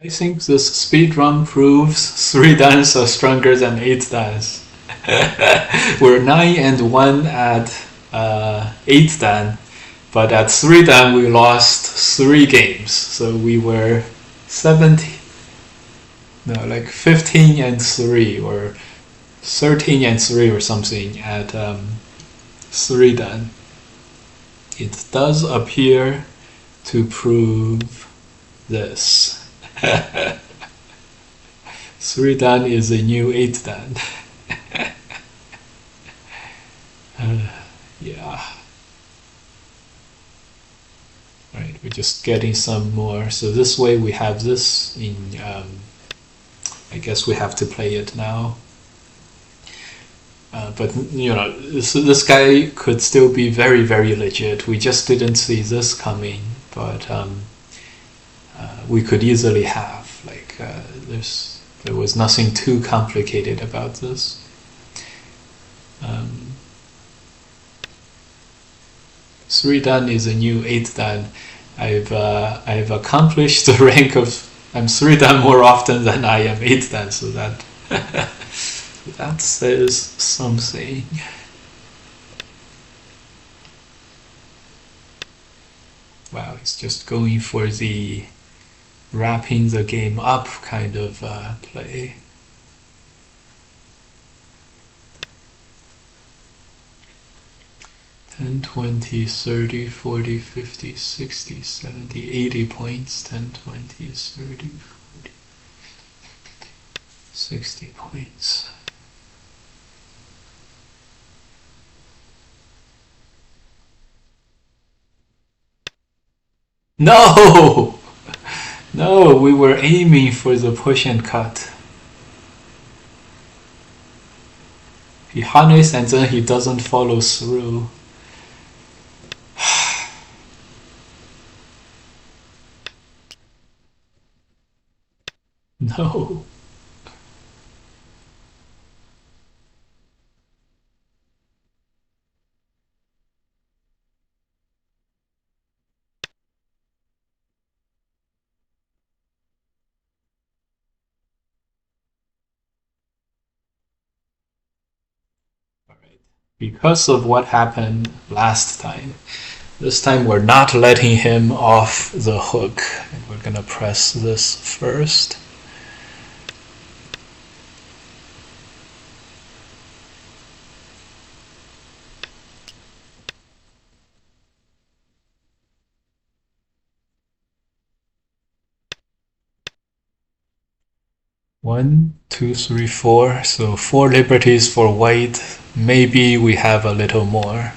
I think this speed run proves 3 dans are stronger than 8 dans. We're 9-1 at 8 dan, but at 3 dan we lost 3 games. So we were 17, no, like 15-3 or 13-3 or something at 3 dan. It does appear to prove this. 3 dan is a new 8 dan. Yeah. Right, we're just getting some more. So this way we have this in, I guess we have to play it now. But this guy could still be very, very legit. We just didn't see this coming, but we could easily have. Like, there was nothing too complicated about this. Um, 3 dan is a new 8 dan. I've accomplished the rank of I'm 3 dan more often than I am 8 dan, so that that says something. Wow, it's just going for the wrapping the game up kind of play. Ten, 20, 30, 40, 50, 60, 70, 80 points. 10, 20, 30, 40, 60 points. No! No, we were aiming for the push and cut. He harnessed and then he doesn't follow through. No. All right. Because of what happened last time, this time we're not letting him off the hook. And we're gonna press this first. One, two, three, four. So 4 liberties for white. Maybe we have a little more.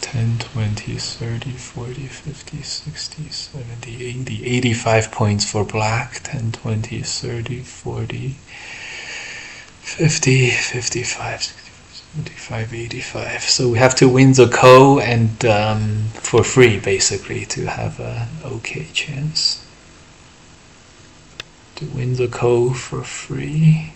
10, 20, 30, 40, 50, 60, 70, 80, 85 points for black. 10, 20, 30, 40, 50, 55, 75, 85. So we have to win the co and for free, basically, to have an okay chance. To win the co for free.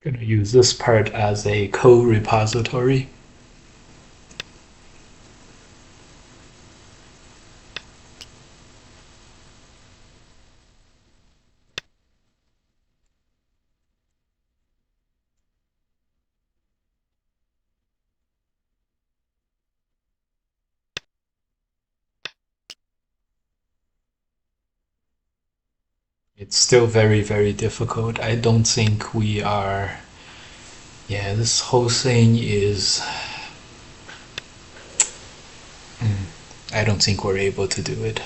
Gonna use this part as a co-repository. It's still very, very difficult. I don't think we are. Yeah, this whole thing is. I don't think we're able to do it.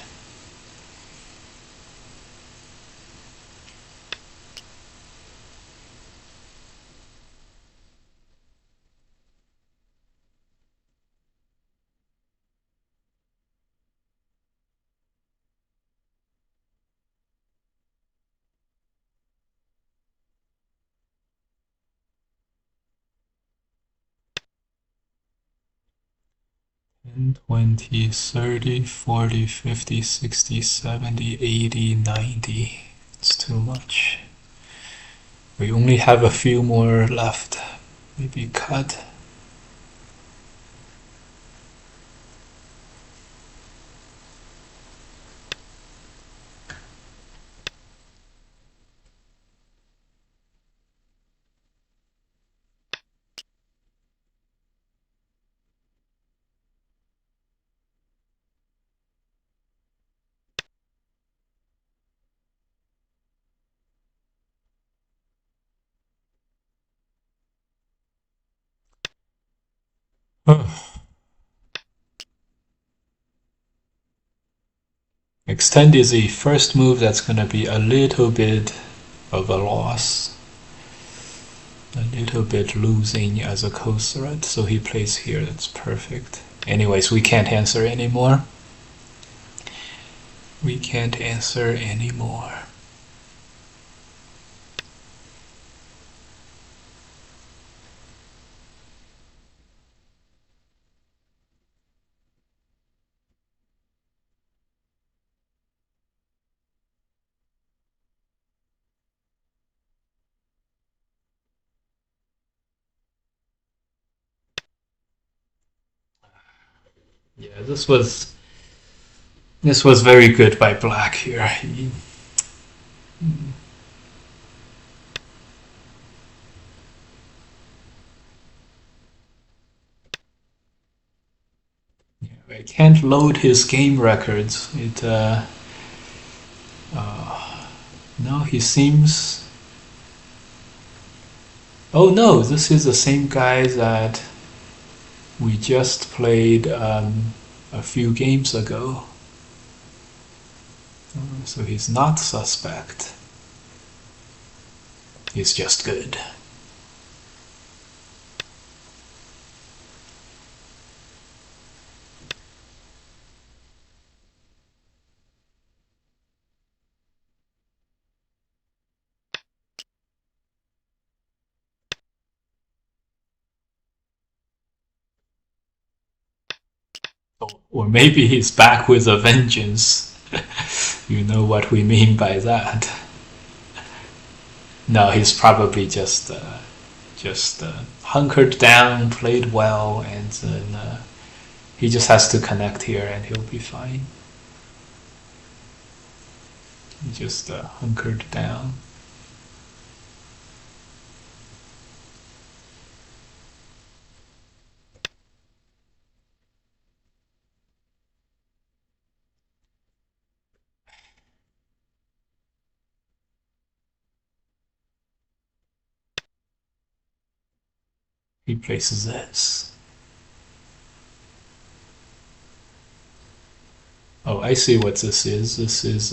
10, 20, 30, 40, 50, 60, 70, 80, 90. It's too much. We only have a few more left. Maybe cut. Extend is the first move that's going to be a little bit of a loss. A little bit losing as a coast threat, so he plays here. That's perfect. Anyways, we can't answer anymore. We can't answer anymore. Yeah, this was very good by Black here. I can't load his game records. No, he seems. Oh no, this is the same guy that we just played a few games ago. So he's not suspect. He's just good. Or maybe he's back with a vengeance. You know what we mean by that. No, he's probably just hunkered down, played well, and then he just has to connect here and he'll be fine. He just hunkered down. He places this. Oh, I see what this is. This is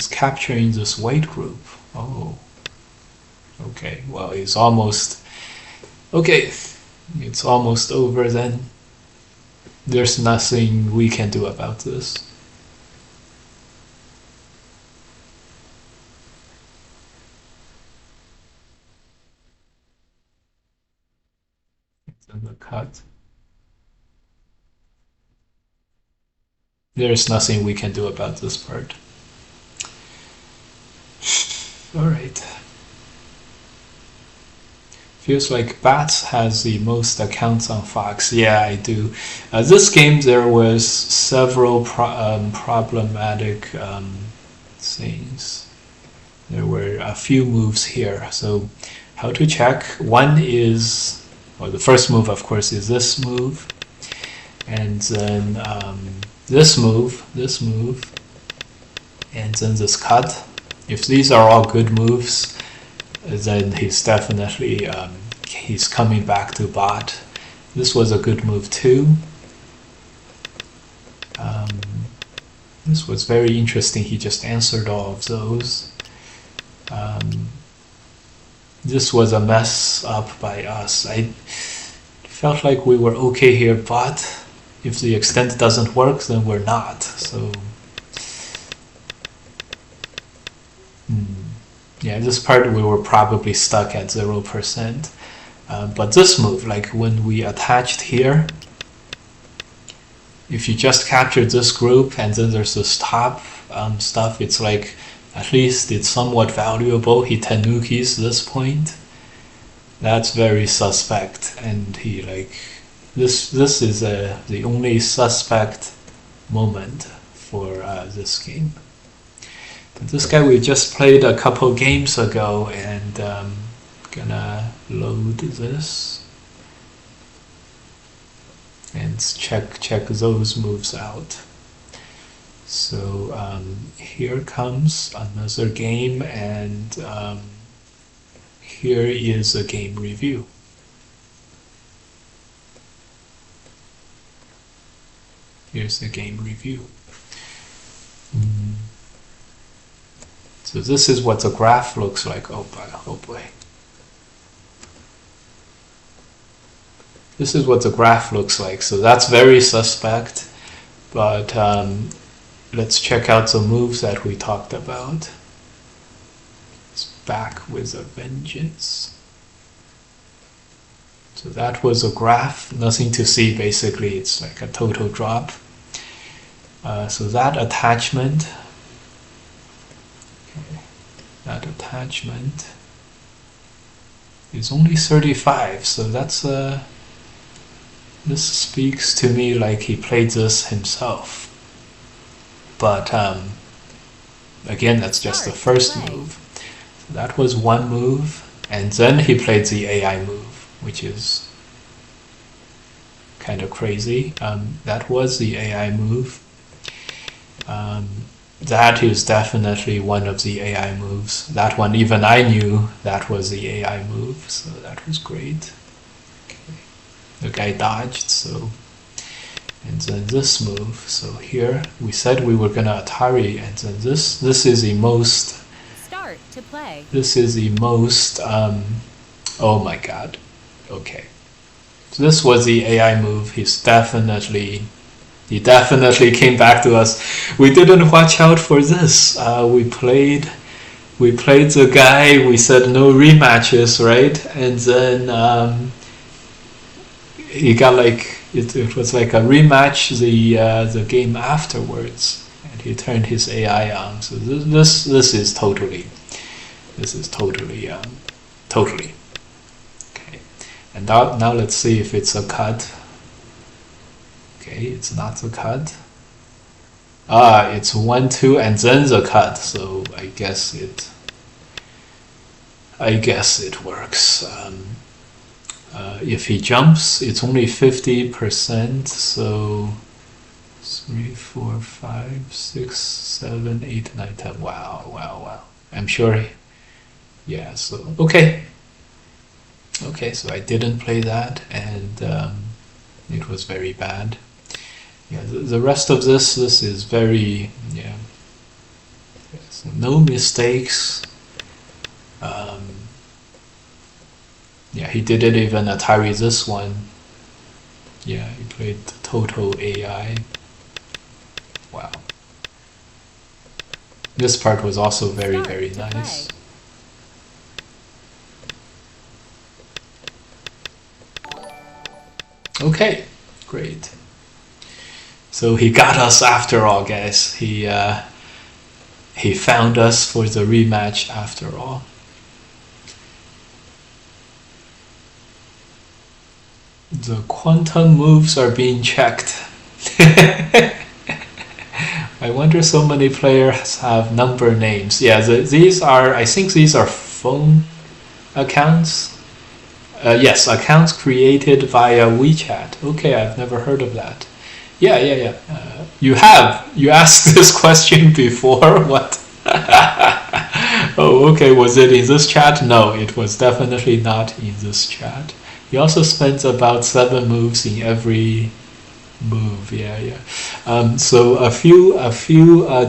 capturing this white group. Oh, okay. Well, it's almost okay. It's almost over then. There's nothing we can do about this. It's in the cut. There's nothing we can do about this part. Alright. Feels like Bats has the most accounts on Fox. Yeah, I do. This game there was several problematic things. There were a few moves here. So how to check? One is, well, the first move of course is this move. And then this move, and then this cut. If these are all good moves, then he's definitely he's coming back to bot. This was a good move too. This was very interesting. He just answered all of those. This was a mess up by us. I felt like we were okay here, but if the extent doesn't work, then we're not. So Yeah, this part we were probably stuck at 0%. But this move, like when we attached here, if you just capture this group and then there's this top stuff, it's like at least it's somewhat valuable. He tenukis this point. That's very suspect, and he like this is the only suspect moment for this game. But this guy we just played a couple games ago, and gonna load this and check those moves out. So here comes another game, and here is a game review. Here's the game review. So this is what the graph looks like. Oh boy. This is what the graph looks like. So that's very suspect. But let's check out the moves that we talked about. It's back with a vengeance. So that was a graph, nothing to see basically, it's like a total drop. So that attachment, is only 35, so that's this speaks to me like he played this himself. But again, that's just the first move. So that was one move, and then he played the AI move, which is kind of crazy. That was the AI move. That is definitely one of the AI moves. That one, even I knew that was the AI move, so that was great. Okay. The guy dodged, so. And then this move, so here we said we were gonna Atari, and then this is the most. Start to play. This is the most. Oh my god. Okay. So this was the AI move. He definitely came back to us. We didn't watch out for this. We played the guy. We said no rematches, right? And then he got like it was like a rematch the game afterwards, and he turned his AI on. So this is totally totally. Okay, and now let's see if it's a cut. Okay, it's not a cut. It's 1-2 and then the cut. So I guess it works. If he jumps, it's only 50%. So 3, 4, 5, 6, 7, 8, 9, 10. Wow. I'm sure. Yeah. So okay. So I didn't play that, and it was very bad. Yeah, the rest of this is very, yeah, so no mistakes. Yeah, he didn't even Atari this one. Yeah, he played total AI. Wow. This part was also very nice. Okay, great. So he got us after all, guys. He found us for the rematch after all. The quantum moves are being checked. I wonder so many players have number names. Yeah, these are, I think these are phone accounts. Yes, accounts created via WeChat. Okay, I've never heard of that. Yeah. You asked this question before? What? Oh, okay. Was it in this chat? No, it was definitely not in this chat. He also spends about 7 moves in every move. Yeah. So a few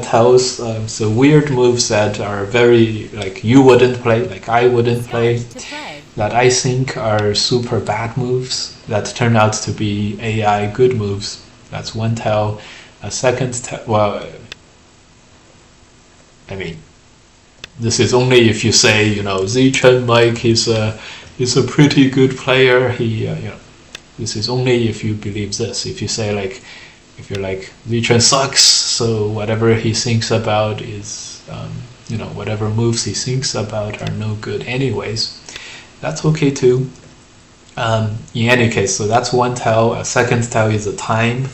tells so weird moves that are very like you wouldn't play, like I wouldn't play. That I think are super bad moves that turn out to be AI good moves. That's one tell. A second tell, well, I mean, This is only if you say, Zichen Mike he's a pretty good player. This is only if you believe this. If you say like, if you're like, Zichen sucks, so whatever he thinks about is, whatever moves he thinks about are no good anyways. That's okay too. In any case, so that's one tell. A second tell is a time.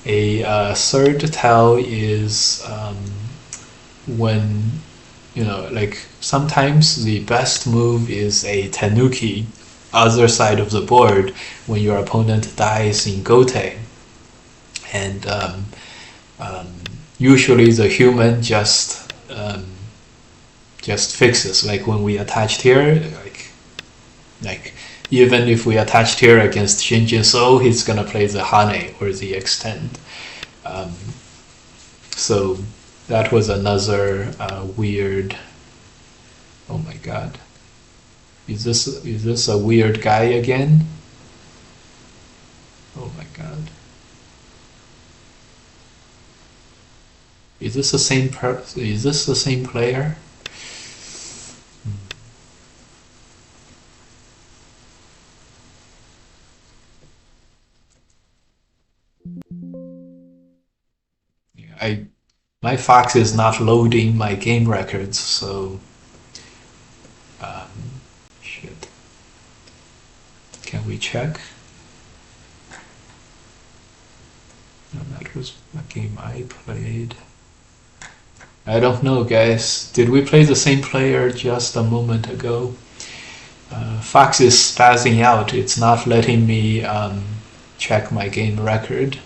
A third tell is when, like sometimes the best move is a tenuki, other side of the board, when your opponent dies in gote. And usually the human just fixes. Like when we attached here, like even if we attached here against Shinjin So, he's gonna play the Hane or the extend. So that was another weird. Oh my god, is this a weird guy again? Oh my god, is this the same Is this the same player? My Fox is not loading my game records, so shit. Can we check? No, that was a game I played. I don't know, guys. Did we play the same player just a moment ago? Fox is spazzing out. It's not letting me check my game record.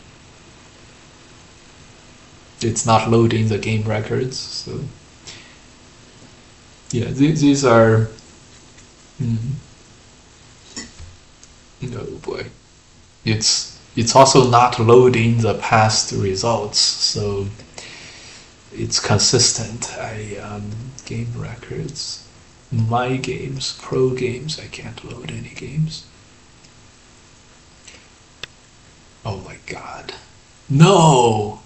It's not loading the game records, so yeah, these are. Oh boy, it's also not loading the past results, so it's consistent. Game records, my games, pro games. I can't load any games. Oh my god, no!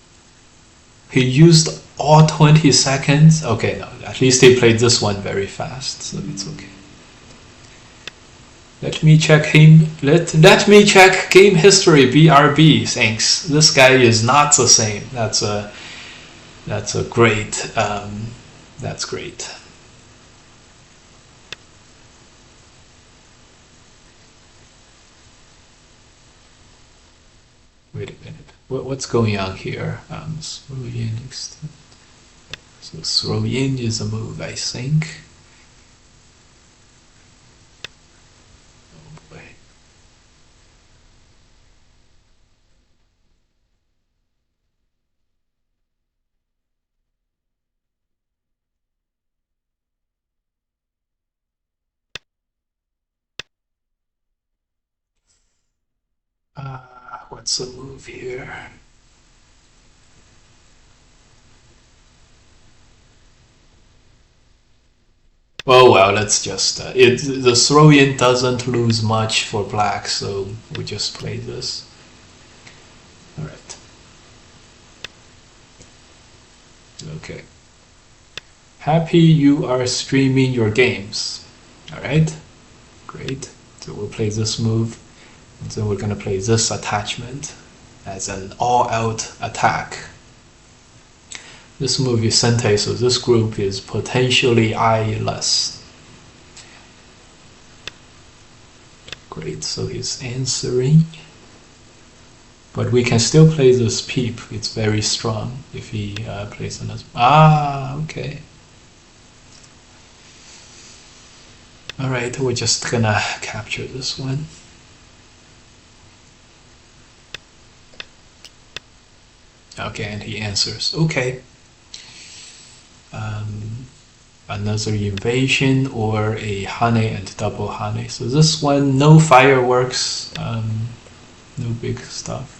He used all 20 seconds. Okay, no, at least he played this one very fast, so it's okay. Let me check him. Let me check game history. BRB. Thanks. This guy is not the same. That's a great. That's great. Wait a minute. What's going on here? Throw in extend. So throw in is a move, I think. Oh boy. What's the move here? Oh well, let's just the throw-in doesn't lose much for black, so we just play this. All right. Okay. Happy you are streaming your games. All right. Great. So we'll play this move, and then we're gonna play this attachment as an all-out attack. This move is Sente, so this group is potentially I-less. Great, so he's answering. But we can still play this peep. It's very strong if he plays another. Okay. Alright, we're just gonna capture this one. Okay, and he answers. Okay. Another invasion or a Hane and double Hane. So this one, no fireworks, no big stuff.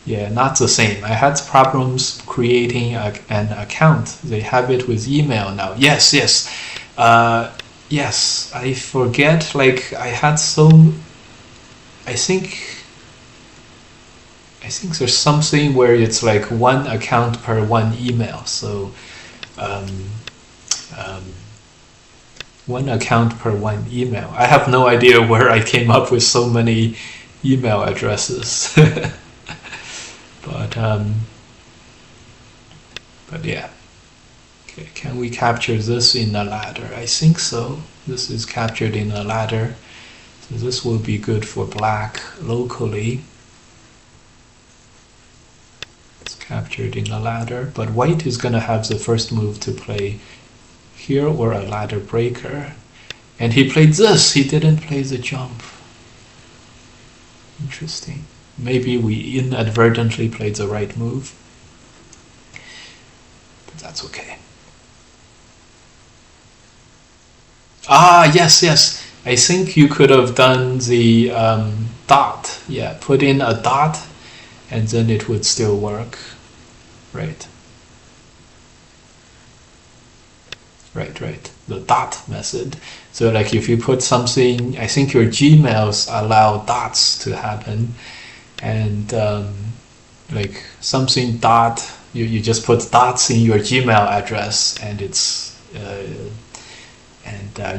Yeah, not the same. I had problems creating an account. They have it with email now. Yes. Yes, I forget, like I had I think there's something where it's like one account per one email. So Um, one account per one email. I have no idea where I came up with so many email addresses. but yeah. Okay, can we capture this in a ladder? I think so. This is captured in a ladder. So this will be good for black locally. It's captured in a ladder, but white is going to have the first move to play here or a ladder breaker. And he played this. He didn't play the jump. Interesting. Maybe we inadvertently played the right move. But that's okay. Ah, yes, yes. I think you could have done the dot. Yeah, put in a dot and then it would still work. Right. Right. The dot method. So like if you put something, I think your Gmails allow dots to happen. And like something dot, you just put dots in your Gmail address and it's...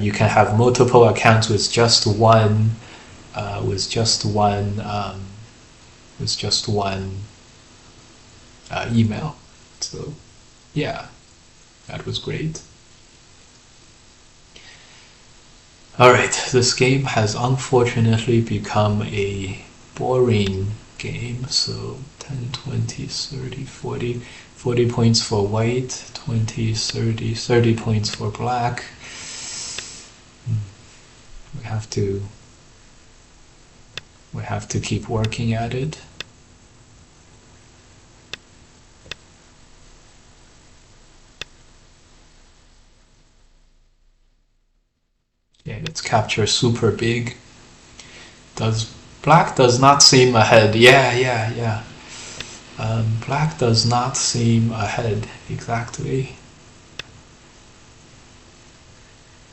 you can have multiple accounts with just one email. So yeah, that was great. All right, this game has unfortunately become a boring game. So 10, 20, 30, 40, 40 points for white, 20, 30, 30 points for black. We have to keep working at it. Yeah, let's capture super big. Black does not seem ahead. Yeah. Black does not seem ahead exactly.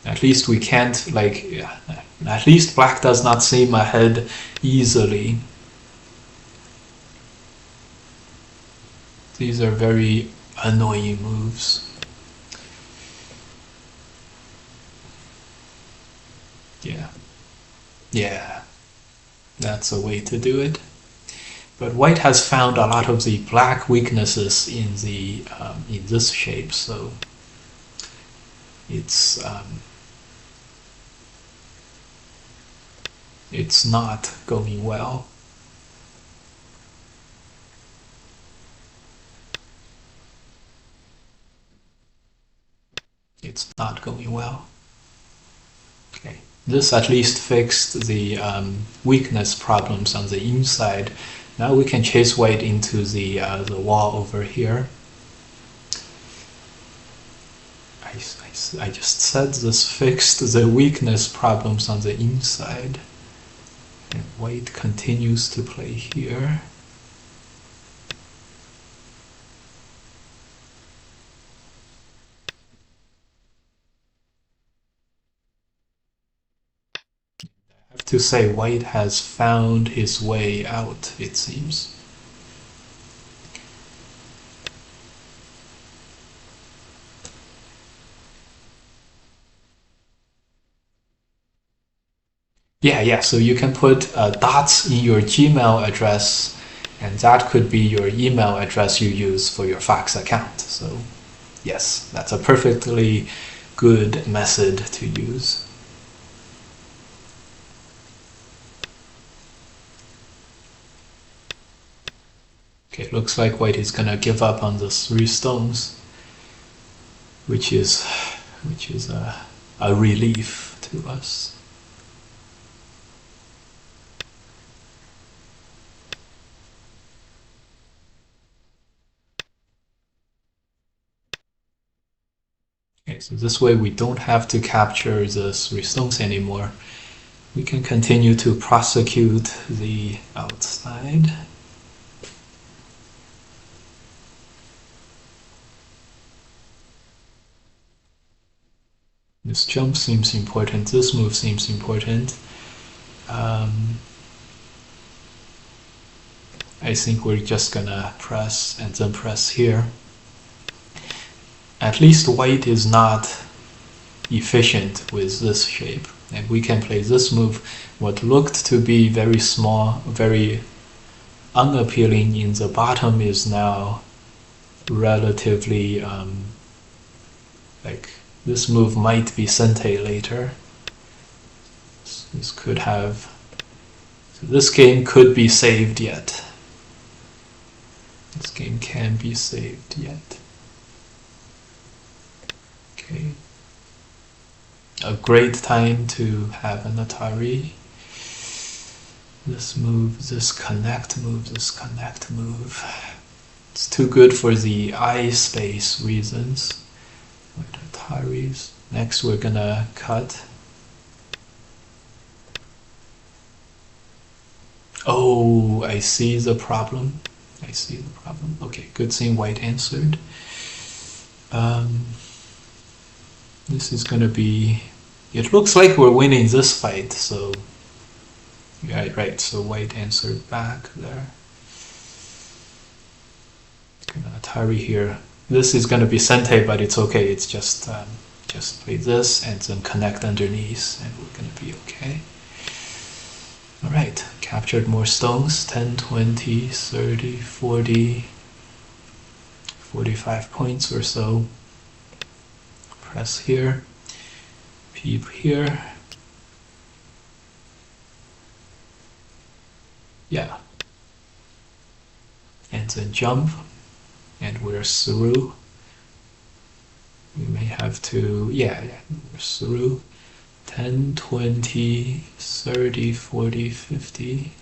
At least we can't, at least black does not seem ahead easily. These are very annoying moves. Yeah, that's a way to do it. But white has found a lot of the black weaknesses in this shape, so it's not going well. It's not going well. Okay, this at least fixed the weakness problems on the inside. Now we can chase white into the wall over here. I just said this fixed the weakness problems on the inside. And white continues to play here. I have to say white has found his way out, it seems. Yeah, so you can put dots in your Gmail address, and that could be your email address you use for your fax account. So yes, that's a perfectly good method to use. Okay, looks like white is gonna give up on the 3 stones, which is a relief to us. Okay, so this way we don't have to capture the 3 stones anymore. We can continue to prosecute the outside. This jump seems important, this move seems important. I think we're just gonna press and then press here. At least white is not efficient with this shape. And we can play this move. What looked to be very small, very unappealing in the bottom is now relatively like this move might be sente later. This could have. So this game could be saved yet. This game can be saved yet. Okay. A great time to have an Atari. This move, this connect move, this connect move. It's too good for the eye space reasons. With Ataris. Next we're gonna cut. Oh, I see the problem. I see the problem. Okay, good thing white answered. This is gonna be. It looks like we're winning this fight, so. Yeah, right, so white answered back there. Gonna Atari here. This is gonna be sente, but it's okay. It's just play this and then connect underneath, and we're gonna be okay. All right, captured more stones. 10, 20, 30, 40, 45 points or so. Press here, peep here. Yeah. And then jump, and we're through. We may have to, yeah, we're through. 10, 20, 30, 40, 50.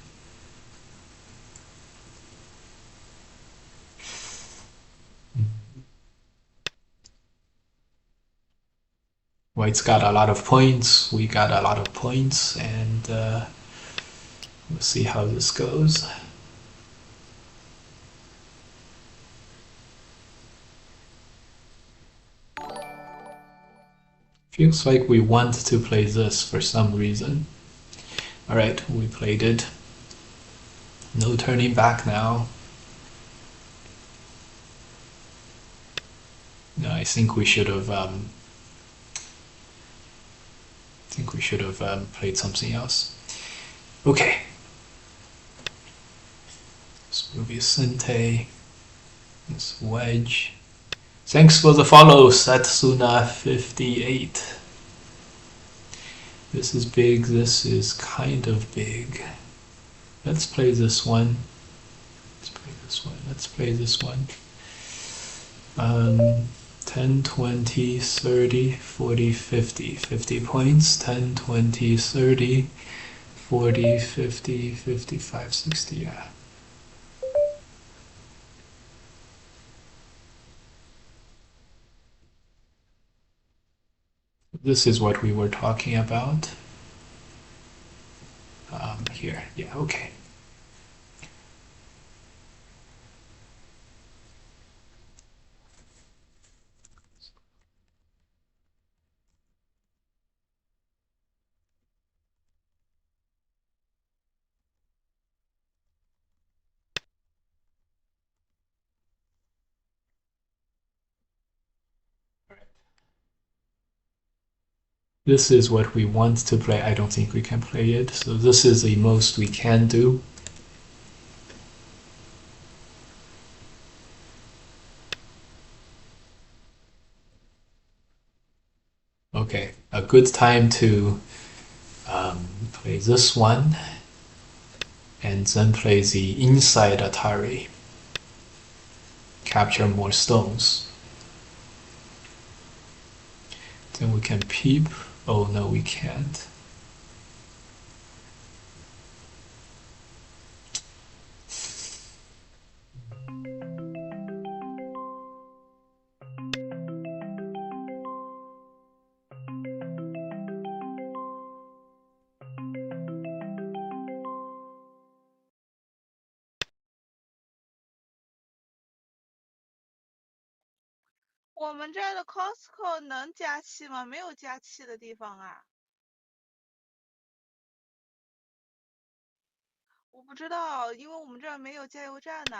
White's got a lot of points, we got a lot of points, and we'll see how this goes. Feels like we want to play this for some reason. Alright, we played it. No turning back now. No, I think we should have played something else. Okay. This movie is Sente. This wedge. Thanks for the follow, Satsuna58. This is big, this is kind of big. Let's play this one. Let's play this one. Let's play this one. 10, 20, 30, 40, 50. 50 points. 10, 20, 30, 40, 50, 55, 60. Yeah. This is what we were talking about. Here. Yeah, okay. This is what we want to play. I don't think we can play it. So this is the most we can do. Okay, a good time to play this one and then play the inside Atari. Capture more stones. Then we can peep. Oh no, we can't.我们这儿的 Costco 能加气吗？没有加气的地方啊。我不知道，因为我们这儿没有加油站呢。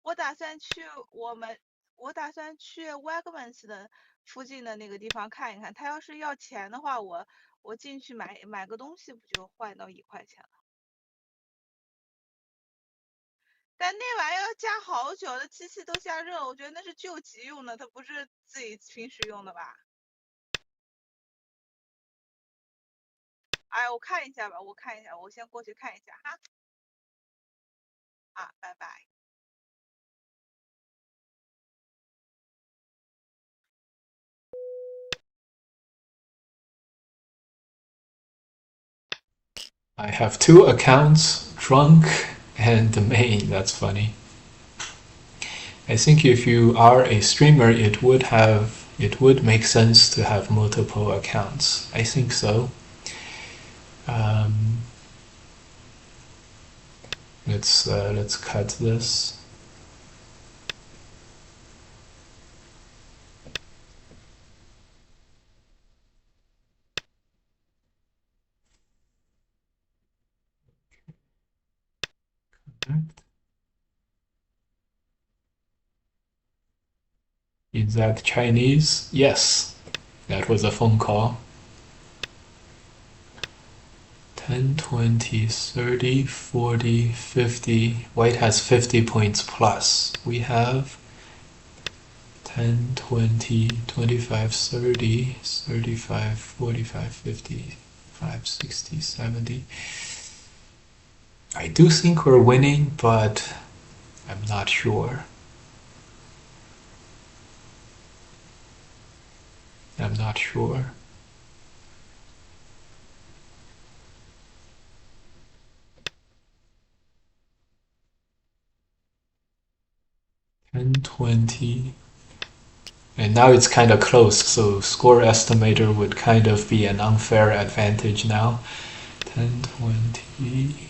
我打算去我打算去 Wegmans 的附近的那个地方看一看。他要是要钱的话，我进去买个东西，不就换到1块钱了？但那玩意儿要加好久，那机器都加热了，我觉得那是救急用的，它不是自己平时用的吧？哎，我看一下吧，我看一下，我先过去看一下哈。啊，拜拜。I have two accounts, drunk and the main. That's funny. I think if you are a streamer, it would make sense to have multiple accounts. I think so. Um, let's cut this. Is that Chinese? Yes, that was a phone call. 10, 20, 30, 40, 50. White has 50 points plus. We have 10, 20, 25, 30, 35, 45, 55, 60, 70. I do think we're winning, but I'm not sure. I'm not sure. And 20. And now it's kind of close, so score estimator would kind of be an unfair advantage now. 10, 20.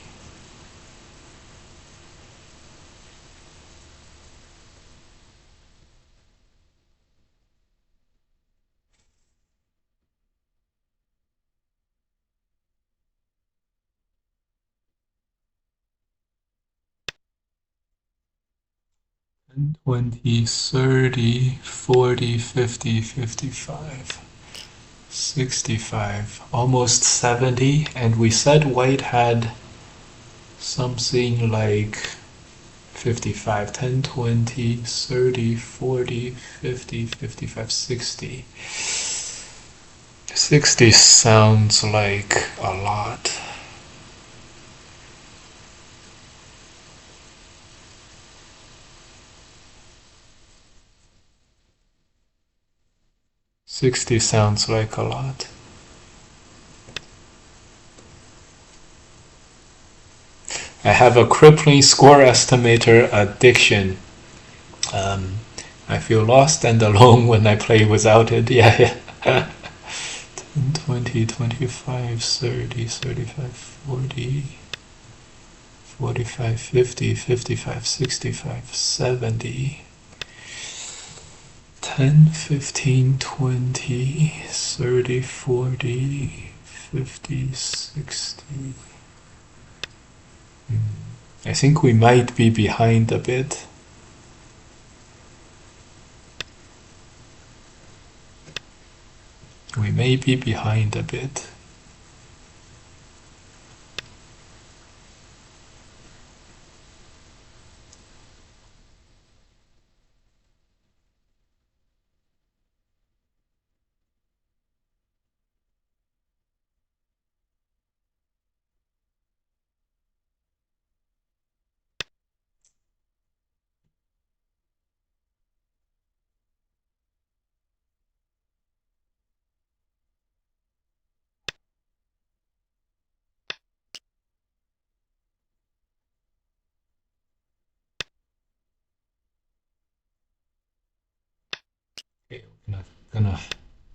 20, 30, 40, 50, 55, 65, almost 70. And we said white had something like 55, 10, 20, 30, 40, 50, 55, 60. 60 sounds like a lot. $60 sounds like a lot. I have a crippling score estimator addiction. I feel lost and alone when I play without it. Yeah. 10, 20, 25, 30, 35, 40, 45, 50, 55, 65, 70. 10, 15, 20, 30, 40, 50, 60. I think we might be behind a bit. We may be behind a bit. Okay, we're gonna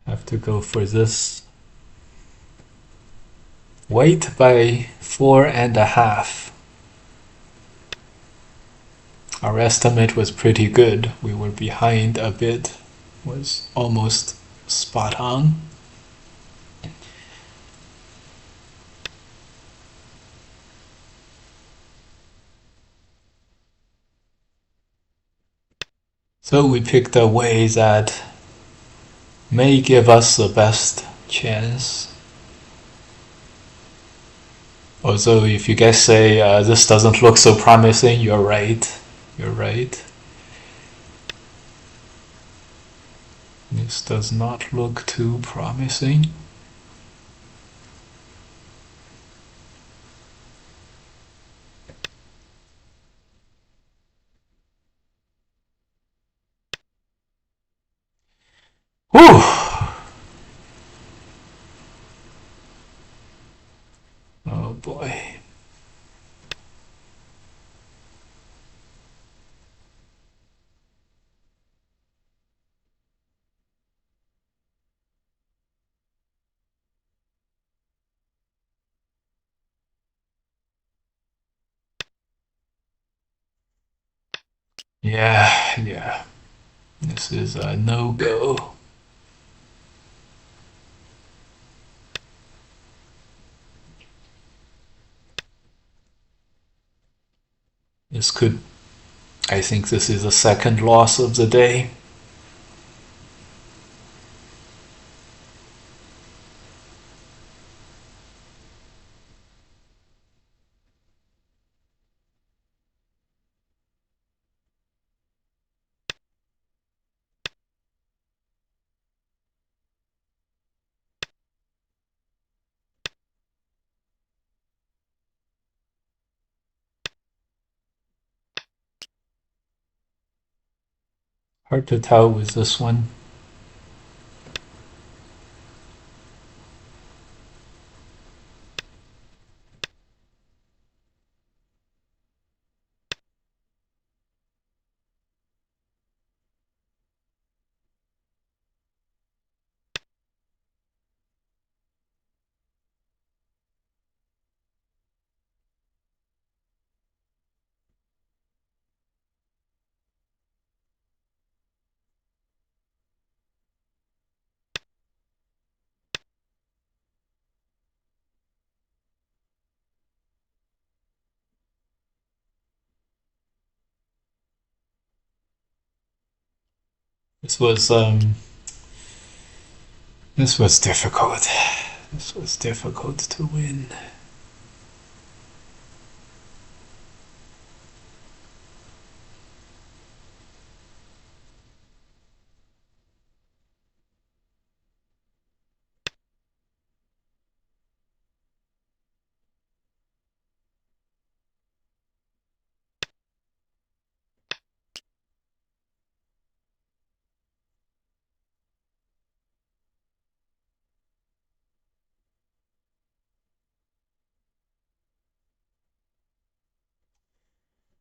have to go for this. White by 4.5. Our estimate was pretty good. We were behind a bit. Was almost spot on. So we picked a way that may give us the best chance. Also, if you guys say this doesn't look so promising, you're right. You're right. This does not look too promising. Whew! Oh boy. Yeah. This is a no-go. This could... I think this is the second loss of the day. Hard to tell with this one. This was this was difficult. This was difficult to win.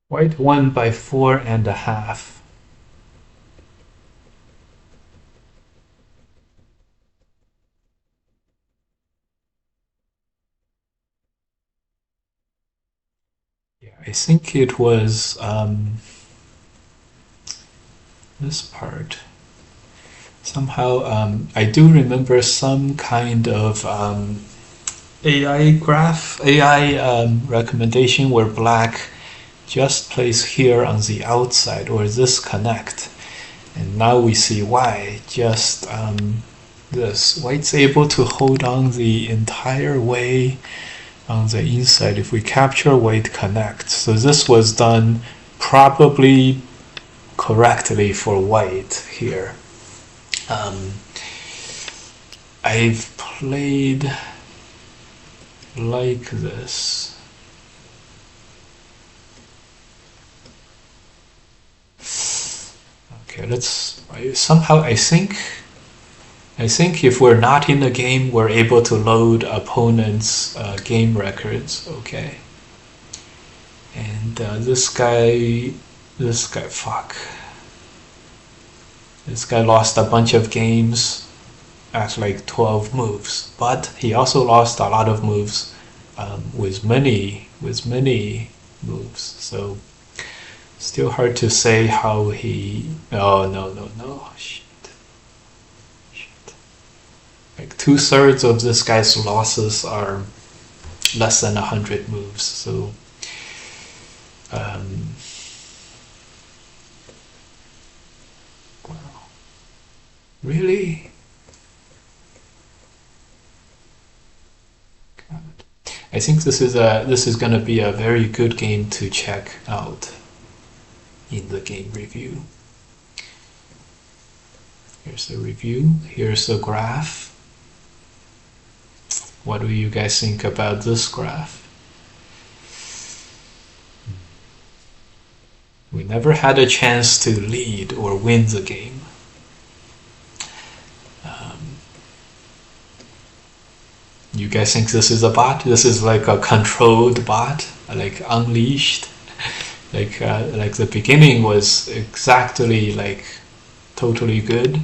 White won by 4.5. Yeah, I think it was this part. Somehow, I do remember some kind of AI graph, AI recommendation where black just plays here on the outside or this connect. And now we see why. Just this. White's able to hold on the entire way on the inside if we capture white connect. So this was done probably correctly for white here. I've played like this. Okay, let's somehow I think if we're not in the game, we're able to load opponents' game records. Okay, and this guy, fuck. This guy lost a bunch of games at like 12 moves, but he also lost a lot of moves with many moves. So still hard to say how he. Oh no! Shit. Like 2/3 of this guy's losses are less than 100 moves. So. Really? God. I think this is gonna be a very good game to check out in the game review. Here's the review. Here's the graph. What do you guys think about this graph? We never had a chance to lead or win the game. You guys think this is a bot? This is like a controlled bot, like unleashed. Like the beginning was exactly like totally good,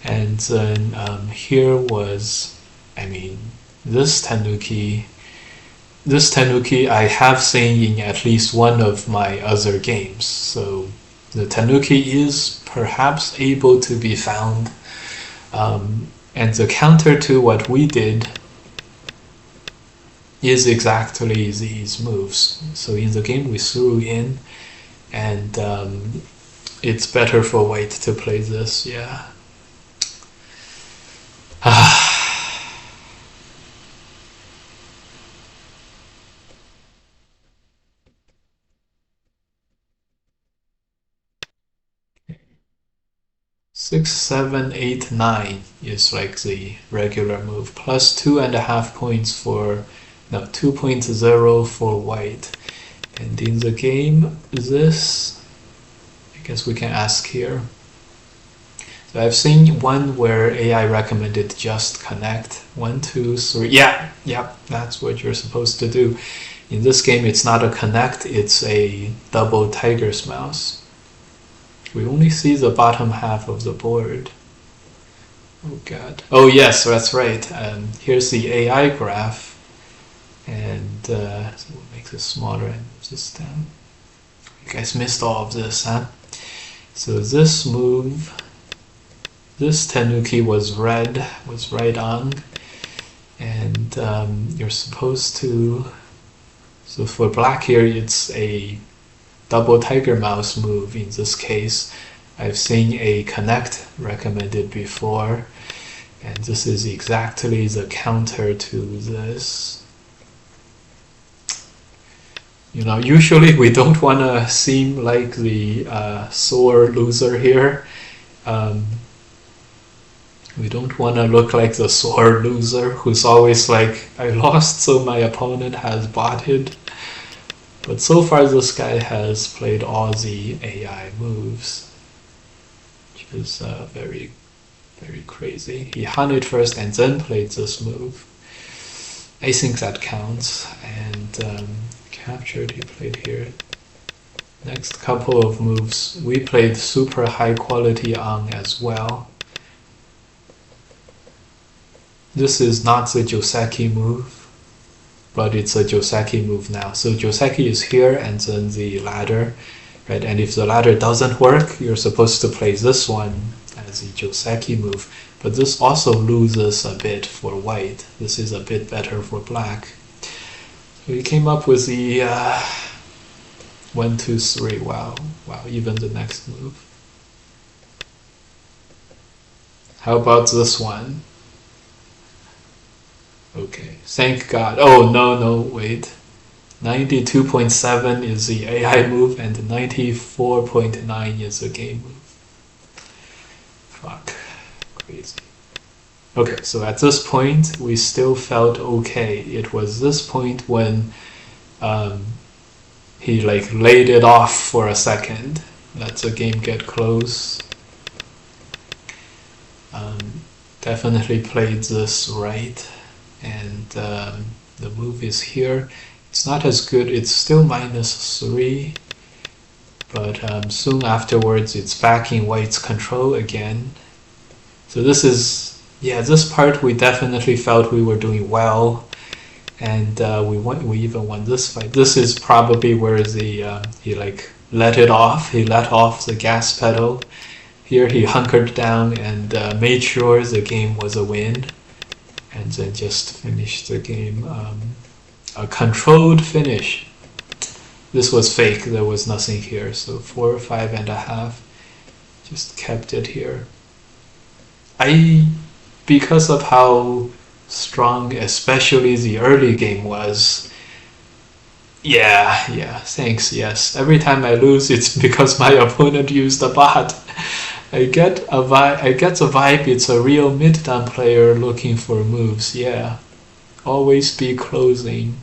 and then here was, I mean, this Tanuki I have seen in at least one of my other games. So the Tanuki is perhaps able to be found, and the counter to what we did is exactly these moves. So in the game we threw in, and it's better for white to play this, yeah. 6, 7, 8, 9 is like the regular move, plus 2.5 points for, no, 2.0 for white. And in the game, this, I guess we can ask here. So I've seen one where AI recommended just connect. 1, 2, 3. Yeah, that's what you're supposed to do. In this game, it's not a connect, it's a double tiger's mouse. We only see the bottom half of the board. Oh god. Oh yes, that's right. Here's the AI graph. And so we'll make this smaller and move this down. You guys missed all of this, huh? So this move, this Tanuki was red, was right on. And you're supposed to, so for black here, it's a double tiger mouse move in this case. I've seen a connect recommended before, and this is exactly the counter to this. You know, usually we don't want to seem like the sore loser here. We don't want to look like the sore loser who's always like, I lost so my opponent has botted. But so far this guy has played all the AI moves, which is very, very crazy. He hunted first and then played this move. I think that counts. And captured, he played here. Next couple of moves, we played super high quality on as well. This is not the Joseki move, but it's a Joseki move now. So Joseki is here and then the ladder, right? And if the ladder doesn't work, you're supposed to play this one as the Joseki move. But this also loses a bit for white. This is a bit better for black. So we came up with the 1, 2, 3. Wow, even the next move. How about this one? Okay, thank God. Oh, no, wait. 92.7 is the AI move and 94.9 is the game move. Fuck, crazy. Okay, so at this point, we still felt okay. It was this point when he like laid it off for a second. Let the game get close. Definitely played this right. And the move is here. It's not as good, it's still -3, but soon afterwards it's back in white's control again. So this is, yeah, this part we definitely felt we were doing well, and we even won this fight. This is probably where the he like let it off, he let off the gas pedal. Here he hunkered down and made sure the game was a win. And then just finish the game. A controlled finish. This was fake, there was nothing here. So 4, 5.5. Just kept it here. I because of how strong, especially the early game was. Yeah, thanks. Yes, every time I lose, it's because my opponent used a bot. I get a vibe. I get the vibe. It's a real mid-down player looking for moves. Yeah, always be closing.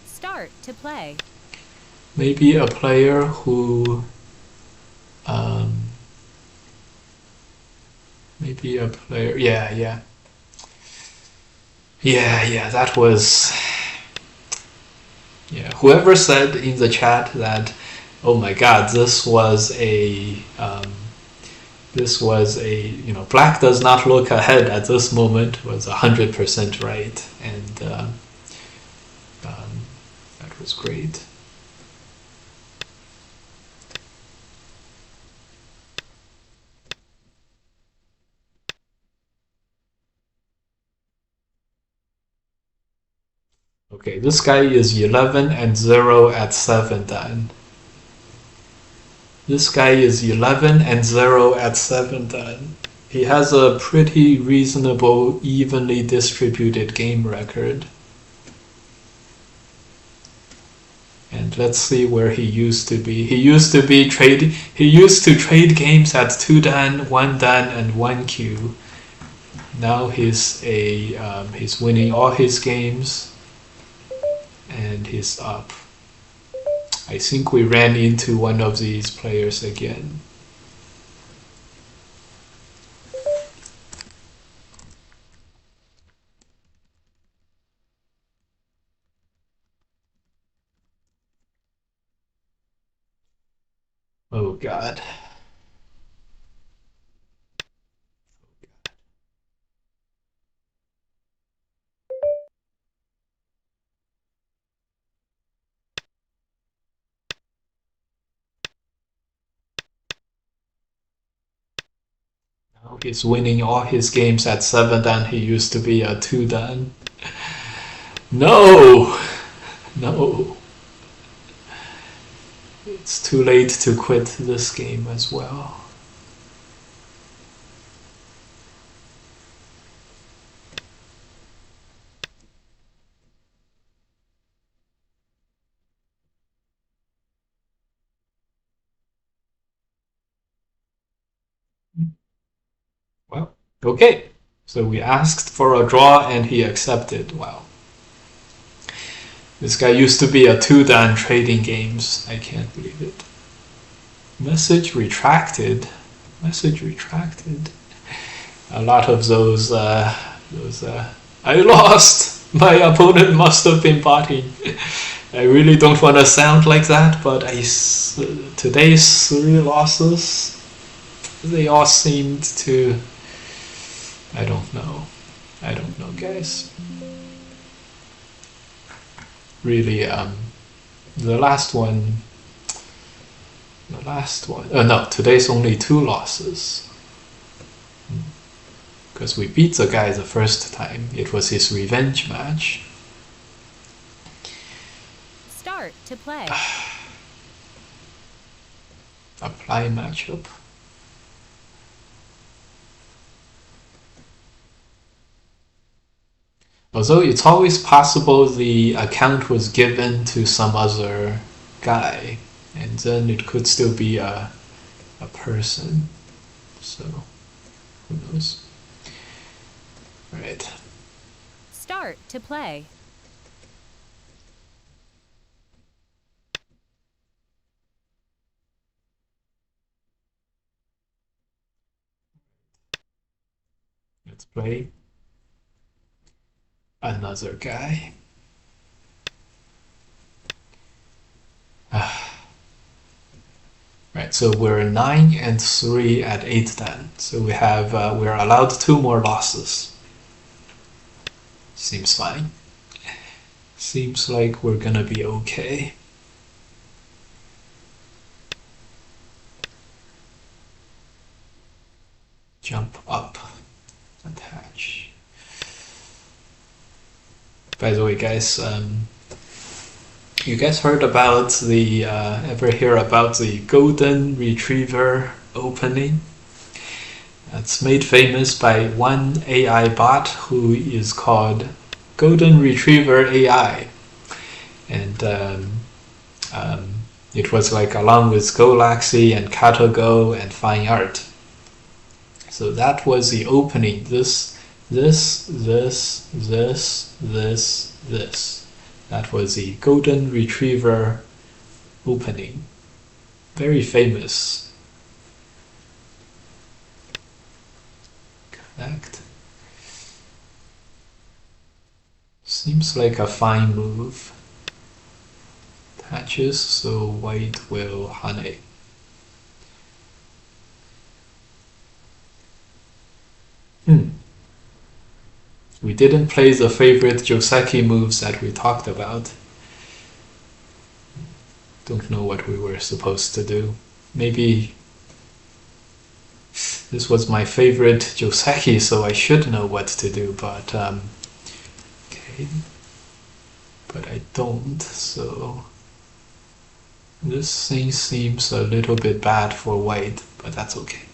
Start to play. Maybe a player who, um, maybe a player. Yeah. That was. Yeah, whoever said in the chat that, oh my God, this was a black does not look ahead at this moment was 100% right, and that was great. Okay, this guy is 11-0 at 7 dan. This guy is 11-0 at 7 dan. He has a pretty reasonable, evenly distributed game record. And let's see where he used to be. He used to trade games at 2 dan, 1 dan, and 1 Q. Now he's winning all his games, and he's up. I think we ran into one of these players again. Oh God. Now he's winning all his games at 7 dan. He used to be a 2 dan. No! No. It's too late to quit this game as well. Well, okay. So we asked for a draw and he accepted. Wow. This guy used to be a 2 dan trading games. I can't believe it. Message retracted. Message retracted. A lot of those. I lost. My opponent must have been botting. I really don't want to sound like that, but today's 3 losses, they all seemed to. I don't know, guys. Really, the last one. No, today's only 2 losses. Because we beat the guy the first time. It was his revenge match. Start to play. Apply matchup. Although it's always possible the account was given to some other guy, and then it could still be a person. So, who knows? Right. Start to play. Let's play another guy. Right, so we're 9-3 at 8 dan. So we're allowed 2 more losses. Seems fine. Seems like we're gonna be okay. Jump up. Attach. By the way, guys, you guys heard about ever hear about the Golden Retriever opening? It's made famous by one AI bot who is called Golden Retriever AI. And it was like along with Galaxy and CattleGo and Fine Art. So that was the opening. This. That was the Golden Retriever opening. Very famous. Connect. Seems like a fine move. Patches, so white will honey. We didn't play the favorite Joseki moves that we talked about. Don't know what we were supposed to do. Maybe this was my favorite Joseki, so I should know what to do, but okay. But I don't, so this thing seems a little bit bad for white, but that's okay.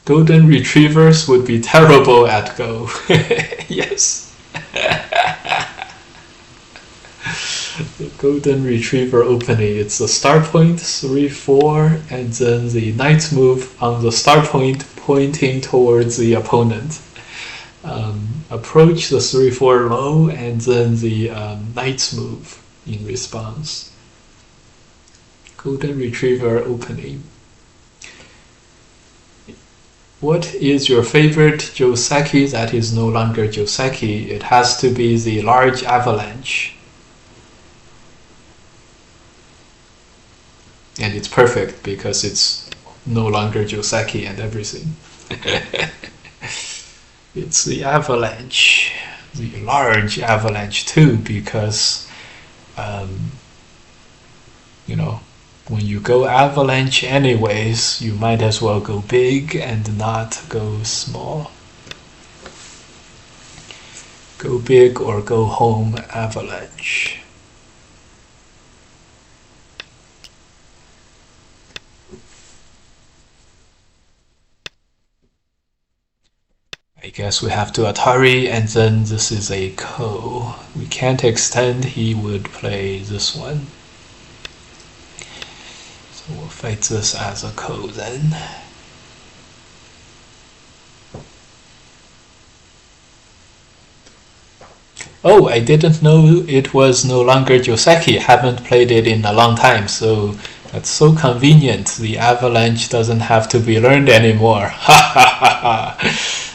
Golden Retrievers would be terrible at Go. Yes. The Golden Retriever opening. It's the start point, 3-4, and then the knight's move on the start point pointing towards the opponent. Approach the 3-4 low, and then the knight's move in response. Golden Retriever opening. What is your favorite Joseki that is no longer Joseki? It has to be the large avalanche. And it's perfect because it's no longer Joseki and everything. It's the avalanche, the large avalanche too, because you know, when you go avalanche anyways, you might as well go big and not go small. Go big or go home avalanche. I guess we have to Atari, and then this is a Ko. We can't extend, he would play this one. So we'll fight this as a Ko then. Oh, I didn't know it was no longer Joseki. Haven't played it in a long time, so that's so convenient. The avalanche doesn't have to be learned anymore. Ha ha ha ha!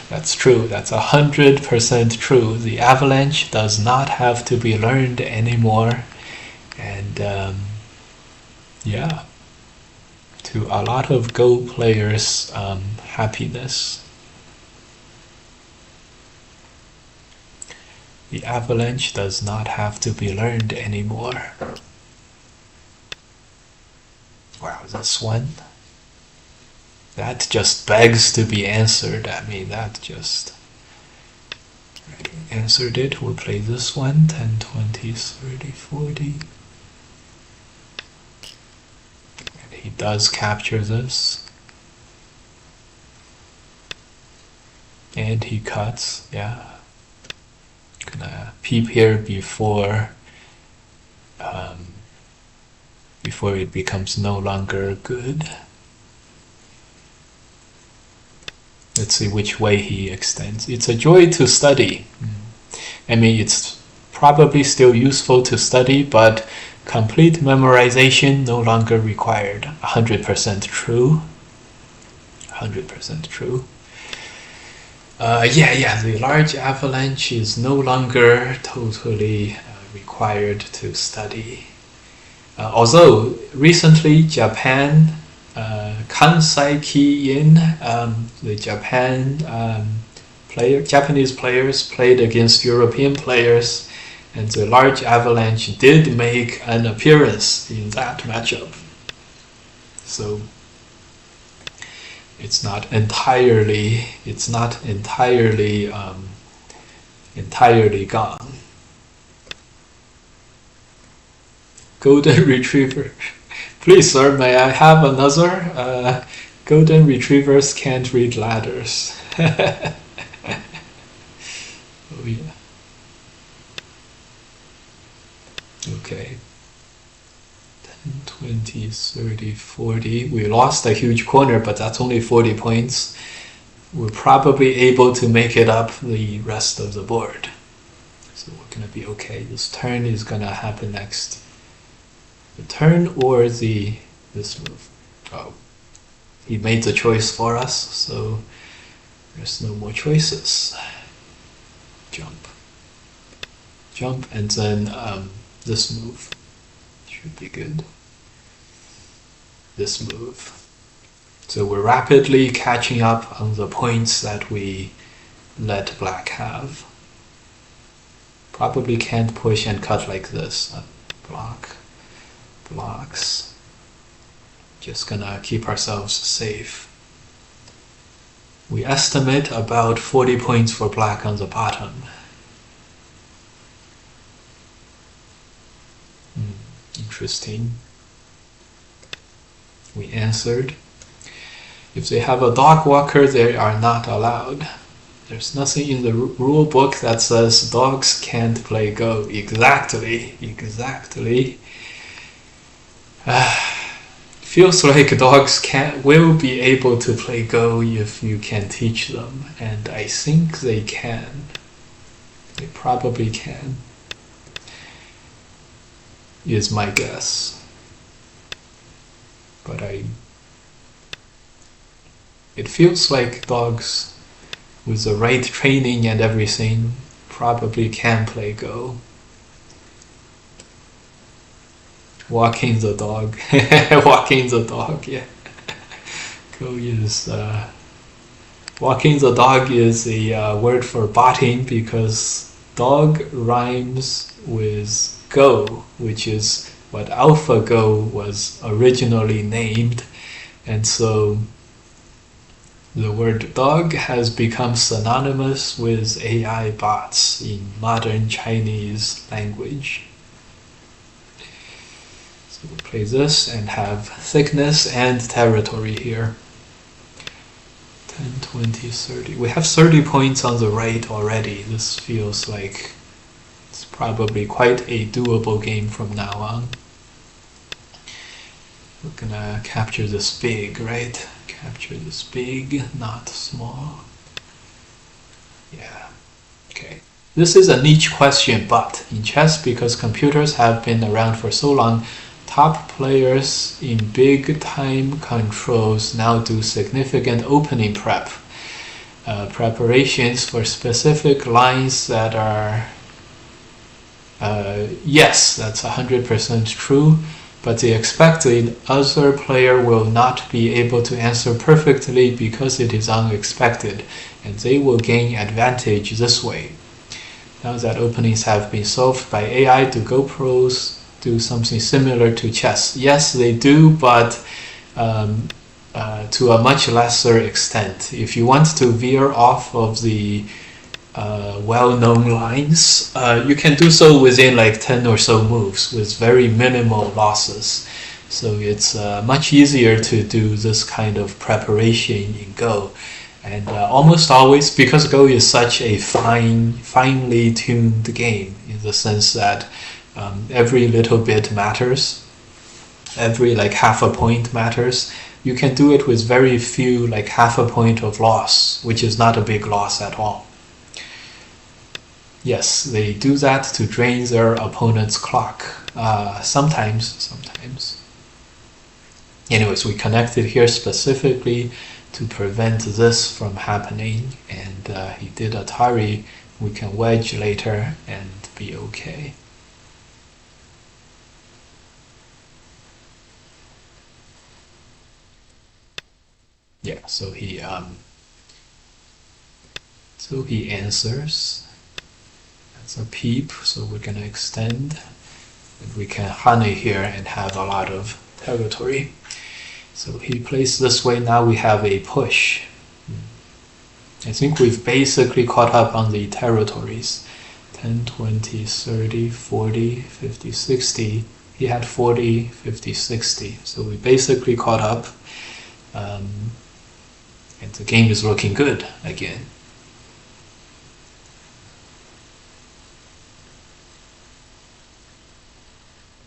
That's true. That's 100% true. The avalanche does not have to be learned anymore. And yeah, to a lot of Go players' happiness. The avalanche does not have to be learned anymore. Wow, this one. That just begs to be answered. I mean, that just... Right, we answered it. We'll play this one. 10, 20, 30, 40. And he does capture this. And he cuts, yeah. Gonna peep here before it becomes no longer good. Let's see which way he extends. It's a joy to study. I mean, it's probably still useful to study, but complete memorization no longer required. 100% true. 100% true. Yeah, the large avalanche is no longer totally required to study. Although recently Japan, Kansai Ki-in, the Japanese players played against European players, and the large avalanche did make an appearance in that matchup. So it's not entirely gone. Golden Retriever Please, sir, may I have another? Golden retrievers can't read ladders. Oh, yeah. Okay. 10, 20, 30, 40. We lost a huge corner, but that's only 40 points. We're probably able to make it up the rest of the board. So we're going to be okay. This turn is going to happen next. The turn or this move. Oh, he made the choice for us, so there's no more choices. Jump. Jump, and then this move should be good. This move. So we're rapidly catching up on the points that we let black have. Probably can't push and cut like this. Block. Blocks. Just gonna keep ourselves safe. We estimate about 40 points for black on the bottom. Interesting. We answered. If they have a dog walker, they are not allowed. There's nothing in the rule book that says dogs can't play Go. Exactly. Feels like dogs will be able to play Go if you can teach them, and I think they can. They probably can. Is my guess. But it feels like dogs with the right training and everything probably can play Go. Walking the dog. Walking the dog, yeah. Go is walking the dog is a word for botting because dog rhymes with Go, which is what AlphaGo was originally named, and so the word dog has become synonymous with AI bots in modern Chinese language. So we'll play this and have thickness and territory here. 10, 20, 30. We have 30 points on the right already. This feels like it's probably quite a doable game from now on. We're gonna capture this big, right? Capture this big, not small. Yeah, okay. This is a niche question, but in chess, because computers have been around for so long, top players in big time controls now do significant opening preparations for specific lines that are yes, that's 100% true, but they expect the other player will not be able to answer perfectly because it is unexpected, and they will gain advantage this way. Now that openings have been solved by AI, do Go pros do something similar to chess? Yes, they do, but to a much lesser extent. If you want to veer off of the well-known lines, you can do so within like 10 or so moves with very minimal losses. So it's much easier to do this kind of preparation in Go. And almost always, because Go is such a finely tuned game in the sense that every little bit matters, every like half a point matters, you can do it with very few, like half a point of loss, which is not a big loss at all. Yes, they do that to drain their opponent's clock. Sometimes. Anyways, we connected here specifically to prevent this from happening, and he did Atari. We can wedge later and be okay. Yeah, so he answers. That's a peep, so we're gonna extend, and we can honey here and have a lot of territory. So he plays this way. Now we have a push. I think we've basically caught up on the territories. 10, 20, 30, 40, 50, 60. He had 40, 50, 60. So we basically caught up. And the game is looking good again.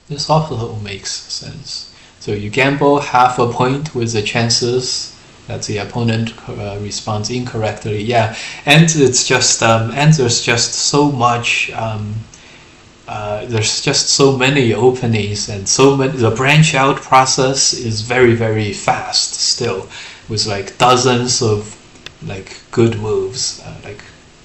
This also makes sense. So you gamble half a point with the chances that the opponent responds incorrectly. Yeah, and it's just and there's just so much. There's just so many openings and so many. The branch out process is very, very fast still, with like dozens of like good moves, like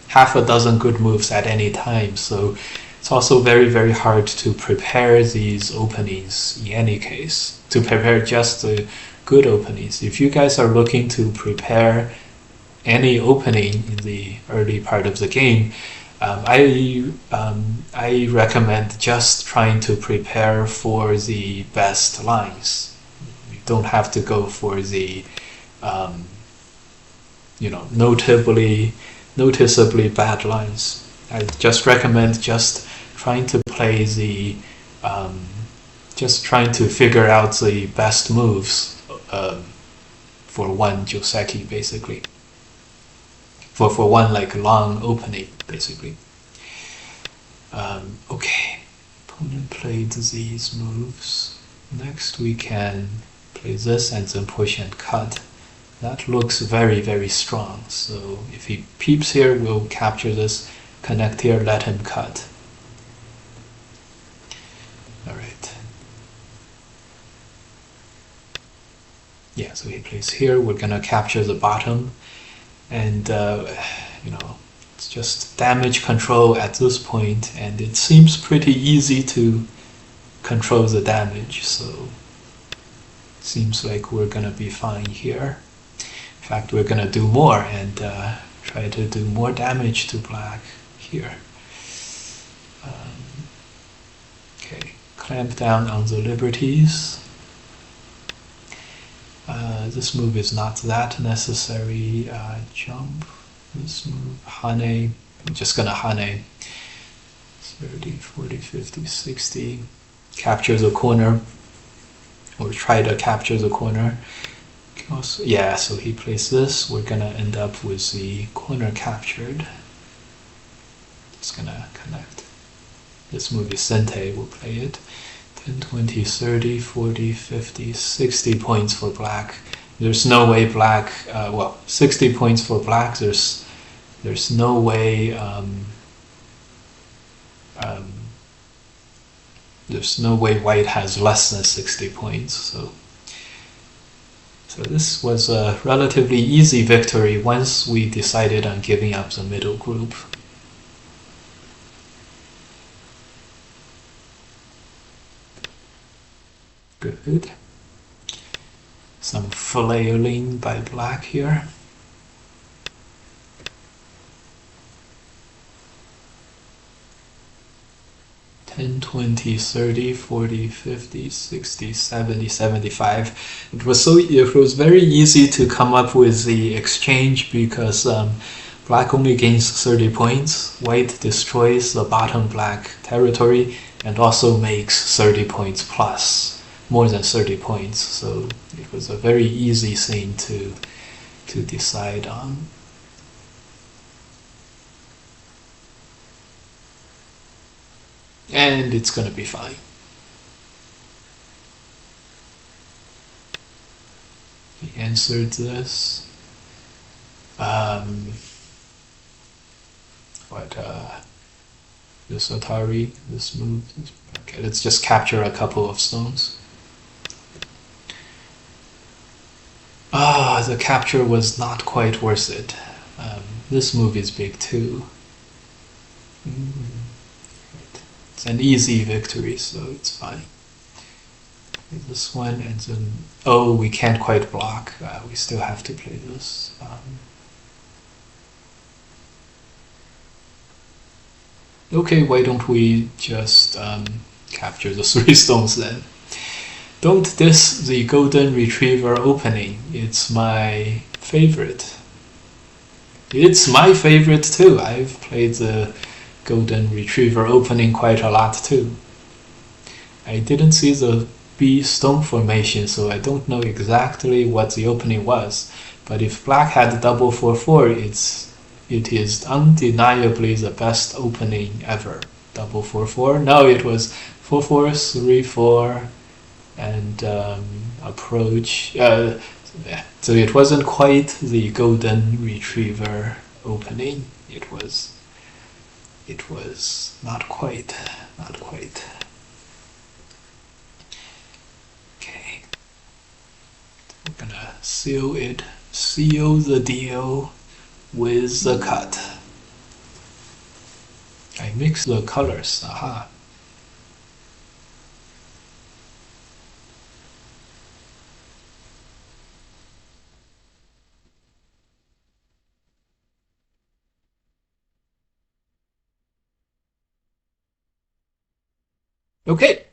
half a dozen good moves at any time. So it's also very, very hard to prepare these openings in any case, to prepare just the good openings. If you guys are looking to prepare any opening in the early part of the game, I recommend just trying to prepare for the best lines. You don't have to go for the noticeably bad lines. I just recommend just trying to play the just trying to figure out the best moves for one Joseki, basically. For one like long opening, basically. Okay, opponent played these moves. Next we can play this and then push and cut. That looks very, very strong. So if he peeps here, we'll capture this, connect here, let him cut. Alright. Yeah, so he plays here, we're gonna capture the bottom, and it's just damage control at this point, and it seems pretty easy to control the damage, so it seems like we're gonna be fine here. In fact, we're gonna do more and try to do more damage to black here. Okay, clamp down on the liberties. This move is not that necessary. Jump. This move, Hane. I'm just gonna Hane. 30, 40, 50, 60. Capture the corner. Or try to capture the corner. Also, yeah, so he plays this. We're gonna end up with the corner captured. It's gonna connect. This move is Sente, we'll play it. 10, 20, 30, 40, 50, 60 points for black. There's no way black, 60 points for black. There's no way, there's no way white has less than 60 points. So this was a relatively easy victory once we decided on giving up the middle group. Good. Some flailing by black here. Ten, 20, 30, 40, 50, 60, 70, 75. It was very easy to come up with the exchange because black only gains 30 points, white destroys the bottom black territory and also makes 30 points plus. More than 30 points, so it was a very easy thing to decide on. And it's gonna be fine. He answered this. This Atari, this move. Okay, let's just capture a couple of stones. The capture was not quite worth it. This move is big too. It's an easy victory, so it's fine. This one, and then we can't quite block. We still have to play this. Okay, why don't we just capture the 3 stones then? Don't diss the Golden Retriever opening. It's my favorite. It's my favorite too. I've played the Golden Retriever opening quite a lot too. I didn't see the B stone formation, so I don't know exactly what the opening was. But if black had double 4-4, it is undeniably the best opening ever. Double 4-4. No, it was 4-4, 3-4, and approach. Yeah. So it wasn't quite the golden retriever opening. It was not quite, not quite. Okay, we're gonna seal the deal with the cut. I mix the colors. Aha. Okay,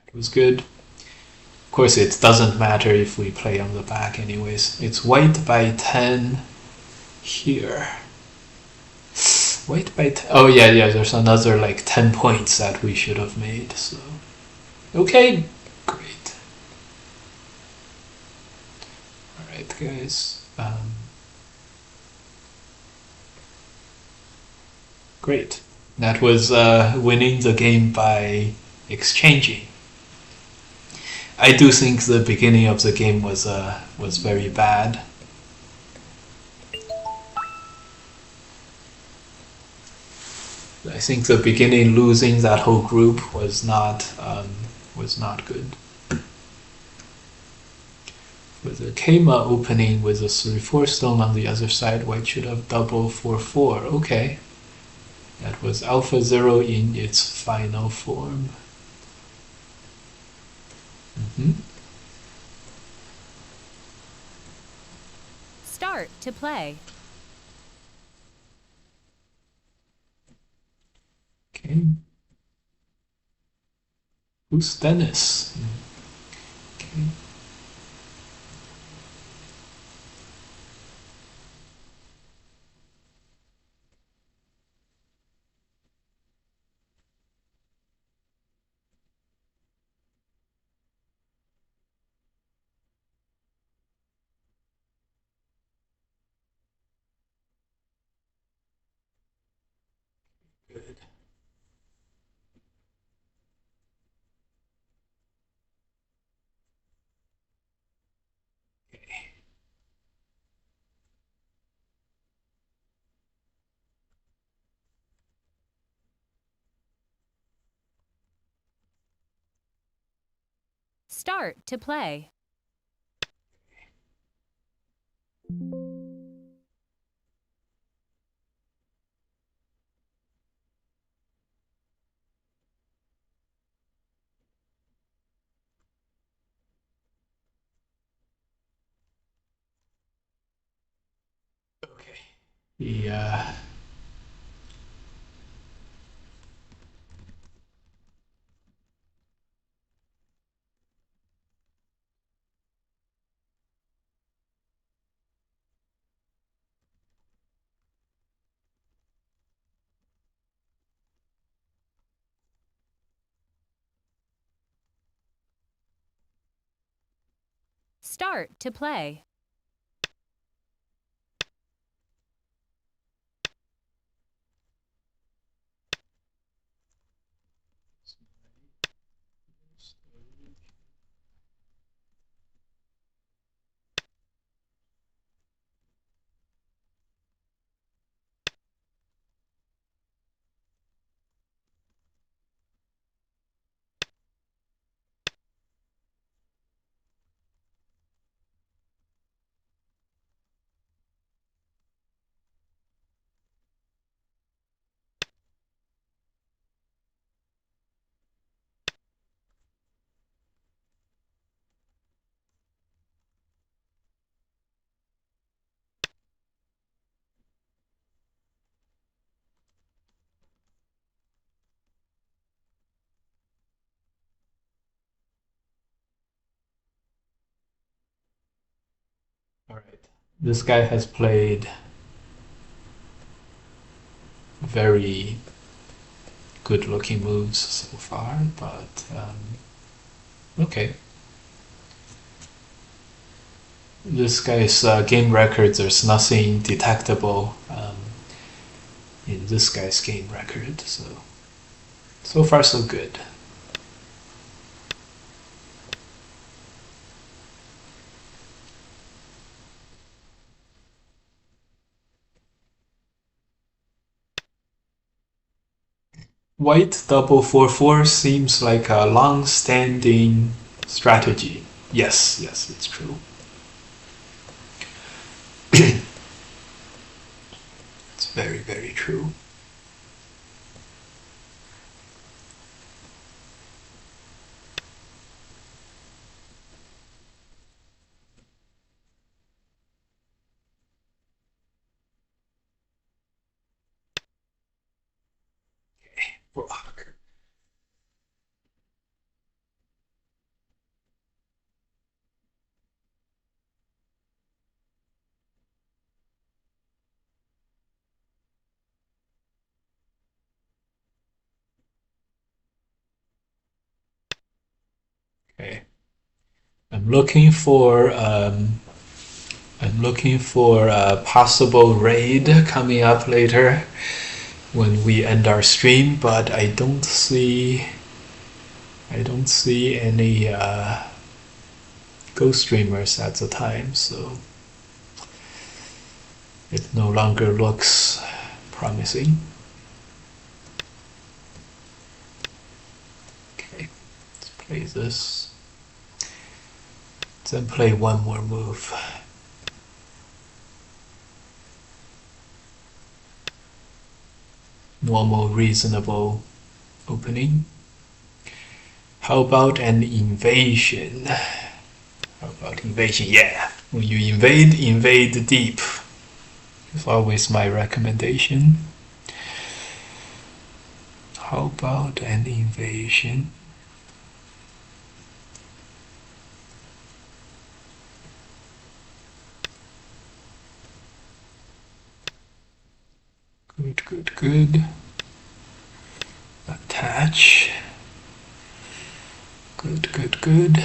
it was good. Of course, it doesn't matter if we play on the back anyways. It's white by 10 here. White by 10. Oh, yeah, there's another like 10 points that we should have made. So, okay, great. All right, guys. Great. That was winning the game by exchanging. I do think the beginning of the game was very bad. I think the beginning losing that whole group was not good. With the Kema opening with a 3-4 stone on the other side, white should have double 4-4. Okay. That was Alpha Zero in its final form. Start to play. Okay. Who's Dennis? Okay. Good. Start to play. Okay. Yeah. Start to play. All right. This guy has played very good looking moves so far, but okay. This guy's game record, there's nothing detectable in this guy's game record, so far so good. White double 4-4 seems like a long-standing strategy. Yes, yes, it's true. It's very, very true. Rock. Okay. I'm looking for a possible raid coming up later when we end our stream, but I don't see any ghost streamers at the time, so it no longer looks promising. Okay, let's play this. Then play one more move. Normal, reasonable opening. How about an invasion? How about invasion? Yeah. When you invade deep. It's always my recommendation. How about an invasion? Good, good, good. Attach. Good, good, good.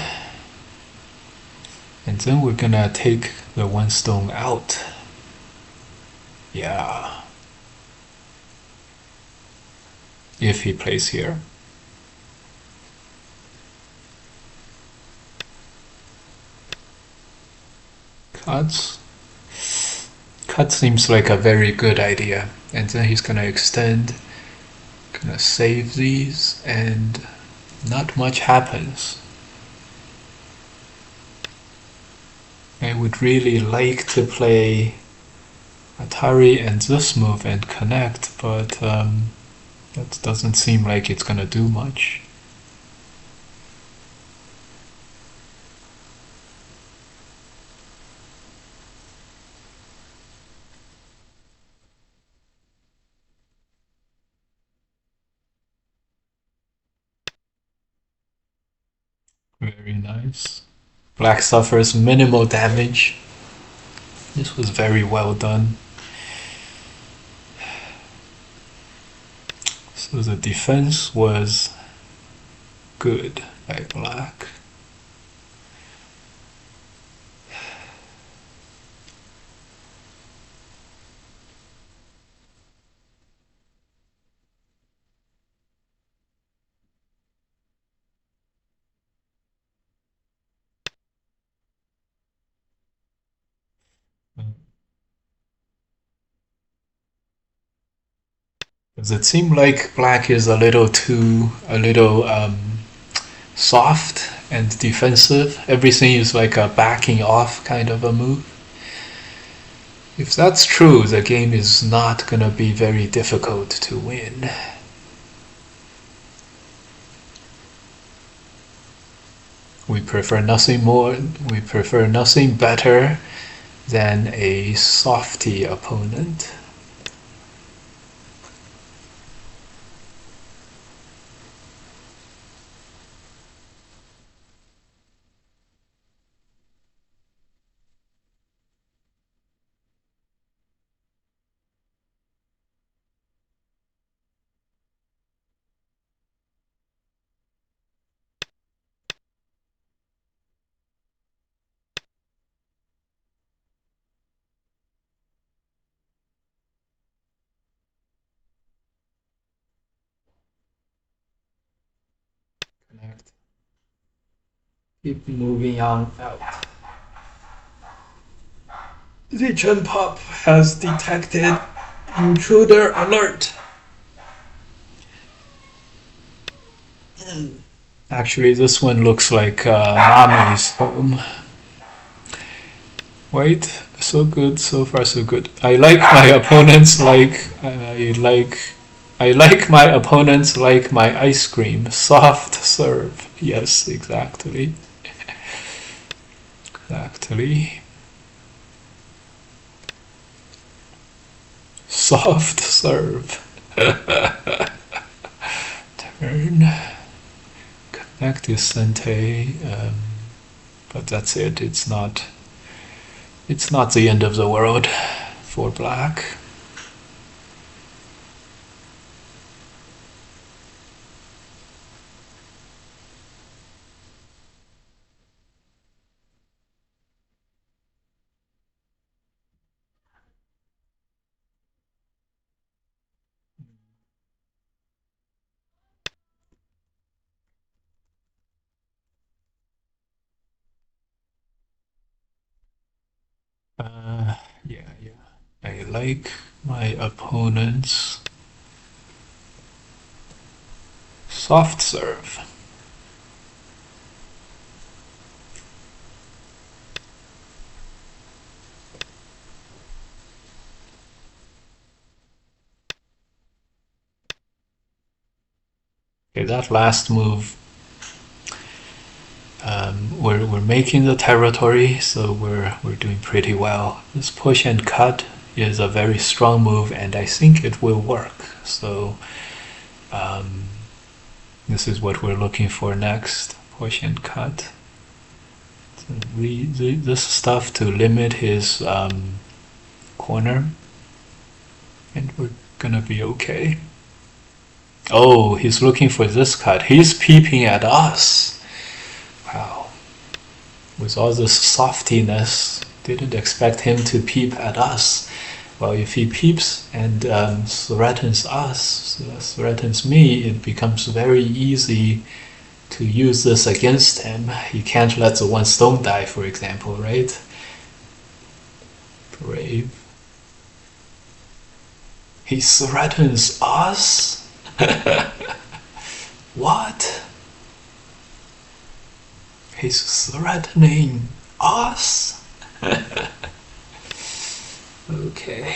And then we're gonna take the one stone out. Yeah. If he plays here. Cuts. Cut seems like a very good idea. And then he's gonna extend. Gonna save these, and not much happens. I would really like to play Atari and this move and connect, but that doesn't seem like it's gonna do much. Very nice. Black suffers minimal damage. This was very well done. So the defense was good by black. Does it seem like black is a little soft and defensive? Everything is like a backing off kind of a move. If that's true, the game is not gonna be very difficult to win. We prefer nothing better than a softy opponent. Keep moving on out. The Chen Pop has detected intruder alert. Actually, this one looks like Mami's home. Wait, so good, so far so good. I like my opponents I like my opponents like my ice cream. Soft serve. Yes, exactly. Exactly. Soft serve. Turn. Connect to Sente. But that's it. It's not the end of the world for black. Yeah. I like my opponent's soft serve. Okay, that last move, we're making the territory, so we're doing pretty well. This push and cut is a very strong move, and I think it will work. So this is what we're looking for next: push and cut. So this stuff to limit his corner, and we're gonna be okay. Oh, he's looking for this cut. He's peeping at us. Wow. With all this softiness, didn't expect him to peep at us. Well, if he peeps and threatens us, threatens me, it becomes very easy to use this against him. He can't let the one stone die, for example, right? Brave. He threatens us? What? He's threatening us? Okay.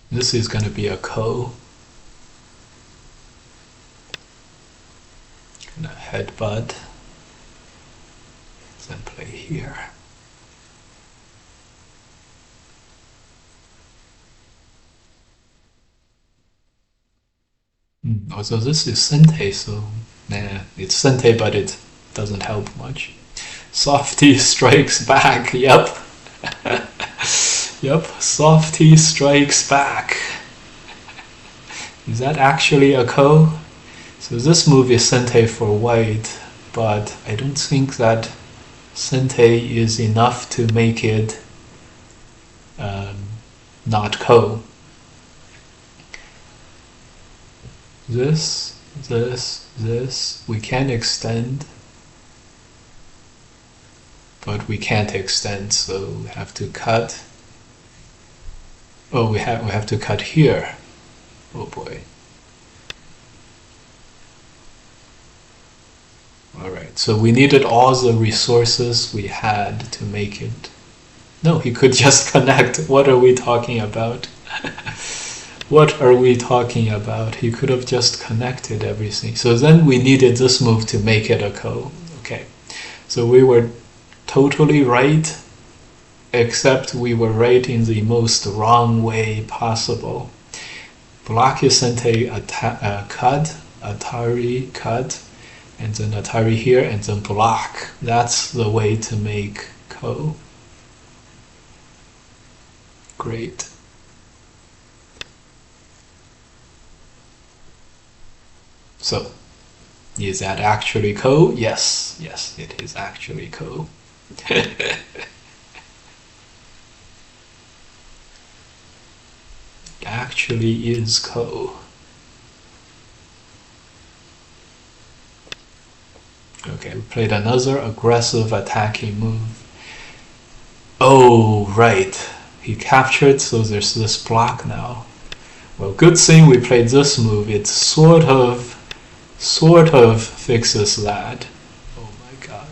This is going to be a ko. Gonna headbutt. Then play here. Also, this is Sente, so it's Sente, but it doesn't help much. Softy strikes back. Yep. Yep. Softy strikes back. Is that actually a ko? So this move is Sente for white, but I don't think that Sente is enough to make it not ko. This, we can extend, but we can't extend, so we have to cut. Oh, we have to cut here. Oh boy. All right, so we needed all the resources we had to make it. No, he could just connect. What are we talking about? What are we talking about? He could have just connected everything. So then we needed this move to make it a ko. Okay, so we were totally right, except we were right in the most wrong way possible. Block is Sente cut, Atari cut, and then Atari here, and then block. That's the way to make ko. Great. So, is that actually ko? Yes, it is actually ko. actually is ko. Okay, we played another aggressive attacking move. Oh, right. He captured, so there's this block now. Well, good thing we played this move. It sort of fixes that. Oh my god.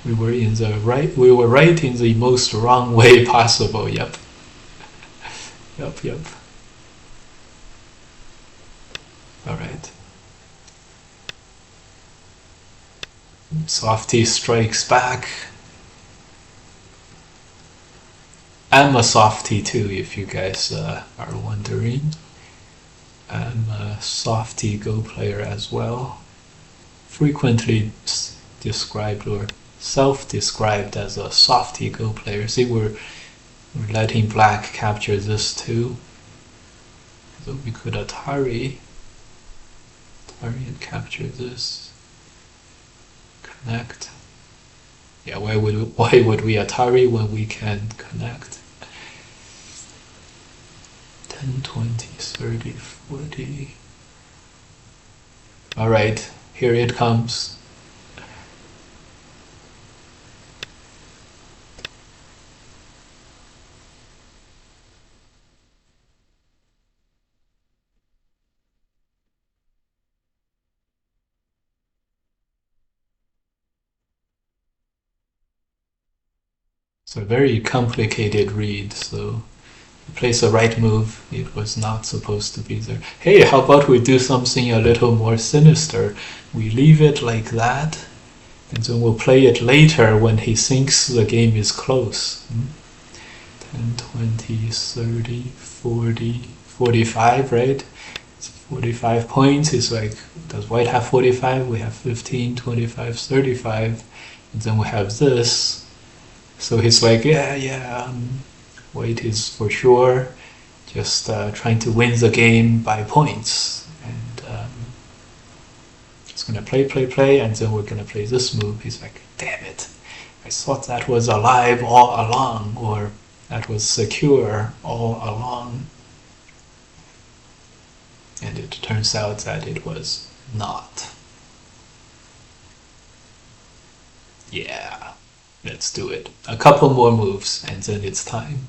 We were right in the most wrong way possible. Yep. Yep. All right. Softy strikes back. I'm a softy too, if you guys are wondering. I'm a softy Go player as well. Frequently described or self-described as a softy Go player. See, we're letting black capture this too. So we could Atari and capture this. Connect. Yeah, why would we Atari when we can connect? 10, 20, 30, 40. All right, here it comes. It's a very complicated read, so place the right move. It was not supposed to be there. Hey, how about we do something a little more sinister? We leave it like that, and then we'll play it later when he thinks the game is close. 10, 20, 30, 40, 45, right? It's 45 points. It's like, does white have 45? We have 15, 25, 35. And then we have this. So he's like, yeah, white is for sure just trying to win the game by points. And he's going to play, and then we're going to play this move. He's like, damn it. I thought that was alive all along, or that was secure all along. And it turns out that it was not. Yeah, let's do it. A couple more moves, and then it's time.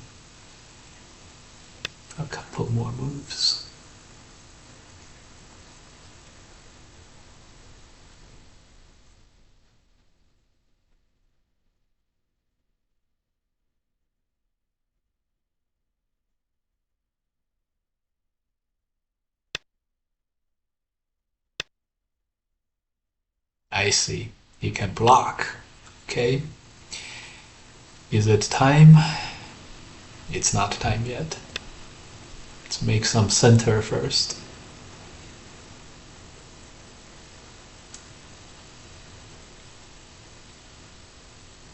A couple more moves. I see. He can block. Okay. Is it time? It's not time yet. Let's make some center first.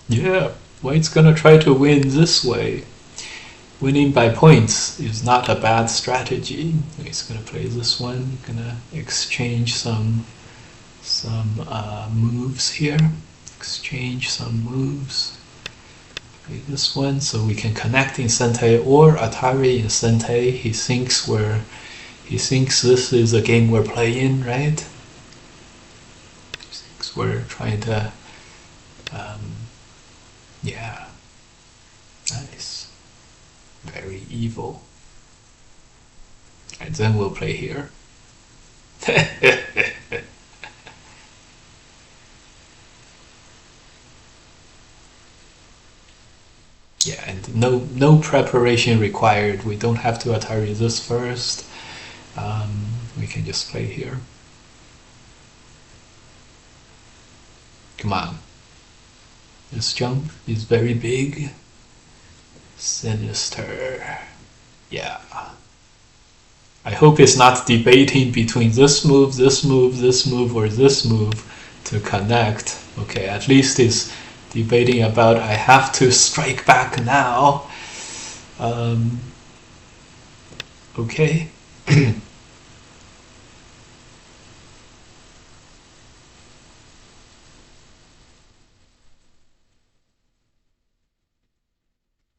Yeah, white's gonna try to win this way. Winning by points is not a bad strategy. He's gonna play this one. Gonna exchange some moves here. Exchange some moves. Play this one so we can connect in Sente or Atari in Sente. He thinks this is a game we're playing, right? He thinks we're trying to. Yeah. Nice. Very evil. And then we'll play here. Yeah, and no preparation required. We don't have to Atari this first. We can just play here. Come on. This jump is very big. Sinister. Yeah. I hope it's not debating between this move, this move, this move, or this move to connect. Okay, at least it's debating about I have to strike back now. Okay.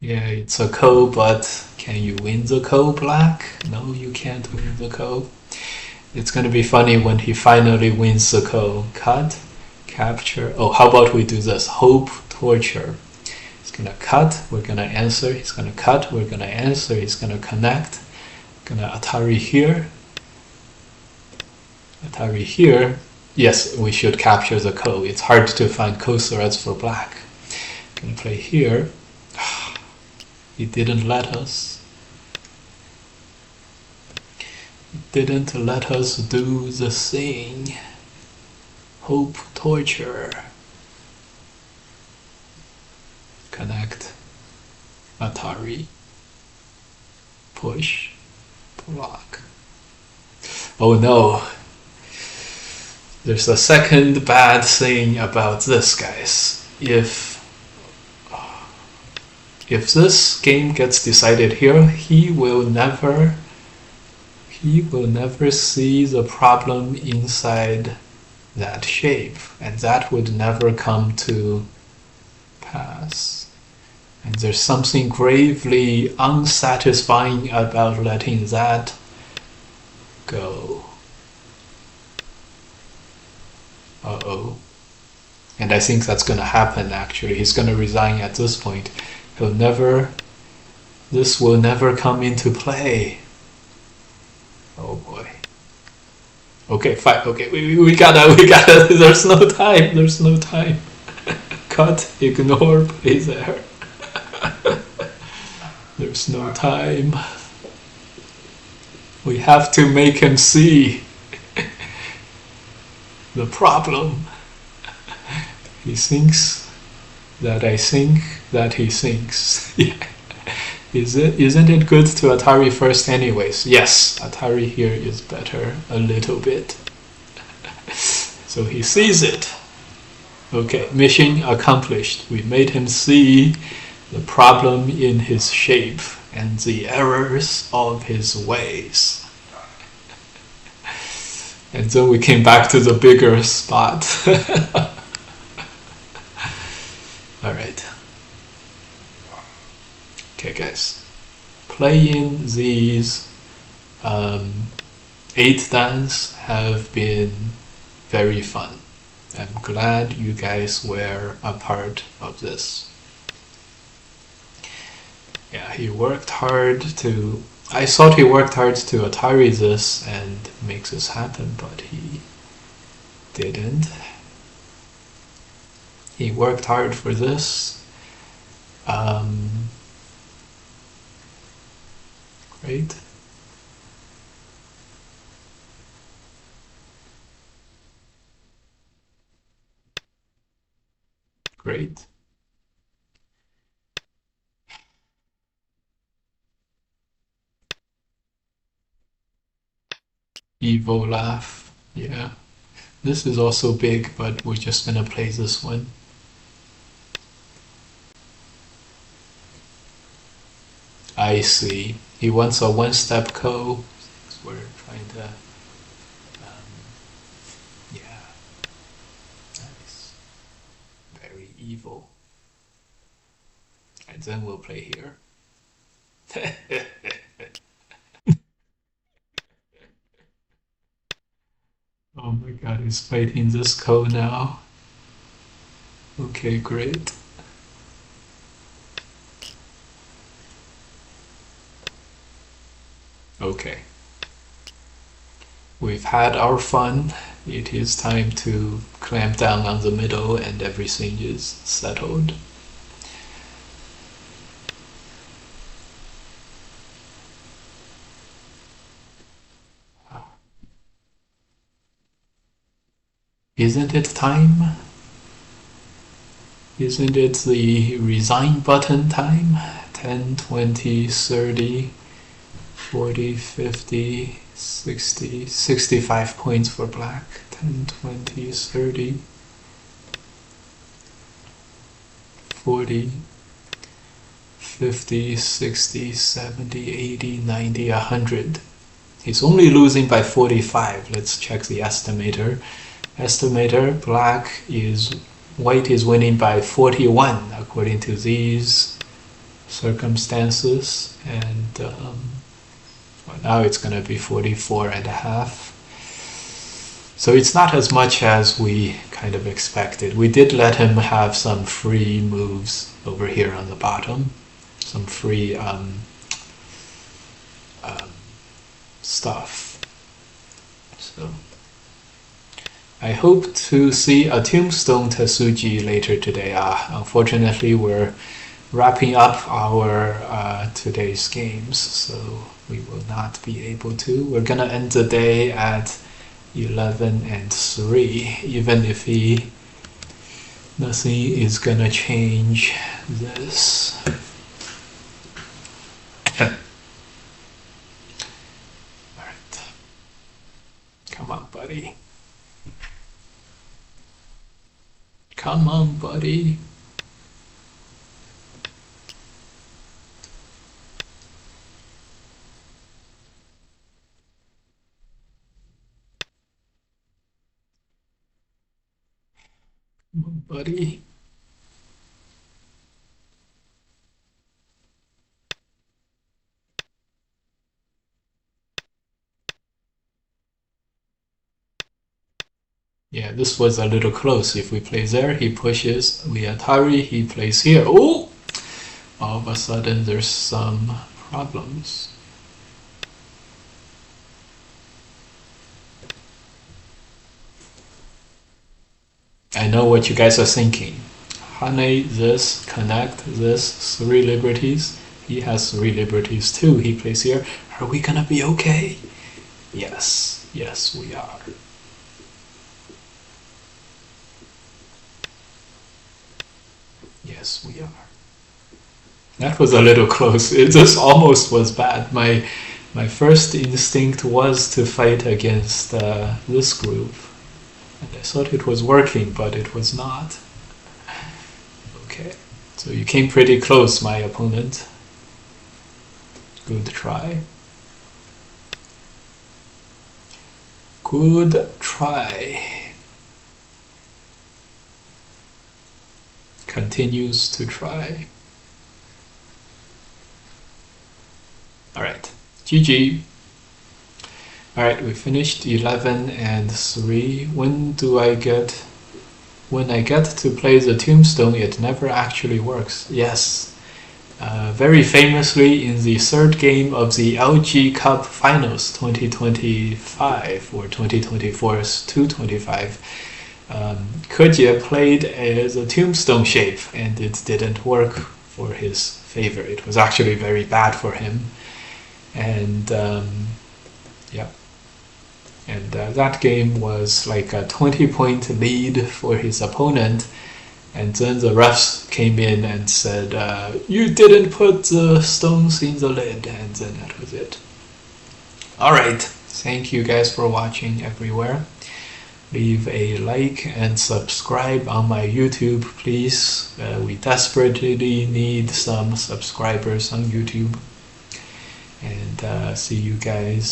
Yeah, it's a ko, but can you win the ko, black? No, you can't win the ko. It's gonna be funny when he finally wins the ko. Cut, capture. Oh, how about we do this? Hope, torture. He's gonna cut, we're gonna answer. He's gonna cut, we're gonna answer. He's gonna connect. Gonna Atari here. Atari here. Yes, we should capture the ko. It's hard to find ko threads for black. Gonna play here. He didn't let us. He didn't let us do the thing. Hope, torture. Connect. Atari. Push. Block. Oh no. There's a second bad thing about this, guys. If this game gets decided here, he will never see the problem inside that shape, and that would never come to pass. And there's something gravely unsatisfying about letting that go. Uh-oh. And I think that's gonna happen, actually. He's gonna resign at this point. This will never come into play. Oh boy. Okay, fine. Okay, we gotta, there's no time. Cut, ignore, play there. There's no time. We have to make him see the problem. He thinks that I think that he thinks. Isn't it good to Atari first anyways? Yes, Atari here is better a little bit. So he sees it. Okay, mission accomplished. We made him see the problem in his shape and the errors of his ways. And then we came back to the bigger spot. Alright. Okay, guys. Playing these 8 dance have been very fun. I'm glad you guys were a part of this. Yeah, he worked hard to... I thought he worked hard to Atari this and make this happen, but he didn't. He worked hard for this. Great. Great. Evil laugh. Yeah. This is also big, but we're just gonna play this one. I see. He wants a one-step ko. We're trying to... yeah. Nice. Very evil. And then we'll play here. Oh my god, he's fighting this ko now. Okay, great. Okay. We've had our fun. It is time to clamp down on the middle and everything is settled. Isn't it time? Isn't it the resign button time? 10, 20, 30, 40, 50, 60, 65 points for black. 10, 20, 30, 40, 50, 60, 70, 80, 90, 100. He's only losing by 45. Let's check the estimator. Estimator, white is winning by 41 according to these circumstances, and well, now it's going to be 44.5. So it's not as much as we kind of expected. We did let him have some free moves over here on the bottom, some free stuff. So I hope to see a Tombstone Tetsuji later today. Unfortunately, we're wrapping up our today's games, so we will not be able to. We're gonna end the day at 11-3, even if nothing is gonna change this. Alright. Come on, buddy. Come on, buddy. Come on, buddy. Yeah, this was a little close. If we play there, he pushes. We Atari, he plays here. Oh! All of a sudden, there's some problems. I know what you guys are thinking. Honey, this, connect, this, 3 liberties. He has 3 liberties too. He plays here. Are we gonna be okay? Yes, yes, we are. Yes, we are. That was a little close. It just almost was bad. My first instinct was to fight against this group. And I thought it was working, but it was not. Okay, so you came pretty close, my opponent. Good try. Good try. Continues to try. Alright, GG. Alright, we finished 11-3. When I get to play the Tombstone, it never actually works. Yes. Very famously in the 3rd game of the LG Cup Finals 2025 or 2024's 225, Kejie played the Tombstone shape and it didn't work for his favor. It was actually very bad for him. And yeah. And that game was like a 20-point lead for his opponent. And then the refs came in and said, you didn't put the stones in the lid. And then that was it. Alright, thank you guys for watching everywhere. Leave a like and subscribe on my YouTube, please. We desperately need some subscribers on YouTube. And see you guys